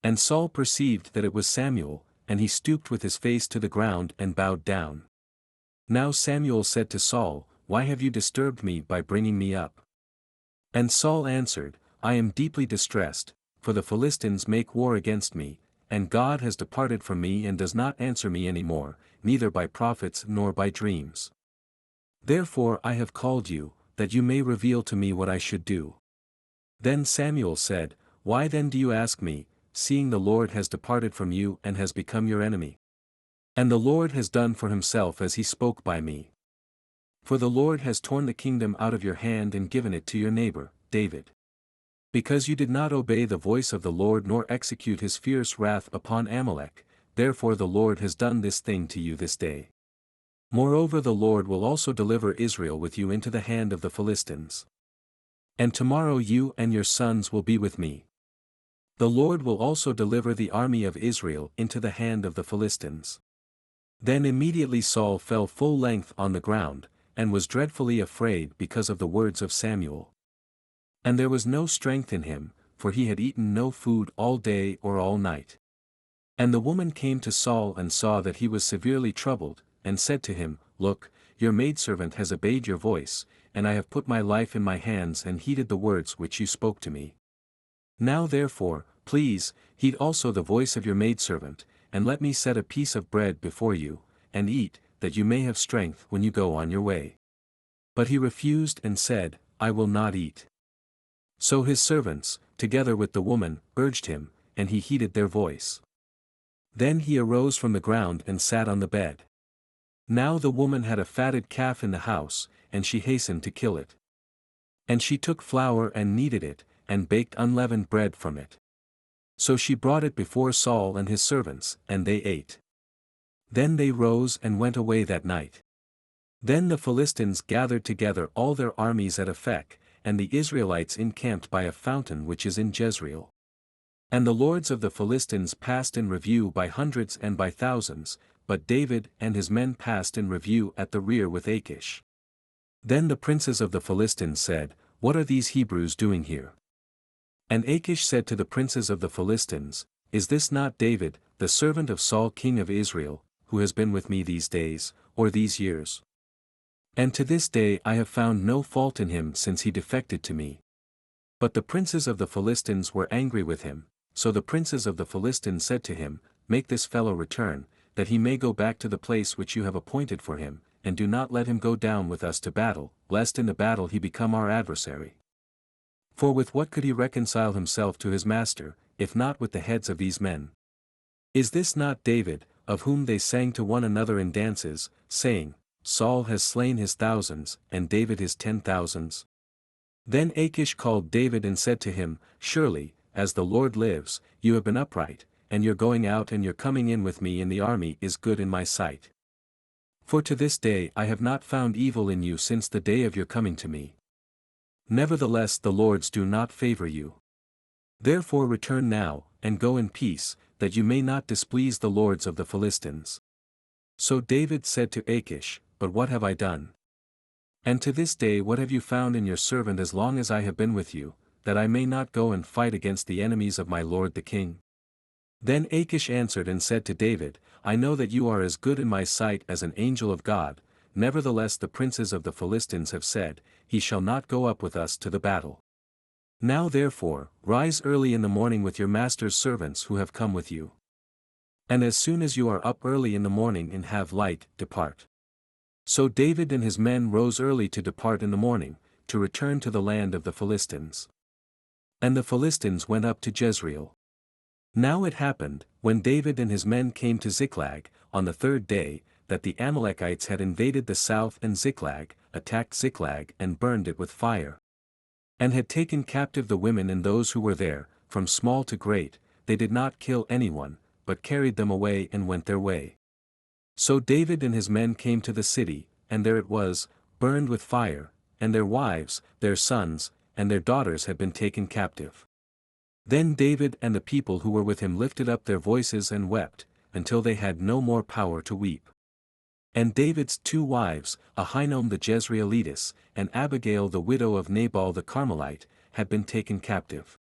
And Saul perceived that it was Samuel, and he stooped with his face to the ground and bowed down. Now Samuel said to Saul, Why have you disturbed me by bringing me up? And Saul answered, I am deeply distressed, for the Philistines make war against me, and God has departed from me and does not answer me any more, neither by prophets nor by dreams. Therefore I have called you, that you may reveal to me what I should do. Then Samuel said, Why then do you ask me, seeing the Lord has departed from you and has become your enemy? And the Lord has done for himself as he spoke by me. For the Lord has torn the kingdom out of your hand and given it to your neighbor, David. Because you did not obey the voice of the Lord nor execute his fierce wrath upon Amalek, therefore the Lord has done this thing to you this day. Moreover the Lord will also deliver Israel with you into the hand of the Philistines. And tomorrow you and your sons will be with me. The Lord will also deliver the army of Israel into the hand of the Philistines. Then immediately Saul fell full length on the ground, and was dreadfully afraid because of the words of Samuel. And there was no strength in him, for he had eaten no food all day or all night. And the woman came to Saul and saw that he was severely troubled, and said to him, Look, your maidservant has obeyed your voice, and I have put my life in my hands and heeded the words which you spoke to me. Now therefore, please, heed also the voice of your maidservant, and let me set a piece of bread before you, and eat, that you may have strength when you go on your way. But he refused and said, I will not eat. So his servants, together with the woman, urged him, and he heeded their voice. Then he arose from the ground and sat on the bed. Now the woman had a fatted calf in the house, and she hastened to kill it. And she took flour and kneaded it, and baked unleavened bread from it. So she brought it before Saul and his servants, and they ate. Then they rose and went away that night. Then the Philistines gathered together all their armies at Aphek, and the Israelites encamped by a fountain which is in Jezreel. And the lords of the Philistines passed in review by hundreds and by thousands, but David and his men passed in review at the rear with Achish. Then the princes of the Philistines said, What are these Hebrews doing here? And Achish said to the princes of the Philistines, Is this not David, the servant of Saul king of Israel, who has been with me these days, or these years? And to this day I have found no fault in him since he defected to me. But the princes of the Philistines were angry with him, so the princes of the Philistines said to him, Make this fellow return, that he may go back to the place which you have appointed for him, and do not let him go down with us to battle, lest in the battle he become our adversary. For with what could he reconcile himself to his master, if not with the heads of these men? Is this not David, of whom they sang to one another in dances, saying, Saul has slain his thousands, and David his 10,000s? Then Achish called David and said to him, Surely, as the Lord lives, you have been upright, and your going out and your coming in with me in the army is good in my sight. For to this day I have not found evil in you since the day of your coming to me. Nevertheless the lords do not favor you. Therefore return now, and go in peace, that you may not displease the lords of the Philistines. So David said to Achish, But what have I done? And to this day what have you found in your servant as long as I have been with you, that I may not go and fight against the enemies of my lord the king? Then Achish answered and said to David, I know that you are as good in my sight as an angel of God, nevertheless the princes of the Philistines have said, He shall not go up with us to the battle. Now therefore, rise early in the morning with your master's servants who have come with you. And as soon as you are up early in the morning and have light, depart. So David and his men rose early to depart in the morning, to return to the land of the Philistines. And the Philistines went up to Jezreel. Now it happened, when David and his men came to Ziklag, on the third day, that the Amalekites had invaded the south and Ziklag, attacked Ziklag and burned it with fire. And had taken captive the women and those who were there, from small to great. They did not kill anyone, but carried them away and went their way. So David and his men came to the city, and there it was, burned with fire, and their wives, their sons, and their daughters had been taken captive. Then David and the people who were with him lifted up their voices and wept, until they had no more power to weep. And David's two wives, Ahinoam the Jezreelitess, and Abigail the widow of Nabal the Carmelite, had been taken captive.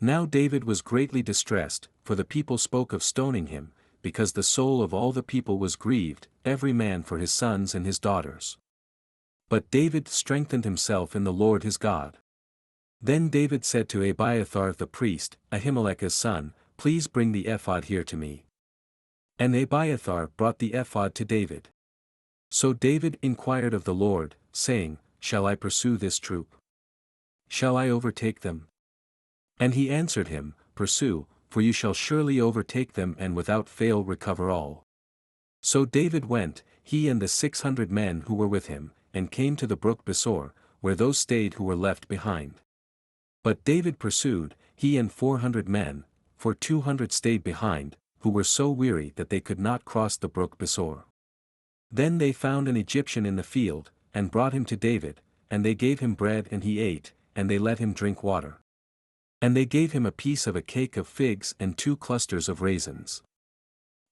Now David was greatly distressed, for the people spoke of stoning him, because the soul of all the people was grieved, every man for his sons and his daughters. But David strengthened himself in the Lord his God. Then David said to Abiathar the priest, Ahimelech's son, Please bring the ephod here to me. And Abiathar brought the ephod to David. So David inquired of the Lord, saying, Shall I pursue this troop? Shall I overtake them? And he answered him, Pursue, for you shall surely overtake them and without fail recover all. So David went, he and the 600 men who were with him, and came to the brook Besor, where those stayed who were left behind. But David pursued, he and 400 men, for 200 stayed behind, who were so weary that they could not cross the brook Besor. Then they found an Egyptian in the field, and brought him to David, and they gave him bread and he ate, and they let him drink water. And they gave him a piece of a cake of figs and 2 clusters of raisins.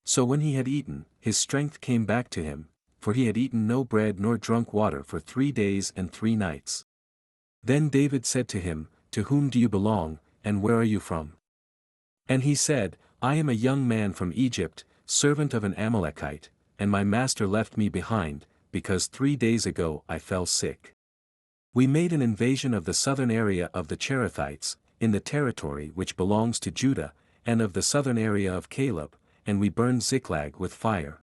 So when he had eaten, his strength came back to him, for he had eaten no bread nor drunk water for 3 days and 3 nights. Then David said to him, To whom do you belong, and where are you from? And he said, I am a young man from Egypt, servant of an Amalekite, and my master left me behind, because 3 days ago I fell sick. We made an invasion of the southern area of the Cherethites, in the territory which belongs to Judah, and of the southern area of Caleb, and we burned Ziklag with fire.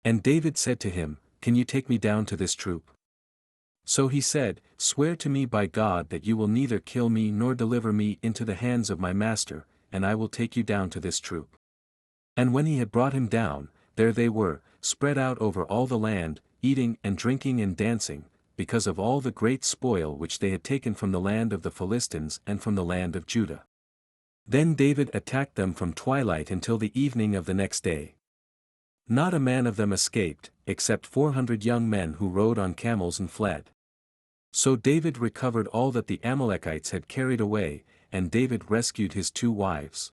And David said to him, Can you take me down to this troop? So he said, Swear to me by God that you will neither kill me nor deliver me into the hands of my master, and I will take you down to this troop. And when he had brought him down, there they were, spread out over all the land, eating and drinking and dancing, because of all the great spoil which they had taken from the land of the Philistines and from the land of Judah. Then David attacked them from twilight until the evening of the next day. Not a man of them escaped, except 400 young men who rode on camels and fled. So David recovered all that the Amalekites had carried away, and David rescued his 2 wives.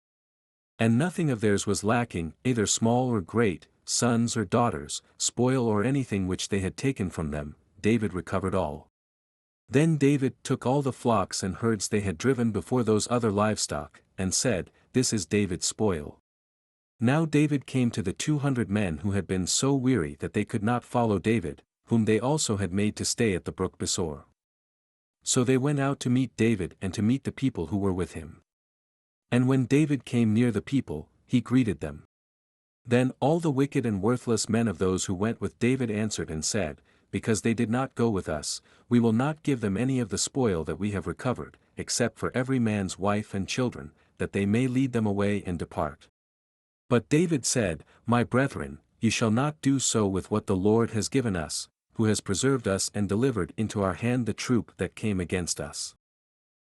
And nothing of theirs was lacking, either small or great, sons or daughters, spoil or anything which they had taken from them, David recovered all. Then David took all the flocks and herds they had driven before those other livestock, and said, This is David's spoil. Now David came to the 200 men who had been so weary that they could not follow David, whom they also had made to stay at the brook Besor. So they went out to meet David and to meet the people who were with him. And when David came near the people, he greeted them. Then all the wicked and worthless men of those who went with David answered and said, Because they did not go with us, we will not give them any of the spoil that we have recovered, except for every man's wife and children, that they may lead them away and depart. But David said, My brethren, you shall not do so with what the Lord has given us, who has preserved us and delivered into our hand the troop that came against us.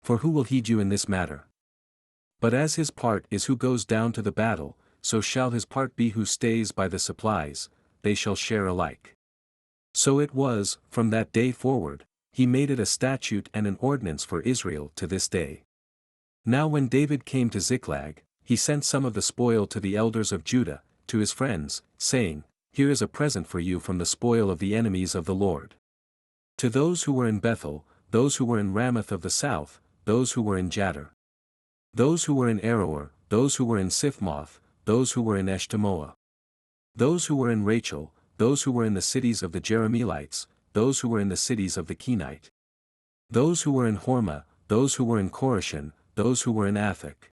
For who will heed you in this matter? But as his part is who goes down to the battle, so shall his part be who stays by the supplies, they shall share alike. So it was, from that day forward, he made it a statute and an ordinance for Israel to this day. Now when David came to Ziklag, he sent some of the spoil to the elders of Judah, to his friends, saying, "Here is a present for you from the spoil of the enemies of the Lord." To those who were in Bethel, those who were in Ramoth of the south, those who were in Jattir, those who were in Aroer, those who were in Sifmoth, those who were in Eshtemoa, those who were in Rachel, those who were in the cities of the Jerahmeelites, those who were in the cities of the Kenite, those who were in Hormah, those who were in Chorashan, those who were in Athak,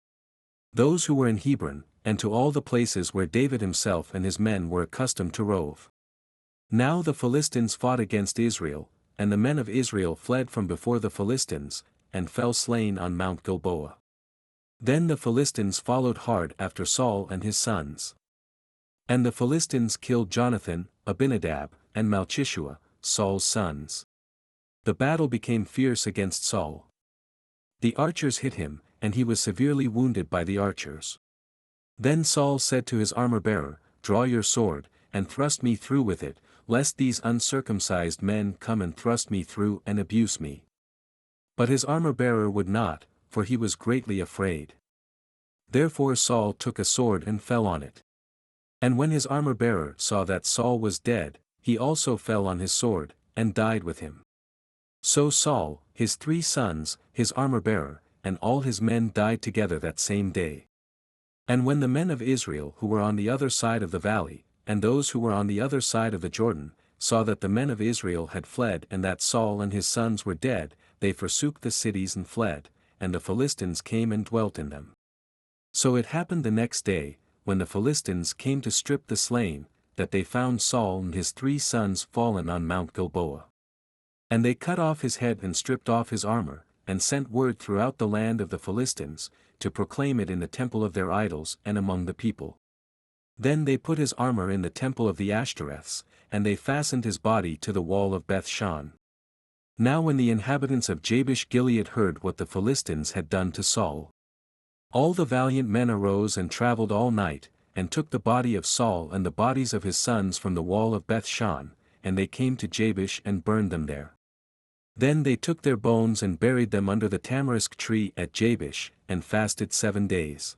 those who were in Hebron, and to all the places where David himself and his men were accustomed to rove. Now the Philistines fought against Israel, and the men of Israel fled from before the Philistines, and fell slain on Mount Gilboa. Then the Philistines followed hard after Saul and his sons. And the Philistines killed Jonathan, Abinadab, and Malchishua, Saul's sons. The battle became fierce against Saul. The archers hit him, and he was severely wounded by the archers. Then Saul said to his armor-bearer, "Draw your sword, and thrust me through with it, lest these uncircumcised men come and thrust me through and abuse me." But his armor-bearer would not, for he was greatly afraid. Therefore Saul took a sword and fell on it. And when his armor-bearer saw that Saul was dead, he also fell on his sword, and died with him. So Saul, his 3 sons, his armor-bearer, and all his men died together that same day. And when the men of Israel who were on the other side of the valley, and those who were on the other side of the Jordan, saw that the men of Israel had fled and that Saul and his sons were dead, they forsook the cities and fled, and the Philistines came and dwelt in them. So it happened the next day, when the Philistines came to strip the slain, that they found Saul and his 3 sons fallen on Mount Gilboa. And they cut off his head and stripped off his armor, and sent word throughout the land of the Philistines, to proclaim it in the temple of their idols and among the people. Then they put his armor in the temple of the Ashtoreths, and they fastened his body to the wall of Beth-shan. Now when the inhabitants of Jabesh-Gilead heard what the Philistines had done to Saul, all the valiant men arose and traveled all night, and took the body of Saul and the bodies of his sons from the wall of Beth-shan, and they came to Jabesh and burned them there. Then they took their bones and buried them under the tamarisk tree at Jabesh, and fasted 7 days.